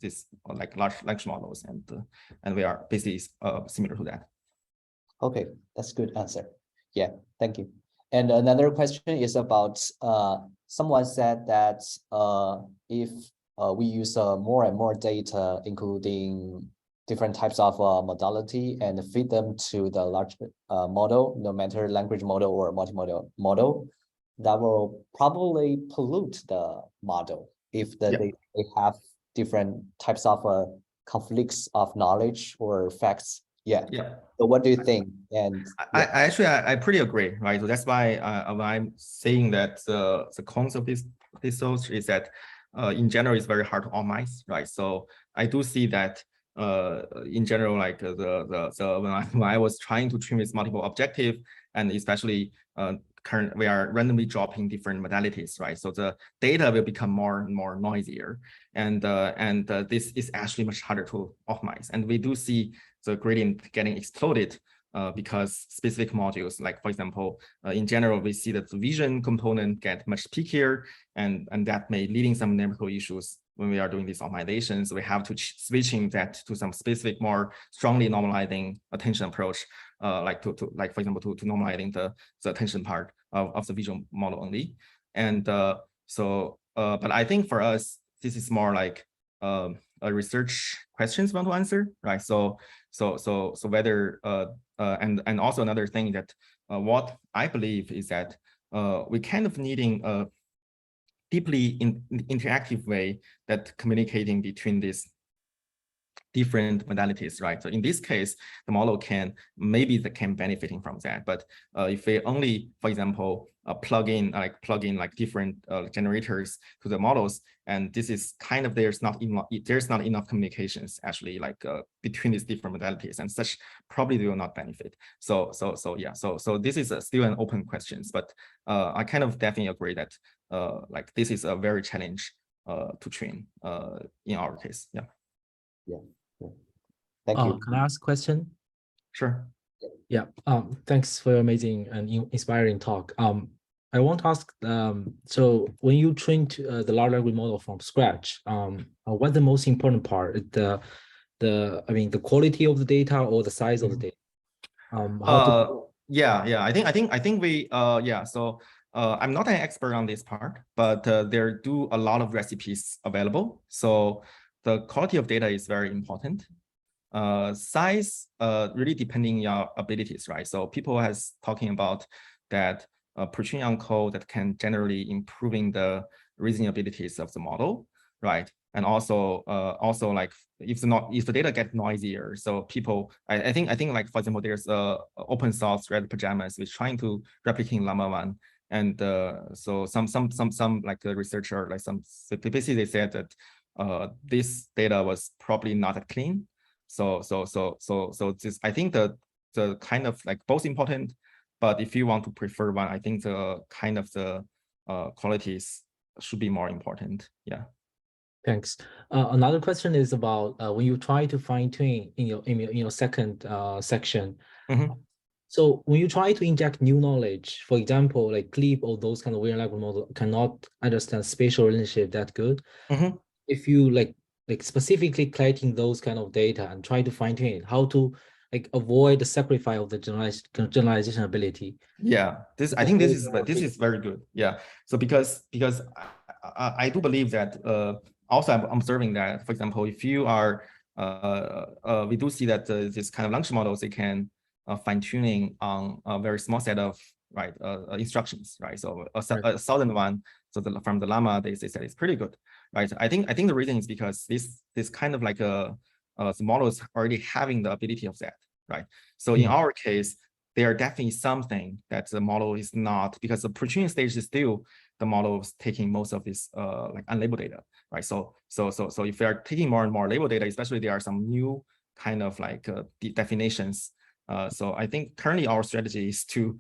this like large language models, and we are basically similar to that. Okay, that's good answer. Yeah, thank you. And another question is about someone said that if we use more and more data, including different types of modality, and feed them to the large model, no matter language model or multimodal model, that will probably pollute the model if they have different types of conflicts of knowledge or facts. Yeah. So what do you think? And I actually pretty agree, right? So that's why I'm saying that the concept of this source is that in general it's very hard to optimize, right? So I do see that in general, like when I was trying to train with multiple objective, and especially we are randomly dropping different modalities, right? So the data will become more and more noisier, and this is actually much harder to optimize. And we do see the gradient getting exploded because specific modules, like for example, in general, we see that the vision component get much peakier, and that may leading some numerical issues when we are doing these optimizations. We have to switching that to some specific, more strongly normalizing attention approach, like for example, to normalizing the attention part of the visual model only. And but I think for us, this is more like a research questions we want to answer, right? So whether and also another thing that what I believe is that we kind of needing a deeply interactive way that communicating between these different modalities, right? So in this case, the model can benefiting from that. But if we only, for example, plug in like different generators to the models, and this is kind of there's not enough communications actually like between these different modalities, and such probably will not benefit. So yeah, so this is still an open questions, but I kind of definitely agree that like this is a very challenge to train in our case. Yeah. Thank you. Can I ask a question? Sure. Yeah. Thanks for your amazing and inspiring talk. I want to ask, so when you train the large language model from scratch, what's the most important part? The quality of the data or the size of the data? Yeah. I think we yeah. So I'm not an expert on this part, but there do a lot of recipes available. So the quality of data is very important. Size really depending on your abilities, right? So people has talking about that pre-training on code that can generally improving the reasoning abilities of the model, right? And also like if the data get noisier, so people I think like for example there's open source Red Pajamas which trying to replicate Llama 1, and so some like a researcher like basically they said that this data was probably not that clean. So this, I think the kind of like both important, but if you want to prefer one, I think the kind of the qualities should be more important. Yeah. Thanks. Another question is about when you try to fine tune in your second section. Mhm. So when you try to inject new knowledge, for example, like CLIP or those kind of weird language model cannot understand spatial relationship that good. Mhm. If you like specifically collecting those kind of data and try to fine tune it, how to like avoid the sacrifice of the generalization ability. Yeah, I think this is very good. Yeah, so because I do believe that also I'm observing that, for example, if you are we do see that this kind of language models, they can fine tuning on a very small set of instructions, right? So a 1,001, so from the llama they said it's pretty good, right? I think the reason is because this kind of like the models already having the ability of that, right? So in our case, there are definitely something that the model is not, because the pre-training stage is still the model is taking most of this like unlabeled data, right? So if they are taking more and more labeled data, especially there are some new kind of like definitions. So I think currently our strategy is to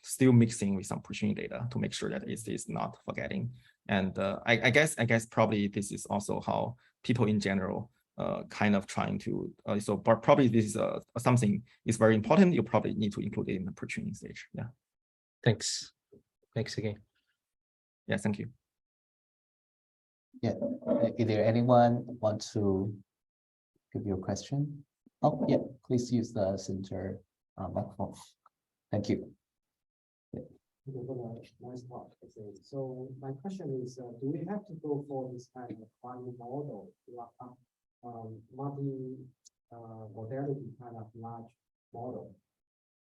still mixing with some pre-training data to make sure that it is not forgetting. And I guess probably this is also how people in general kind of trying to, so probably this is something is very important. You probably need to include it in the pre-training stage. Yeah. Thanks. Thanks again. Yeah, thank you. Yeah, is there anyone want to give you a question? Oh, yeah, please use the center microphone. Thank you. Nice talk. Okay, so my question is, do we have to go for this kind of final model, multi modality kind of large model,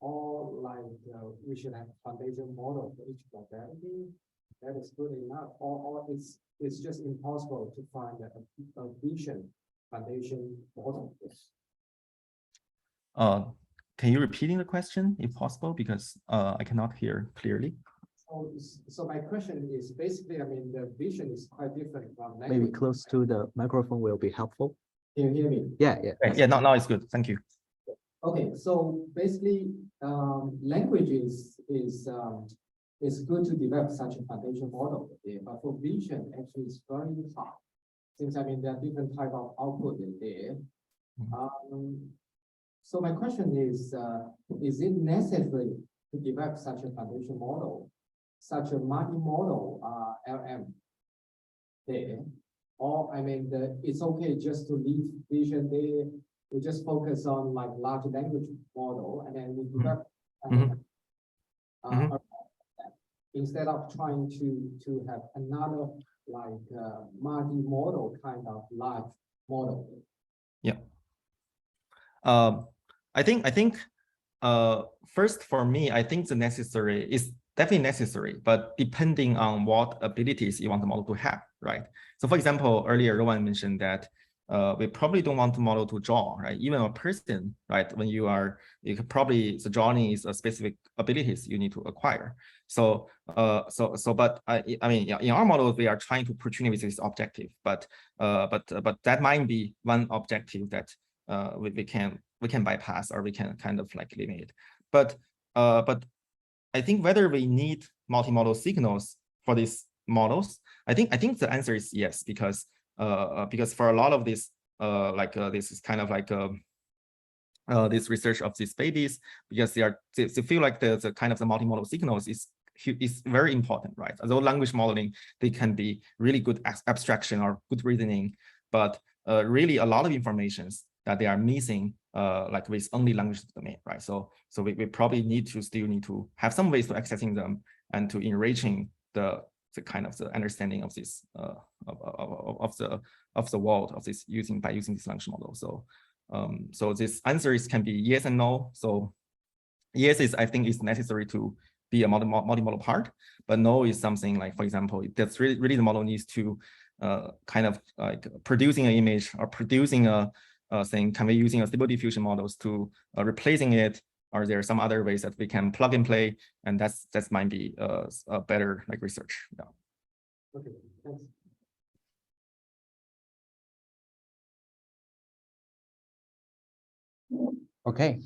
or like we should have foundation model for each modality? That is good enough, or it's just impossible to find a vision foundation model. Can you repeating the question if possible, because I cannot hear clearly. So my question is basically, I mean, the vision is quite different from Maybe language. close to the microphone will be helpful. Can you hear me? Yeah. Yeah, now it's good. Thank you. Okay, so basically, language is good to develop such a foundation model, but for vision, actually, it's very hard. Since I mean, there are different type of output in there. So my question is it necessary to develop such a foundation model, such a multi-model LM there? Or I mean, it's okay just to leave vision there. We just focus on like large language model, and then we develop instead of trying to have another like multi-model kind of large model. Yeah. I think first for me, I think the necessary is definitely necessary, but depending on what abilities you want the model to have, right? So for example, earlier Rowan mentioned that we probably don't want the model to draw, right? Even a person, right? When you could probably, the drawing is a specific abilities you need to acquire. So but I mean, yeah, in our models, we are trying to portray with this objective, but that might be one objective that we can bypass, or we can kind of like limit. But I think whether we need multimodal signals for these models, I think the answer is yes, because for a lot of this this is kind of like this research of these babies, because they feel like the kind of the multimodal signals is very important, right? Although language modeling, they can be really good abstraction or good reasoning, but really a lot of informations that they are missing like with only language domain, right? So we probably still need to have some ways to accessing them and to enriching the kind of the understanding of this of the world of this by using this language model. So this answer can be yes and no. So yes is, I think, is necessary to be a multimodal part, but no is something like, for example, that's really the model needs to kind of like producing an image or producing a thing. Can we using a stable diffusion models to replacing it, or there are some other ways that we can plug and play, and that might be a better like research. Yeah. Okay, thanks. Okay,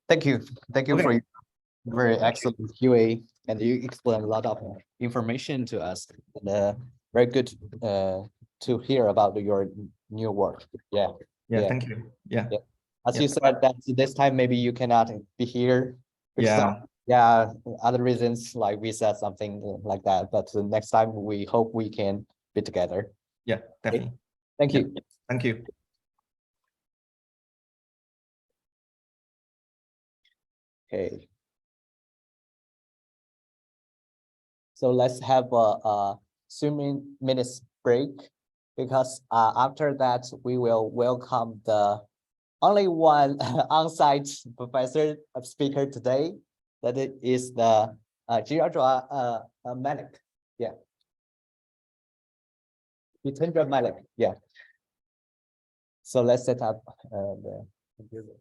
thank you for your very excellent QA, and you explained a lot of information to us. And very good to hear about your new work. Yeah. Yeah, Yeah. thank you. Yeah. Yeah. As Yeah. you said that this time maybe you cannot be here. because Yeah. of, yeah, other reasons like visa, something like that. But the next time we hope we can be together. Yeah, definitely. Thank Yeah. you. Thank you. Okay. So let's have a 3 minutes break, because after that we will welcome the only one on-site professor speaker today. That it is the Jirajua Malik. Yeah. Jitendra Malik. Yeah. So let's set up the computer.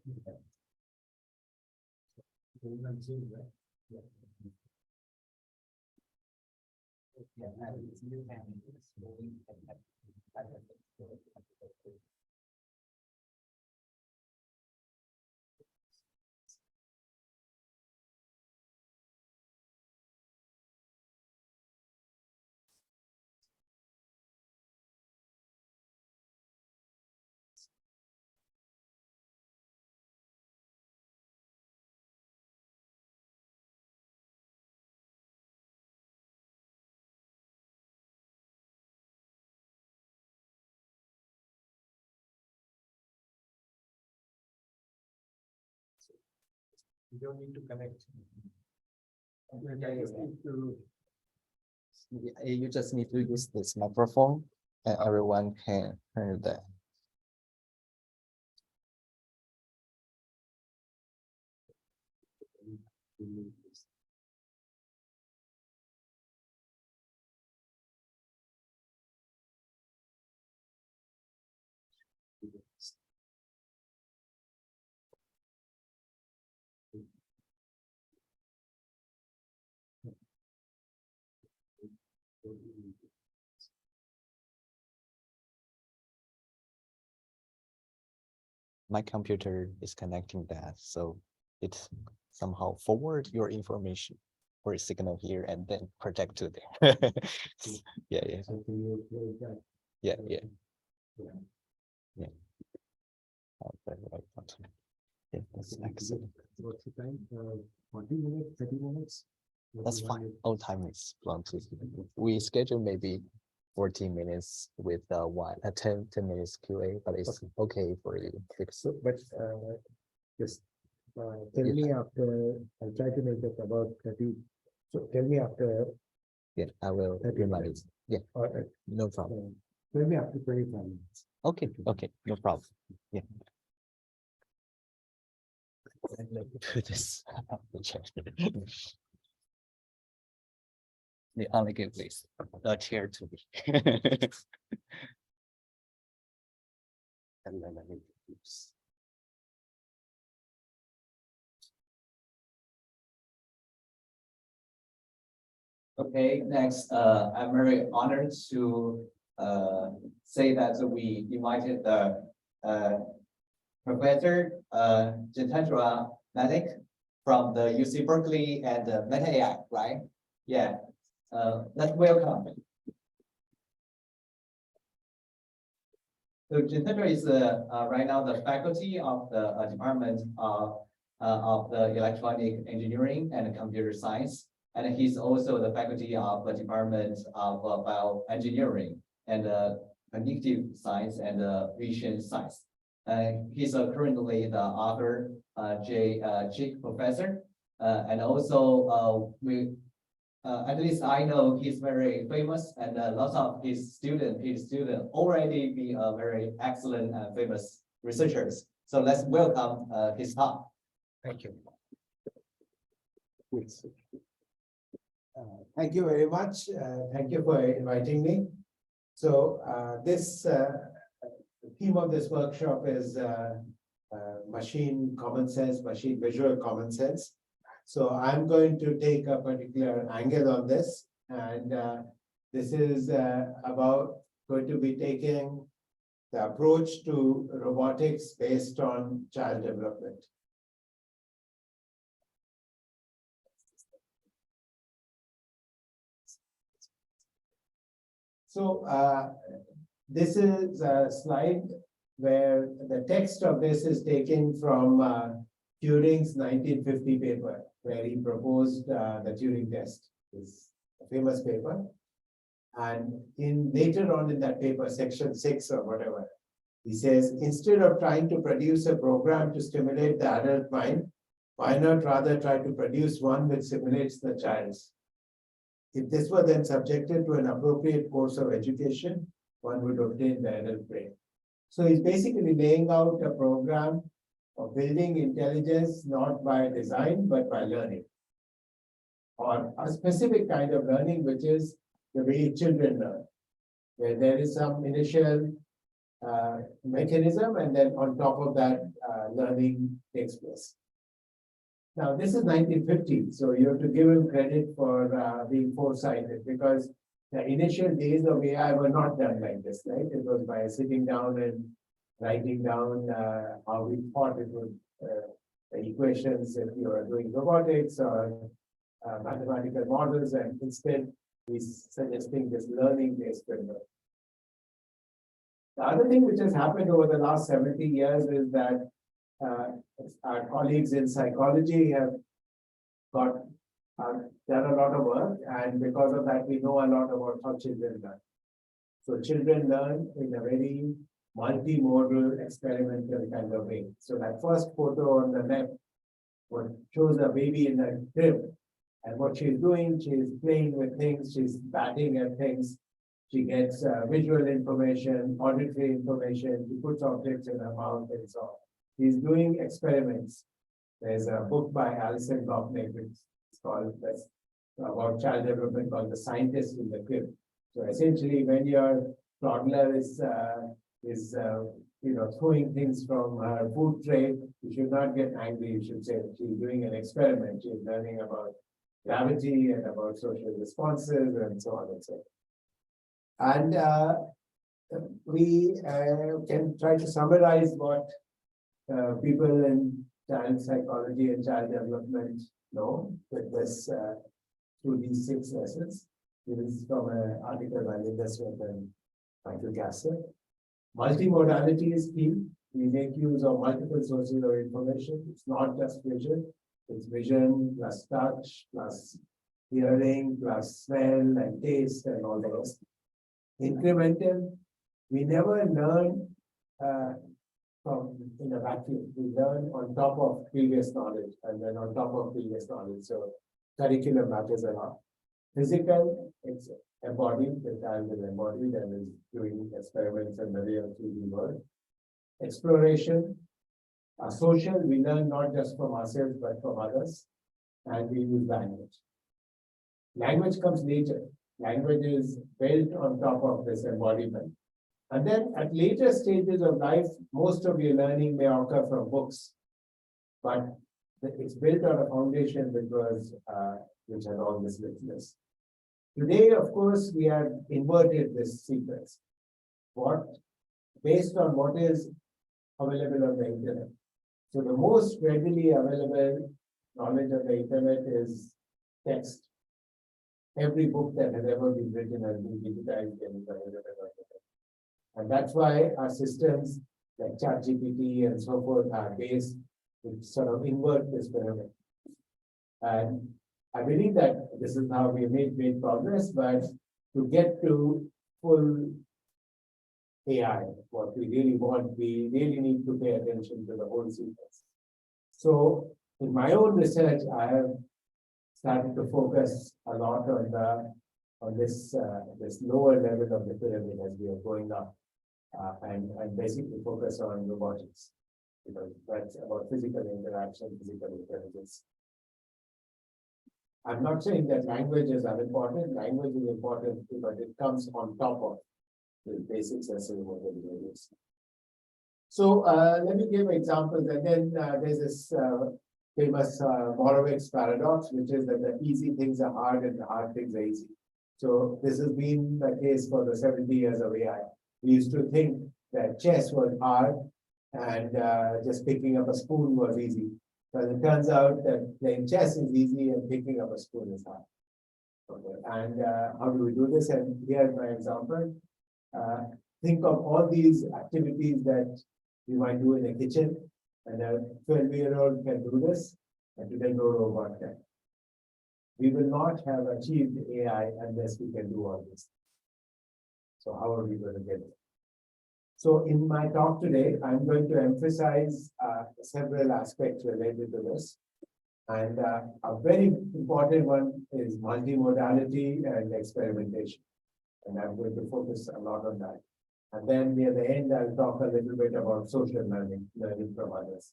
You don't need to connect. You just need to use this microphone and everyone can hear that. My computer is connecting that, so it somehow forward your information or a signal here and then project to there. Yeah, yeah, yeah, yeah. Yeah. Okay, right button. Yeah, that's excellent. What's the time? 40 minutes, 30 minutes? That's fine. All time is long too. We schedule maybe 14 minutes with 10 minutes QA, but it's okay for you. So, but just tell me after, I'll try to make it about 30. So tell me after, Yeah, I will remind you. Yeah, or no problem. tell me after 25 minutes. Okay, okay, no problem. Yeah. And let me put this up the chair. They only give this a chair to me. And then let me use. Okay, next, I'm very honored to say that we invited the Professor Jitendra Malik from the UC Berkeley and Meta AI, right? Yeah, let's welcome. So Jitendra is right now the faculty of the Department of the Electronic Engineering and Computer Science. And he's also the faculty of the Department of Bioengineering and Cognitive Science and Vision Science. He's currently the author, Jake Professor. And also at least I know he's very famous, and lots of his students already be very excellent and famous researchers. So let's welcome his talk. Thank you. Thank you very much. Thank you for inviting me. So this theme of this workshop is machine common sense, machine visual common sense. So I'm going to take a particular angle on this, and this is going to be taking the approach to robotics based on child development. So this is a slide where the text of this is taken from Turing's 1950 paper, where he proposed the Turing test. It's a famous paper. And later on in that paper, section 6 or whatever, he says, instead of trying to produce a program to stimulate the adult mind, why not rather try to produce one which simulates the child's? If this were then subjected to an appropriate course of education, one would obtain the adult brain. So he's basically laying out a program of building intelligence, not by design, but by learning. Or a specific kind of learning, which is the way children learn, where there is some initial mechanism, and then on top of that, learning takes place. Now, this is 1950, so you have to give him credit for being foresighted, because the initial days of AI were not done like this, right? It was by sitting down and writing down how we thought it would, the equations if you are doing robotics or mathematical models, and instead he's suggesting this learning-based framework. The other thing which has happened over the last 70 years is that our colleagues in psychology have done a lot of work, and because of that, we know a lot about how children learn. So children learn in a very multimodal, experimental kind of way. So that first photo on the left shows a baby in a crib, and what she's doing, she's playing with things, she's batting at things. She gets visual information, auditory information, she puts objects in her mouth and so on. She's doing experiments. There's a book by Alison Gopnik, which is called about child development, called The Scientist in the Crib. So essentially, when your toddler is throwing things from her food tray, you should not get angry. You should say she's doing an experiment. She's learning about gravity and about social responses and so on and so on. And we can try to summarize what people in child psychology and child development know with this through these 6 lessons. This is from an article by Linda Smith and Michael Gasser. Multimodality is key. We make use of multiple sources of information. It's not just vision. It's vision plus touch plus hearing plus smell and taste and all the rest. Incremental. We never learn in a vacuum. We learn on top of previous knowledge and then on top of previous knowledge. So curriculum matters a lot. Physical, it's embodied, the child is embodied and is doing experiments in the real 3D world. Exploration, social, we learn not just from ourselves but from others, and we use language. Language comes later. Language is built on top of this embodiment. And then at later stages of life, most of your learning may occur from books, but it's built on a foundation which had all this richness. Today, of course, we have inverted this sequence. Based on what is available on the internet. So the most readily available knowledge of the internet is text. Every book that has ever been written has been digitized and is available on the internet. And that's why our systems like ChatGPT and so forth are based to sort of invert this pyramid. And I believe that this is how we made great progress, but to get to full AI, what we really want, we really need to pay attention to the whole sequence. So in my own research, I have started to focus a lot on this lower level of the pyramid as we are going up, and basically focus on robotics, because that's about physical interaction, physical intelligence. I'm not saying that language is unimportant. Language is important, but it comes on top of the basics as what it is. So let me give examples, and then there's this famous Moravec's paradox, which is that the easy things are hard and the hard things are easy. So this has been the case for the 70 years of AI. We used to think that chess was hard and just picking up a spoon was easy. But it turns out that playing chess is easy and picking up a spoon is hard. Okay, and how do we do this? And here's my example. Think of all these activities that you might do in a kitchen, and a 12-year-old can do this, and today no robot can. We will not have achieved AI unless we can do all this. So how are we going to get it? So in my talk today, I'm going to emphasize several aspects related to this. And a very important one is multimodality and experimentation. And I'm going to focus a lot on that. And then near the end, I'll talk a little bit about social learning, learning from others.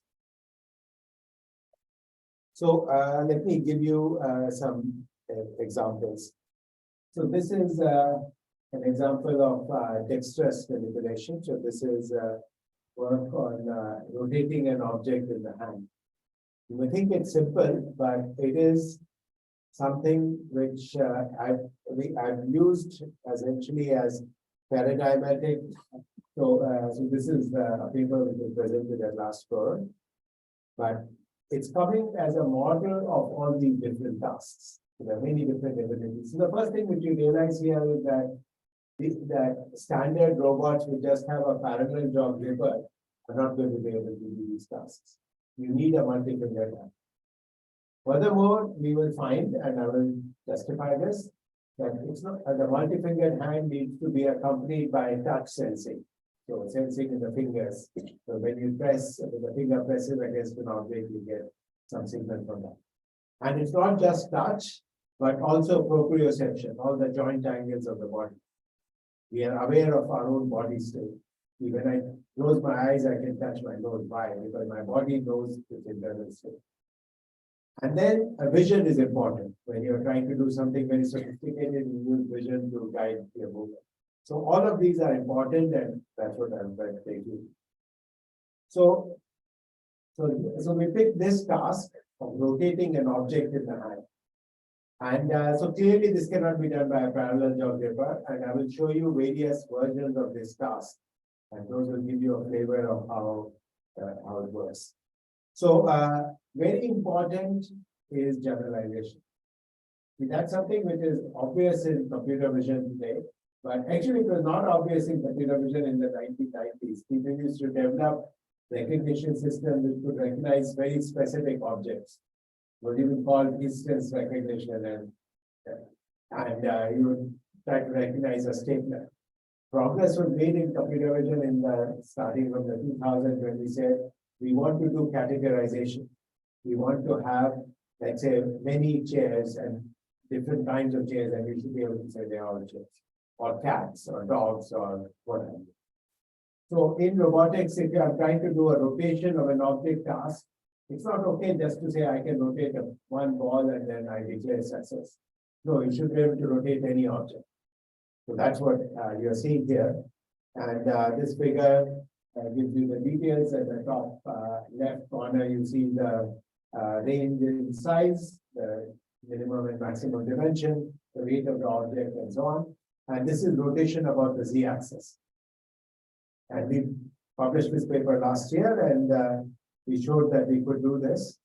So let me give you some examples. So this is an example of dexterous manipulation. So this is work on rotating an object in the hand. You may think it's simple, but it is something which I've used essentially as paradigmatic. So this is a paper which was presented at last forum, but it's coming as a model of all these different tasks. So there are many different abilities. So the first thing which you realize here is that standard robots which just have a parallel jaw gripper are not going to be able to do these tasks. You need a multi-finger hand. Furthermore, we will find, and I will justify this, that it's not the multi-fingered hand needs to be accompanied by touch sensing. So sensing in the fingers. So when you press, when the finger presses against an object, you get some signal from that. And it's not just touch, but also proprioception, all the joint angles of the body. We are aware of our own body still. When I close my eyes, I can touch my nose. Why? Because my body knows its internal state. And then a vision is important. When you're trying to do something very sophisticated, you use vision to guide your movement. So all of these are important, and that's what I'm going to take you. So we picked this task of rotating an object in the hand. And so clearly this cannot be done by a parallel jaw gripper, and I will show you various versions of this task. And those will give you a flavor of how it works. So very important is generalization. That's something which is obvious in computer vision today, but actually it was not obvious in computer vision in the 1990s. People used to develop recognition systems which could recognize very specific objects, what you would call instance recognition, and you would try to recognize a stapler. Progress was made in computer vision in the starting from the 2000s when we said we want to do categorization. We want to have, let's say, many chairs and different kinds of chairs, and we should be able to say they are all chairs, or cats, or dogs, or whatever. So in robotics, if you are trying to do a rotation of an object task, it's not okay just to say I can rotate one ball and then I declare success. No, you should be able to rotate any object. So that's what you're seeing here. And this figure gives you the details. At the top left corner, you see the range in size, the minimum and maximum dimension, the weight of the object, and so on. And this is rotation about the z-axis. And we published this paper last year, and we showed that we could do this.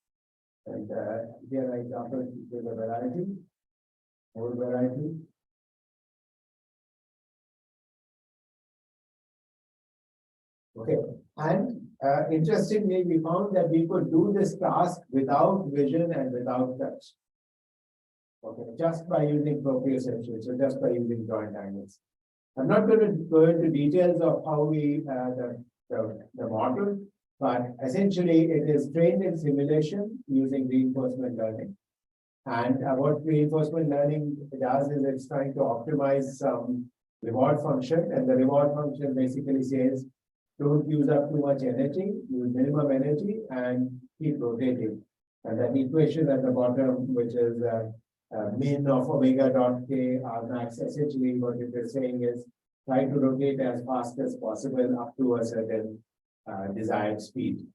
And here are examples with a variety, more variety. Okay, and interestingly, we found that we could do this task without vision and without touch. Okay, just by using proprioception, so just by using joint angles. I'm not going to go into details of how we the model, but essentially it is trained in simulation using reinforcement learning. And what reinforcement learning does is it's trying to optimize some reward function, and the reward function basically says don't use up too much energy, use minimum energy, and keep rotating. And that equation at the bottom, which is min of omega dot k r max, essentially what it is saying is try to rotate as fast as possible up to a certain desired speed.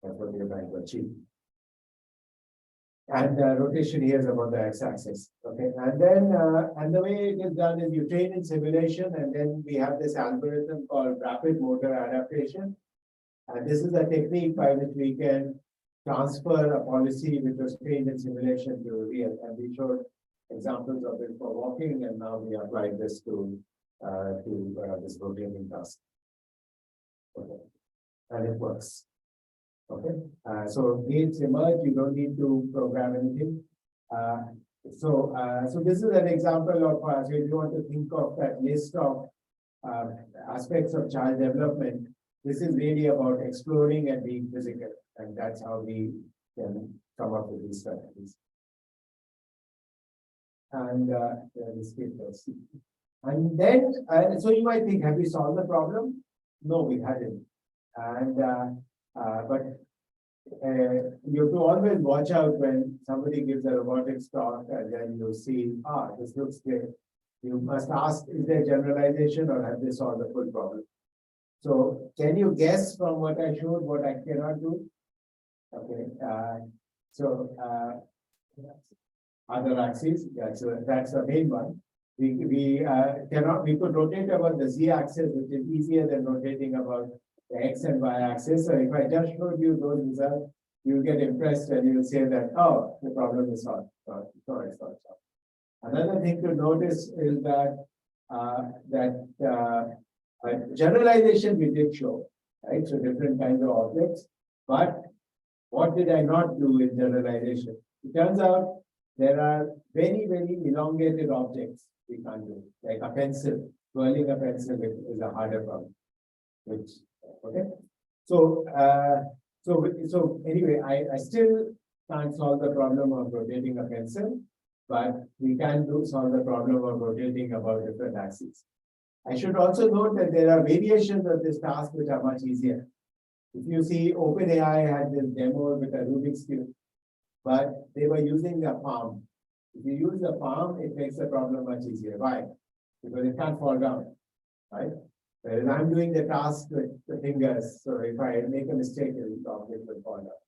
That's what you're trying to achieve. And rotation here is about the x-axis. Okay, and then and the way it is done is you train in simulation, and then we have this algorithm called rapid motor adaptation. And this is a technique by which we can transfer a policy which was trained in simulation to real. And we showed examples of it for walking, and now we applied this to this rotating task. Okay, and it works. Okay, so gates emerge. You don't need to program anything. So this is an example of so if you want to think of that list of aspects of child development, this is really about exploring and being physical, and that's how we can come up with these strategies. And and then, so you might think, have we solved the problem? No, we hadn't. And but you have to always watch out when somebody gives a robotics talk and then you see, this looks great. You must ask, is there generalization or have they solved the full problem? So can you guess from what I showed what I cannot do? Okay, other axes, that's the main one. We could rotate about the z-axis, which is easier than rotating about the x and y axis. So if I just showed you those results, you'll get impressed and you'll say that, oh, the problem is solved. No, it's not solved. Another thing to notice is that generalization we did show, right? So different kinds of objects, but what did I not do in generalization? It turns out there are very, very elongated objects we can't do, like a pencil. Twirling a pencil is a harder problem. Which, okay. So anyway, I still can't solve the problem of rotating a pencil, but we can solve the problem of rotating about different axes. I should also note that there are variations of this task which are much easier. If you see, OpenAI had this demo with a Rubik's Cube, but they were using the palm. If you use the palm, it makes the problem much easier. Why? Because it can't fall down, right? Whereas I'm doing the task with the fingers, so if I make a mistake, the object will fall down.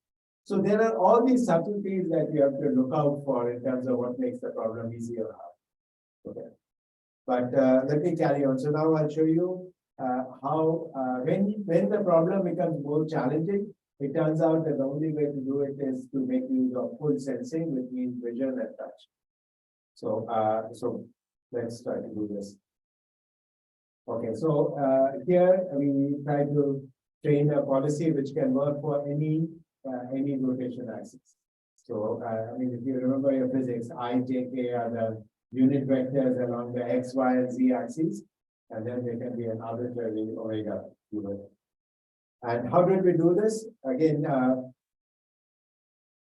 So there are all these subtleties that you have to look out for in terms of what makes the problem easier or hard. Okay. But let me carry on. So now I'll show you how when the problem becomes more challenging, it turns out that the only way to do it is to make use of full sensing, which means vision and touch. So let's try to do this. Okay, so here we try to train a policy which can work for any rotation axis. So I mean, if you remember your physics, I, J, K are the unit vectors along the X, Y, and Z axes, and then there can be an arbitrary omega. And how did we do this? Again,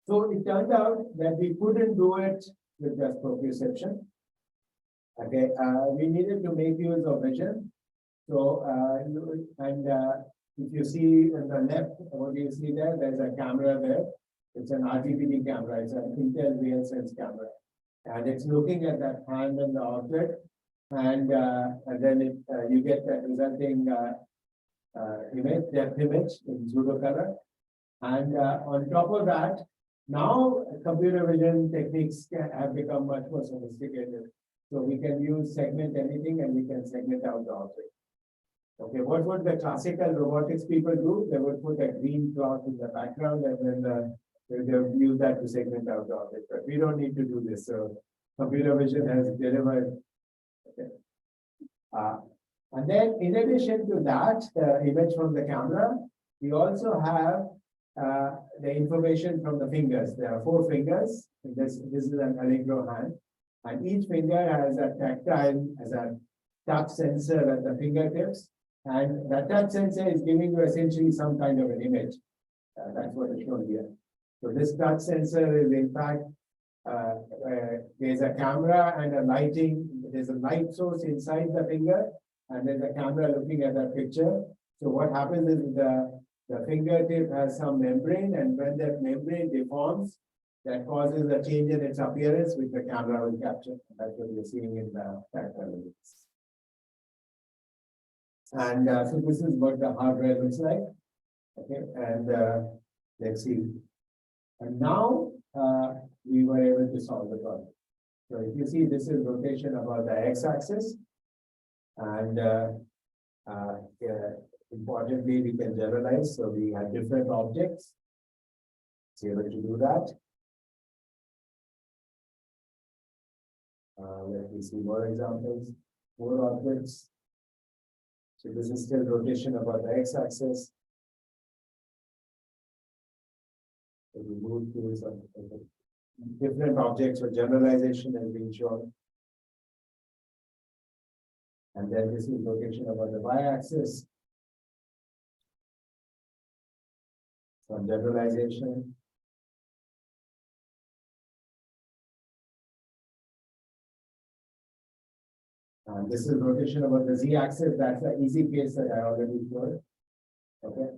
so it turned out that we couldn't do it with just proprioception. Okay, we needed to make use of vision. So, if you see on the left, what do you see there? There's a camera there. It's an RGBD camera. It's an Intel RealSense camera. And it's looking at that hand and the object. And then you get that resulting image, depth image in pseudo color. And on top of that, now computer vision techniques have become much more sophisticated. So we can use segment anything and we can segment out the object. Okay, what would the classical robotics people do? They would put a green cloth in the background and then they would use that to segment out the object. But we don't need to do this. So computer vision has delivered. Okay. And then in addition to that, the image from the camera, we also have the information from the fingers. There are 4 fingers. This is an Allegro hand. And each finger has a touch sensor at the fingertips. And the touch sensor is giving you essentially some kind of an image. That's what is shown here. So this touch sensor is in fact, there's a camera and a lighting. There's a light source inside the finger. And there's a camera looking at that picture. So what happens is the fingertip has some membrane, and when that membrane deforms, that causes a change in its appearance, which the camera will capture. That's what you're seeing in the tactile images. And so this is what the hardware looks like. Okay, and let's see. And now we were able to solve the problem. So if you see, this is rotation about the x-axis. And importantly, we can generalize. So we have different objects. It's able to do that. Let me see more examples, more objects. So this is still rotation about the x-axis. So we move to some different objects or generalization has been shown. And then this is rotation about the y-axis. Some generalization. And this is rotation about the z-axis. That's the easy case that I already showed. Okay.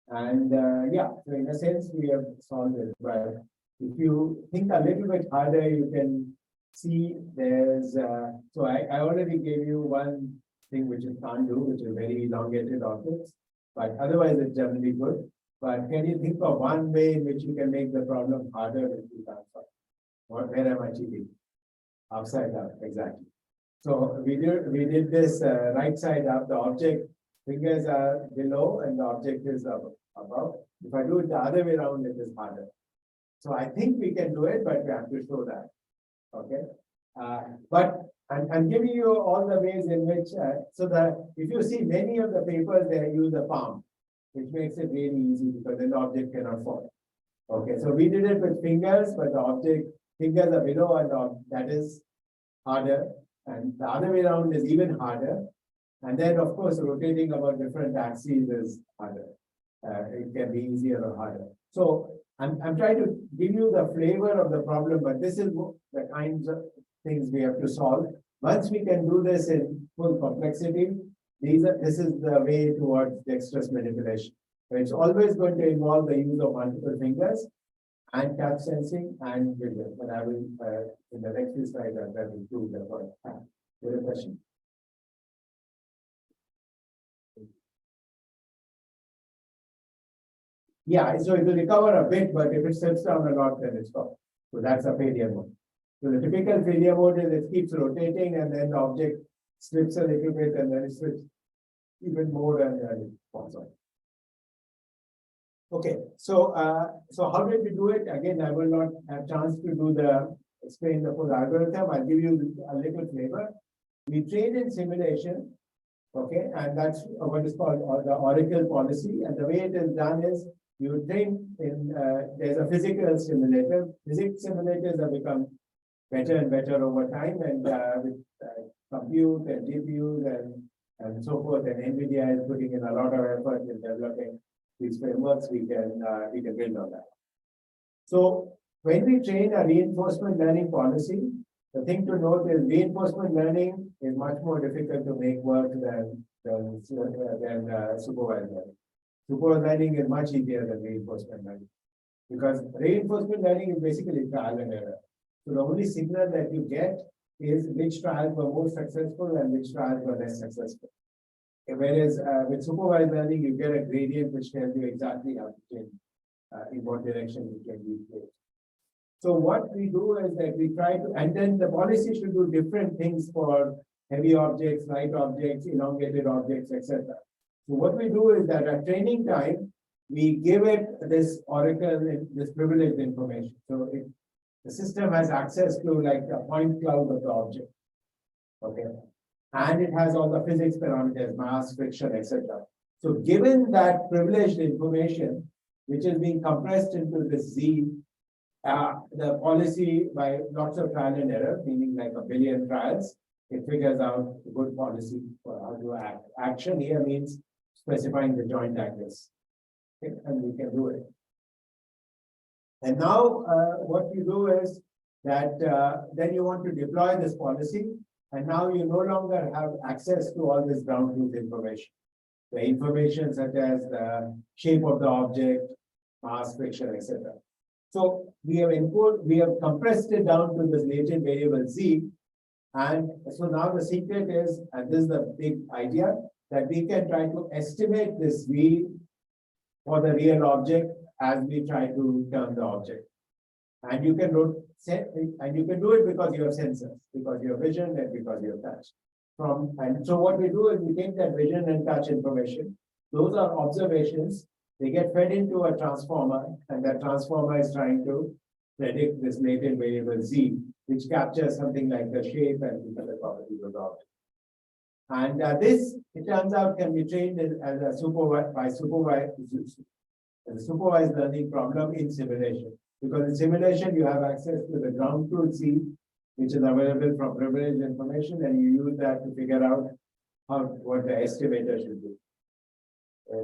And yeah, so in a sense, we have solved it. But if you think a little bit harder, you can see there's. So I already gave you one thing which it can't do, which is very elongated objects. But otherwise, it's generally good. But can you think of one way in which you can make the problem harder if you can't solve? Where am I cheating? Upside down, exactly. So we did this right side up. The object fingers are below and the object is above. If I do it the other way around, it is harder. So I think we can do it, but we have to show that. Okay. But I'm giving you all the ways in which so that if you see many of the papers, they use the palm, which makes it really easy because then the object cannot fall. Okay, so we did it with fingers, but the object fingers are below and that is harder. And the other way around is even harder. And then, of course, rotating about different axes is harder. It can be easier or harder. So I'm trying to give you the flavor of the problem, but this is the kinds of things we have to solve. Once we can do this in full complexity, this is the way towards dexterous manipulation. So it's always going to involve the use of multiple fingers and touch sensing and vision. But I will, in the next few slides, I will prove that point. Any question? Yeah, so it will recover a bit, but if it sits down a lot, then it's stopped. So that's a failure mode. So the typical failure mode is it keeps rotating and then the object slips a little bit and then it slips even more and then it falls off. Okay, so how did we do it? Again, I will not have chance to explain the full algorithm. I'll give you a little flavor. We train in simulation, okay, and that's what is called the Oracle policy. And the way it is done is you train in there's a physical simulator. Physics simulators have become better and better over time, and with compute and GPUs and so forth, and NVIDIA is putting in a lot of effort in developing these frameworks. We can build on that. So when we train a reinforcement learning policy, the thing to note is reinforcement learning is much more difficult to make work than supervised learning. Supervised learning is much easier than reinforcement learning because reinforcement learning is basically trial and error. So the only signal that you get is which trials were more successful and which trials were less successful. Whereas with supervised learning, you get a gradient which tells you exactly how to change, in what direction you can be placed. So what we do is that we try to, and then the policy should do different things for heavy objects, light objects, elongated objects, etc. So what we do is that at training time, we give it this Oracle, this privileged information. So the system has access to like a point cloud of the object. Okay. And it has all the physics parameters, mass, friction, etc. So given that privileged information, which is being compressed into this Z, the policy by lots of trial and error, meaning like a billion trials, it figures out a good policy for how to act. Action here means specifying the joint angles. Okay, and we can do it. And now what you do is that then you want to deploy this policy, and now you no longer have access to all this ground truth information. The information such as the shape of the object, mass, friction, etc. So we have compressed it down to this latent variable Z. And so now the secret is, and this is the big idea, that we can try to estimate this V for the real object as we try to turn the object. And you can do it because you have sensors, because you have vision and because you have touch. And so what we do is we take that vision and touch information. Those are observations. They get fed into a transformer, and that transformer is trying to predict this latent variable Z. which captures something like the shape and the other properties of the object. And this, it turns out, can be trained as a supervised learning problem in simulation. Because in simulation, you have access to the ground truth seed, which is available from privileged information, and you use that to figure out what the estimator should do.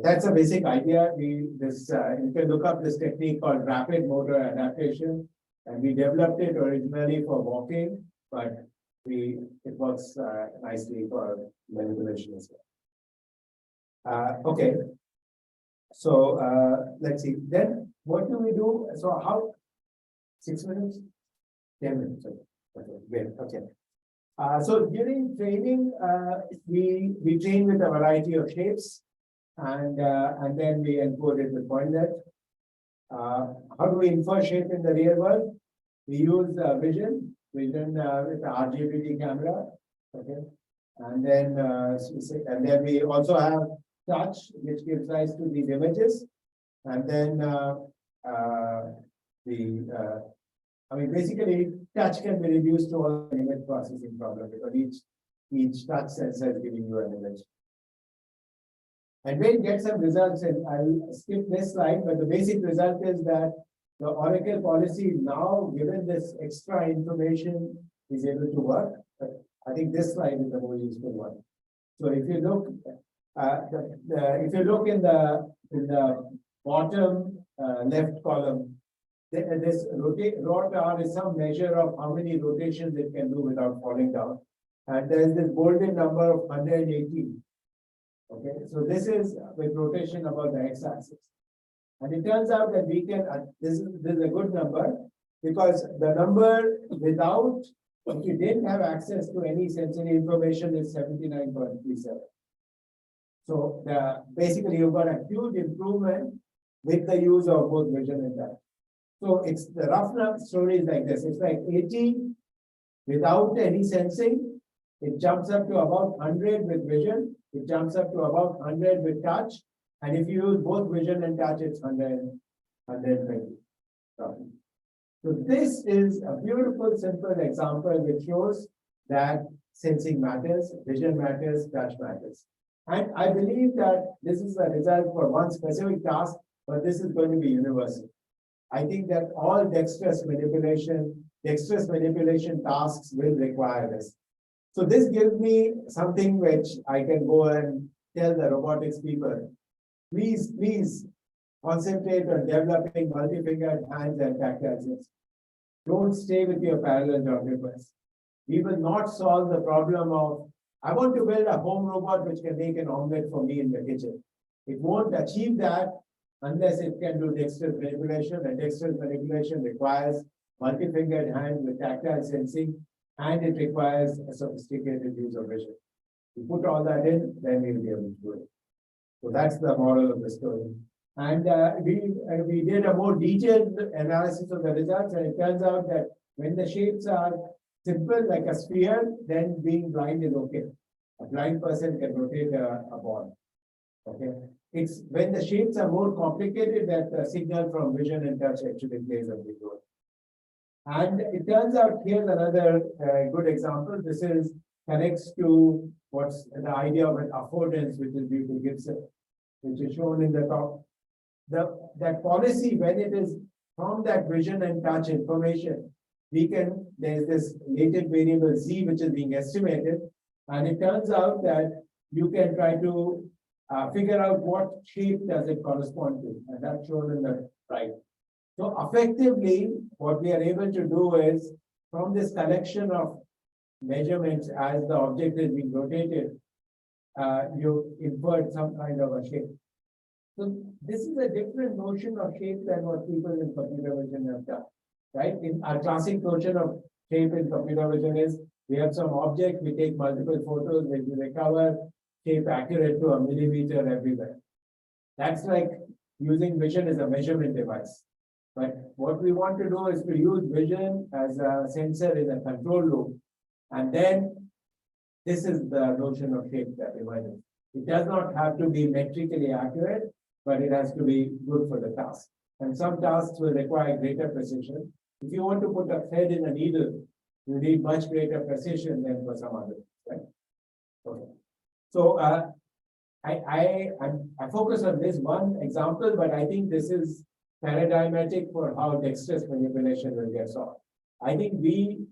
That's a basic idea. You can look up this technique called rapid motor adaptation, and we developed it originally for walking, but it works nicely for manipulation as well. Okay. So let's see. Then what do we do? So how? 6 minutes? 10 minutes. Okay. Great. Okay. So during training, we train with a variety of shapes, and then we encode it with pointlet. How do we infer shape in the real world? We use vision with the RGBT camera. Okay, and then we also have touch, which gives rise to these images, and then basically touch can be reduced to all the image processing problem because each touch sensor is giving you an image. And we'll get some results, and I'll skip this slide, but the basic result is that the Oracle policy now, given this extra information, is able to work. But I think this slide is the more useful one. So if you look, in the bottom left column, this rot R is some measure of how many rotations it can do without falling down, and there is this golden number of 180. Okay, so this is with rotation about the x-axis. And it turns out that we can, this is a good number, because the number without, if you didn't have access to any sensory information, is 79.37. So basically you've got a huge improvement with the use of both vision and touch. So it's the rough story is like this. It's like 80 without any sensing. It jumps up to about 100 with vision. It jumps up to about 100 with touch. And if you use both vision and touch, it's 120. So this is a beautiful, simple example which shows that sensing matters, vision matters, touch matters. And I believe that this is a result for one specific task, but this is going to be universal. I think that all dexterous manipulation tasks will require this. So this gives me something which I can go and tell the robotics people, please concentrate on developing multi-fingered hands and tactile sensors. Don't stay with your parallel geometries. We will not solve the problem of, I want to build a home robot which can make an omelette for me in the kitchen. It won't achieve that unless it can do dexterous manipulation, and dexterous manipulation requires multi-fingered hands with tactile sensing, and it requires a sophisticated use of vision. You put all that in, then we'll be able to do it. So that's the moral of the story. And we did a more detailed analysis of the results, and it turns out that when the shapes are simple, like a sphere, then being blind is okay. A blind person can rotate a ball. Okay. It's when the shapes are more complicated that the signal from vision and touch actually plays a big role. And it turns out here's another good example. This connects to what's the idea of an affordance, which is due to Gibson, which is shown in the top. That policy, when it is from that vision and touch information, there's this latent variable Z which is being estimated, and it turns out that you can try to figure out what shape does it correspond to, and that's shown in the right. So effectively, what we are able to do is, from this collection of measurements as the object is being rotated, you invert some kind of a shape. So this is a different notion of shape than what people in computer vision have done, right? In our classic notion of shape in computer vision is, we have some object, we take multiple photos, we recover shape accurate to a millimeter everywhere. That's like using vision as a measurement device. But what we want to do is to use vision as a sensor in a control loop. And then this is the notion of shape that emerges. It does not have to be metrically accurate, but it has to be good for the task. And some tasks will require greater precision. If you want to put a thread in a needle, You need much greater precision than for some others, right? Okay. So I focus on this one example, but I think this is paradigmatic for how dexterous manipulation will get solved. I think we,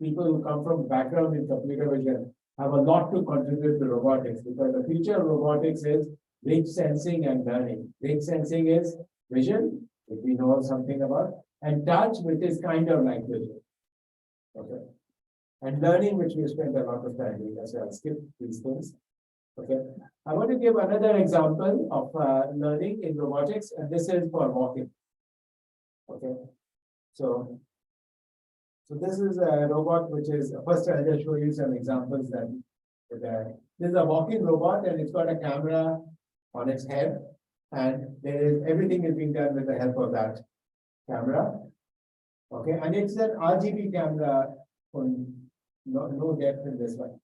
people who come from background in computer vision, have a lot to contribute to robotics, because the future of robotics is rich sensing and learning. Rich sensing is vision, which we know something about, and touch, which is kind of like vision. Okay. And learning, which we spend a lot of time doing, so I'll skip these things. Okay. I want to give another example of learning in robotics, and this is for walking. Okay. So this is a robot, which is, first I'll just show you some examples that this is a walking robot, and it's got a camera on its head, and everything is being done with the help of that camera. Okay, and it's an RGB camera, no depth in this one.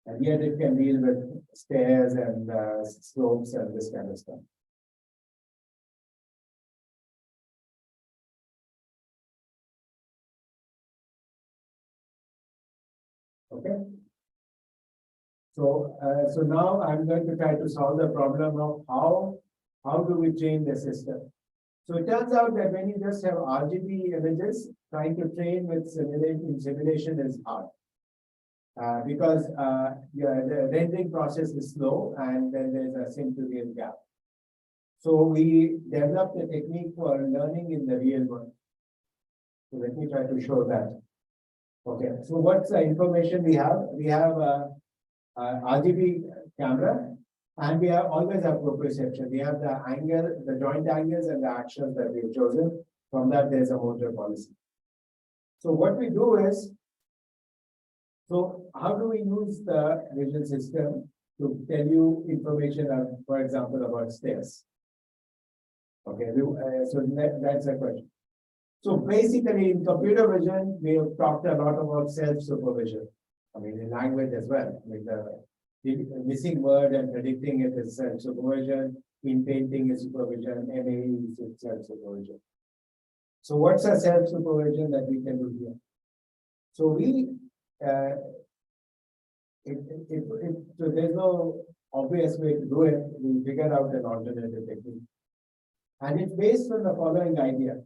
And yet it can deal with stairs and slopes and this kind of stuff. Okay. So now I'm going to try to solve the problem of how do we train the system. So it turns out that when you just have RGB images, trying to train with simulation is hard. Because the rendering process is slow, and then there's a sim-to-real gap. So we developed a technique for learning in the real world. So let me try to show that. Okay, so what's the information we have? We have a RGB camera, and we always have proprioception. We have the angle, the joint angles, and the actions that we've chosen. From that, there's a motor policy. So what we do is, so how do we use the vision system to tell you information, for example, about stairs? Okay, so that's a question. So basically, in computer vision, we have talked a lot about self-supervision. I mean, in language as well. I mean, the missing word and predicting it is self-supervision. In painting is supervision. MAE is self-supervision. So what's a self-supervision that we can do here? So so there's no obvious way to do it. We figured out an alternative technique. And it's based on the following idea.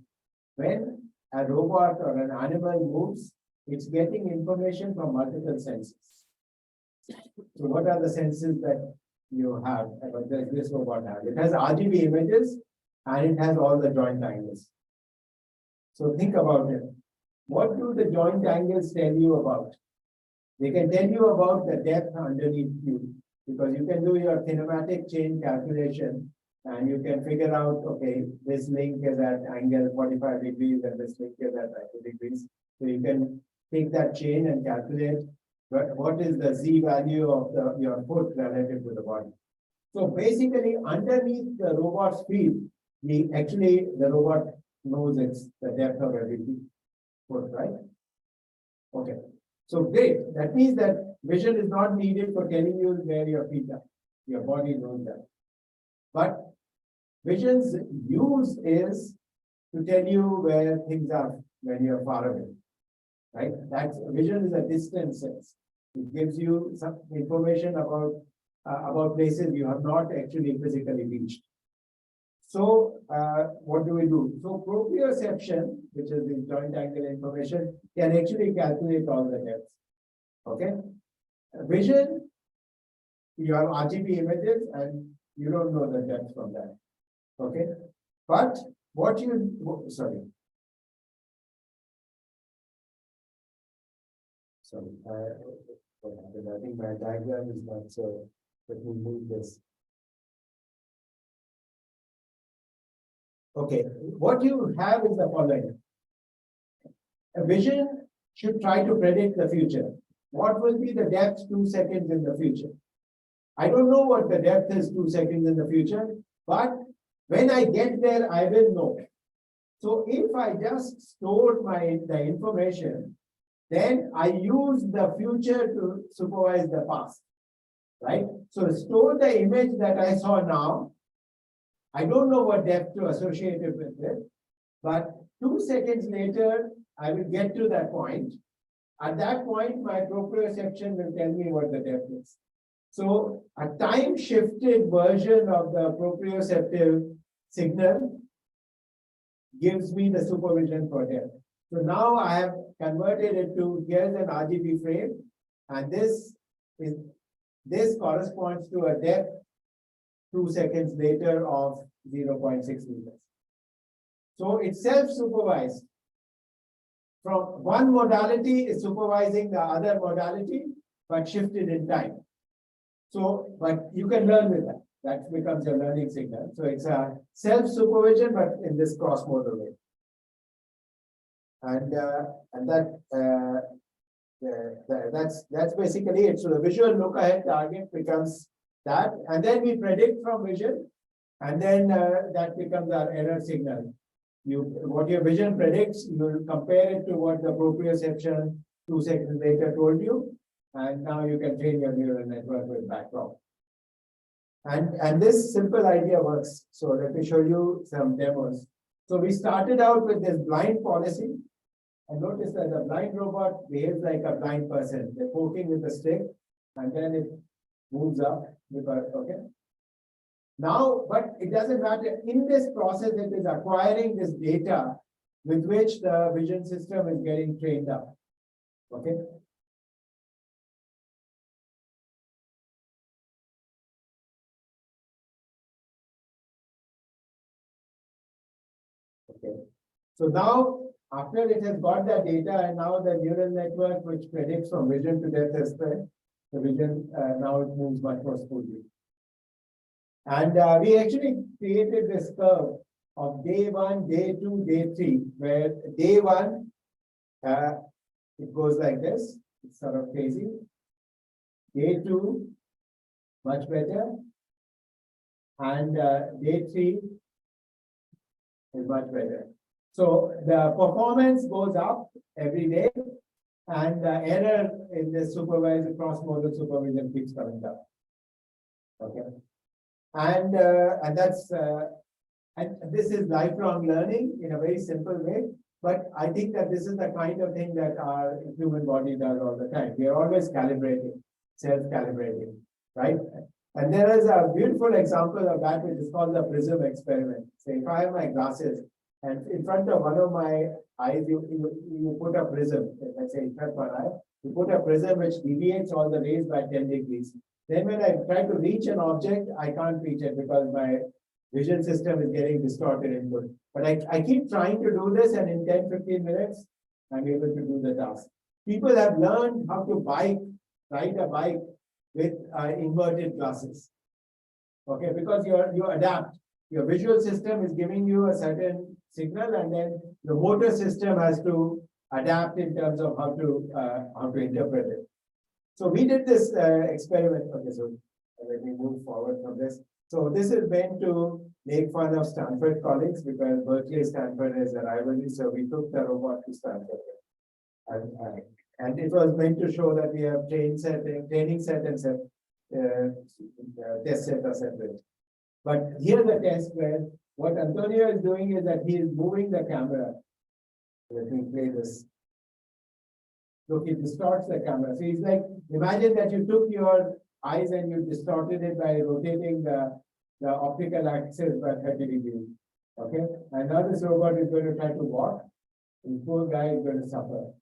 When a robot or an animal moves, it's getting information from multiple senses. So what are the senses that you have? This robot has? It has RGB images, and it has all the joint angles. So think about it. What do the joint angles tell you about? They can tell you about the depth underneath you, because you can do your kinematic chain calculation, and you can figure out, okay, this link is at angle 45 degrees and this link is at 90 degrees. So you can take that chain and calculate what is the Z value of your foot relative to the body. So basically, underneath the robot's feet, the robot knows the depth of every foot, right? Okay. So great. That means that vision is not needed for telling you where your feet are. Your body knows that. But vision's use is to tell you where things are when you're far away. Right? That's vision is a distance sense. It gives you some information about places you have not actually physically reached. So what do we do? So proprioception, which is the joint angle information, can actually calculate all the depths. Okay. Vision, you have RGB images and you don't know the depth from that. Okay. But what you sorry. Sorry, I think my diagram is not so. Let me move this. Okay, what you have is the following. A vision should try to predict the future. What will be the depth 2 seconds in the future? I don't know what the depth is 2 seconds in the future, but when I get there, I will know. So if I just store the information, then I use the future to supervise the past, right? So store the image that I saw now. I don't know what depth to associate it with it, but 2 seconds later, I will get to that point, At that point, my proprioception will tell me what the depth is. So a time shifted version of the proprioceptive signal gives me the supervision for depth. So now I have converted it to, here's an RGB frame, and this corresponds to a depth 2 seconds later of 0.6 meters. So it's self-supervised. From one modality is supervising the other modality, but shifted in time. So, but you can learn with that. That becomes your learning signal. So it's a self-supervision, but in this cross-modal way. And that's basically it. So the visual look ahead target becomes that, and then we predict from vision, and then that becomes our error signal. What your vision predicts, you will compare it to what the proprioception 2 seconds later told you, and now you can train your neural network with background. And this simple idea works. So let me show you some demos. So we started out with this blind policy, and notice that the blind robot behaves like a blind person. They're poking with a stick, and then it moves up because, okay. Now, but it doesn't matter. In this process, it is acquiring this data with which the vision system is getting trained up. Okay. Okay. So now, after it has got the data, and now the neural network which predicts from vision to depth is the vision, now it moves much more smoothly. And we actually created this curve of day 1, day 2, day 3, where day 1, it goes like this. It's sort of crazy. Day 2, much better. And day 3 is much better. So the performance goes up every day, and the error in the supervised cross-modal supervision keeps coming down. Okay. And that's and this is lifelong learning in a very simple way. But I think that this is the kind of thing that our human body does all the time. We are always calibrating, self-calibrating, right? And there is a beautiful example of that, which is called the prism experiment. So if I have my glasses, and in front of one of my eyes, you put a prism, let's say in front of one eye, you put a prism which deviates all the rays by 10 degrees. Then when I try to reach an object, I can't reach it because my vision system is getting distorted input. But I keep trying to do this, and in 10-15 minutes, I'm able to do the task. People have learned how to ride a bike with inverted glasses. Okay, because you adapt. Your visual system is giving you a certain signal, and then the motor system has to adapt in terms of how to interpret it. So we did this experiment. Okay, so let me move forward from this. So this is meant to make fun of Stanford colleagues, because Berkeley Stanford is a rivalry. So we took the robot to Stanford, and it was meant to show that we have training set and test set are separate. But here's the test where what Antonio is doing is that he is moving the camera. Let me play this. Look, it distorts the camera. So it's like, imagine that you took your eyes and you distorted it by rotating the optical axis by 30 degrees. Okay. And now this robot is going to try to walk. And poor guy is going to suffer.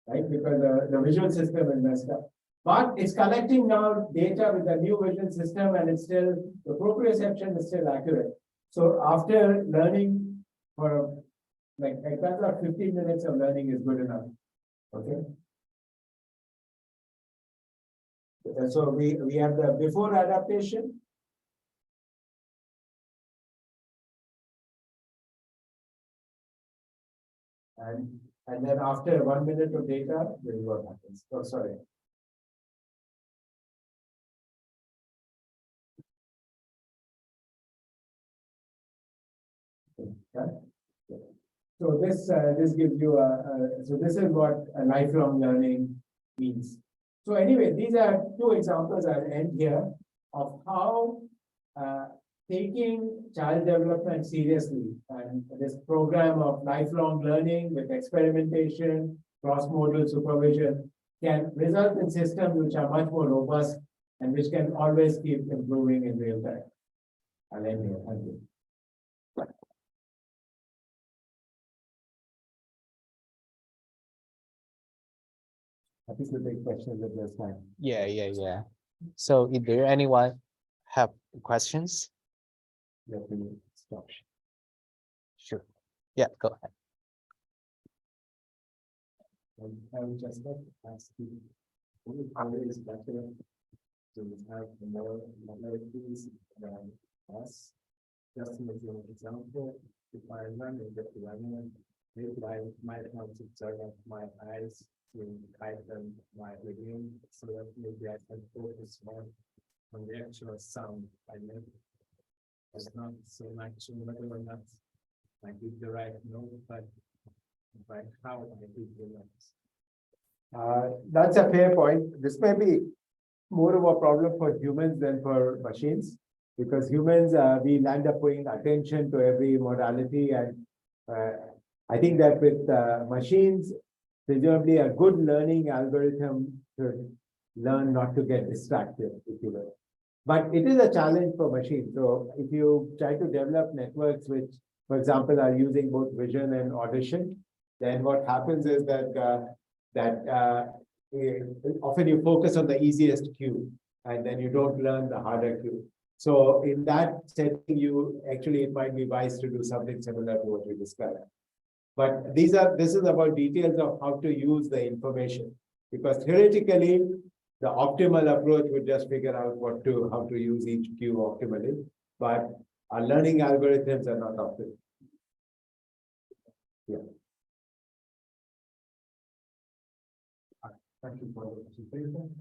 Right? Because the visual system is messed up. But it's collecting now data with the new vision system, and it's still, the proprioception is still accurate. So after learning for like I thought 15 minutes of learning is good enough. Okay. So we have the before adaptation. And then after 1 minute of data, this is what happens. Oh, sorry. Okay. So this gives you so this is what a lifelong learning means. So anyway, these are two examples I'll end here of how taking child development seriously and this program of lifelong learning with experimentation, cross-modal supervision can result in systems which are much more robust and which can always keep improving in real time. I'll end here. Thank you. Happy to take questions at this time. Yeah. So if there anyone have questions? Let me stop. Sure. Yeah, go ahead. I would just like to ask you, what is always better to have more modalities than us? Just to make an example, if I run in the environment, maybe I might want to turn off my eyes to heighten my reading so that maybe I can focus more on the actual sound I make. It's not so much whether or not I give the right note, but by how I give the notes. That's a fair point. This may be more of a problem for humans than for machines, because humans, we land up paying attention to every modality. And I think that with machines, presumably a good learning algorithm should learn not to get distracted, if you will. But it is a challenge for machines. So if you try to develop networks which, for example, are using both vision and audition, then what happens is that often you focus on the easiest cue, and then you don't learn the harder cue. So in that setting, it might be wise to do something similar to what we described. But this is about details of how to use the information, because theoretically, the optimal approach would just figure out how to use each cue optimally, but our learning algorithms are not optimal. Yeah. Thank you for the presentation.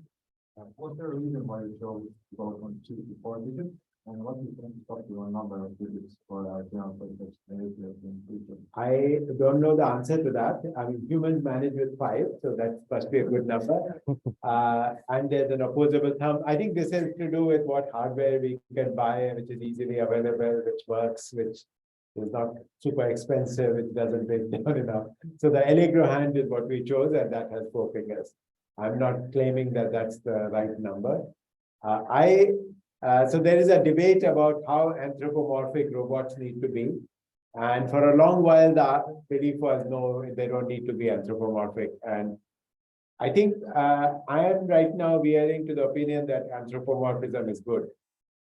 Was there a reason why you chose both on 2 to 4 digits? And what do you think of your number of digits for general purpose in future? I don't know the answer to that. I mean, humans manage with 5, so that must be a good number. And there's an opposable thumb. I think this has to do with what hardware we can buy, which is easily available, which works, which is not super expensive, which doesn't break down enough. So the Allegro hand is what we chose, and that has 4 fingers. I'm not claiming that that's the right number. So there is a debate about how anthropomorphic robots need to be. And for a long while, the belief was, no, they don't need to be anthropomorphic. And I think I am right now veering to the opinion that anthropomorphism is good.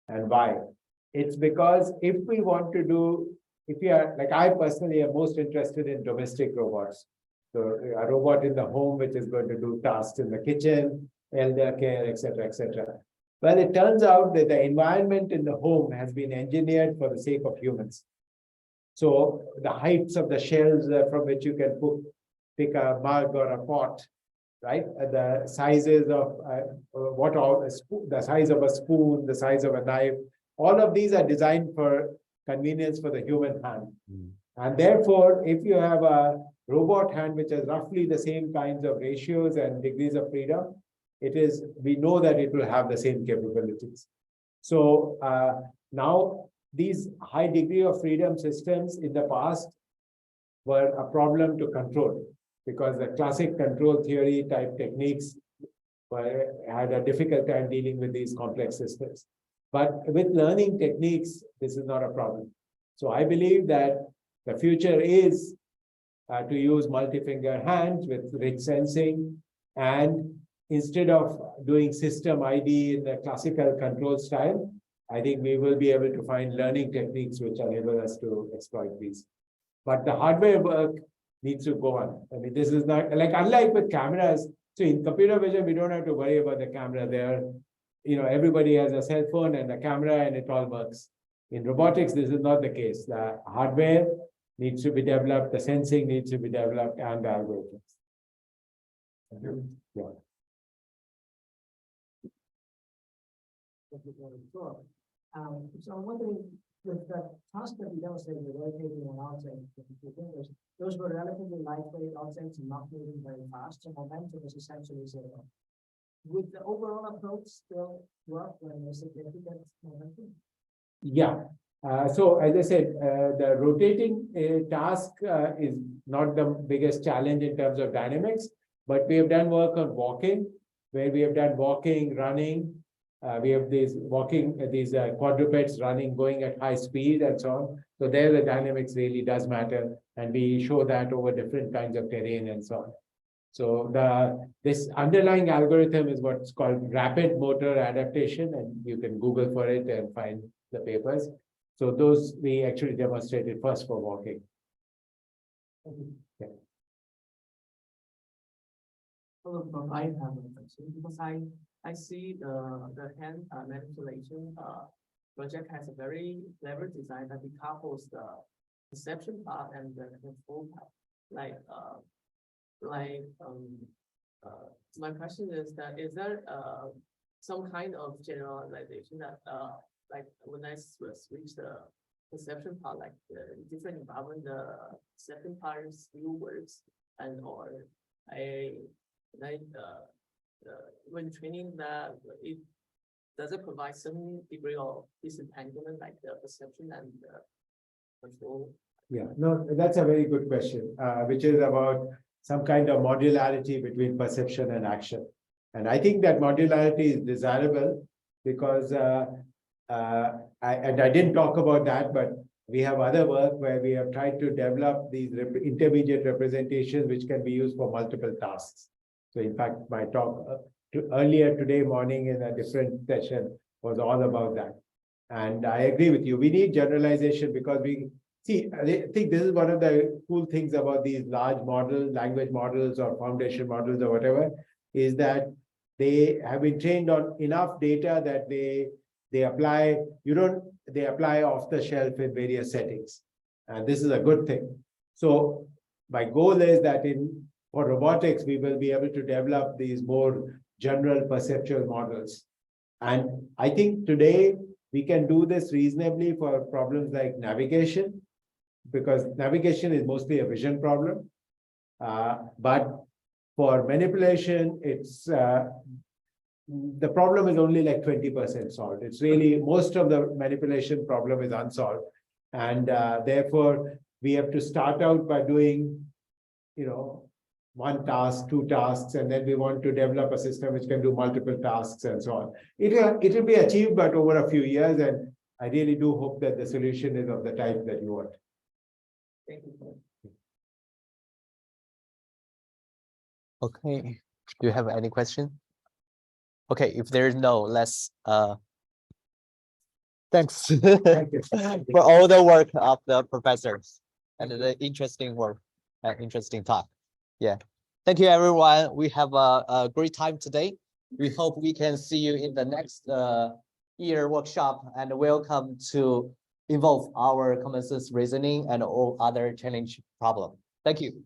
And why? It's because if we are, like I personally am most interested in domestic robots. So a robot in the home, which is going to do tasks in the kitchen, elder care, etc., etc. Well, it turns out that the environment in the home has been engineered for the sake of humans. So the heights of the shelves from which you can pick a mug or a pot, right? The sizes of the size of a spoon, the size of a knife, all of these are designed for convenience for the human hand. And therefore, if you have a robot hand which has roughly the same kinds of ratios and degrees of freedom, we know that it will have the same capabilities. So now these high degree of freedom systems in the past were a problem to control, because the classic control theory type techniques had a difficult time dealing with these complex systems. But with learning techniques, this is not a problem. So I believe that the future is to use multi-finger hands with rich sensing, and instead of doing system ID in the classical control style, I think we will be able to find learning techniques which enable us to exploit these. But the hardware work needs to go on. I mean, this is not like, unlike with cameras. So in computer vision, we don't have to worry about the camera there. Everybody has a cell phone and a camera and it all works. In robotics, this is not the case. The hardware needs to be developed, the sensing needs to be developed, and the algorithms. Thank you. Yeah. So I'm wondering, with the task that we demonstrated, the rotating and outside, those were relatively lightweight objects and not moving very fast, so momentum is essentially 0. Would the overall approach still work when there's significant momentum? Yeah, so as I said, the rotating task is not the biggest challenge in terms of dynamics, but we have done work on walking, where we have done walking, running. We have these quadrupeds running, going at high speed and so on. So there the dynamics really does matter, and we show that over different kinds of terrain and so on. So this underlying algorithm is what's called rapid motor adaptation, and you can Google for it and find the papers. So those we actually demonstrated first for walking. Yeah. Hello, I have a question because I see the hand manipulation project has a very clever design that decouples the perception part and the control part. My question is that is there some kind of generalization that like when I switch the perception part, like the different environment, the perception part still works, and or when training that it does it provide some degree of disentanglement, like the perception and the control? Yeah, no, that's a very good question, which is about some kind of modularity between perception and action. And I think that modularity is desirable because I didn't talk about that, but we have other work where we have tried to develop these intermediate representations which can be used for multiple tasks. So in fact, my talk earlier today morning in a different session was all about that. And I agree with you. We need generalization because we see, I think this is one of the cool things about these large models, language models or foundation models or whatever, is that they have been trained on enough data that they apply off the shelf in various settings. And this is a good thing. So my goal is that for robotics, we will be able to develop these more general perceptual models. And I think today we can do this reasonably for problems like navigation, because navigation is mostly a vision problem. But for manipulation, it's the problem is only like 20% solved. It's really most of the manipulation problem is unsolved. And therefore, we have to start out by doing, one task, two tasks, and then we want to develop a system which can do multiple tasks and so on. It will be achieved, but over a few years, and I really do hope that the solution is of the type that you want. Thank you. Okay, do you have any question? Okay, if there's no, let's thanks for all the work of the professors and the interesting work and interesting talk. Yeah, thank you everyone. We have a great time today. We hope we can see you in the next year workshop, and welcome to involve our common sense reasoning and all other challenge problem. Thank you.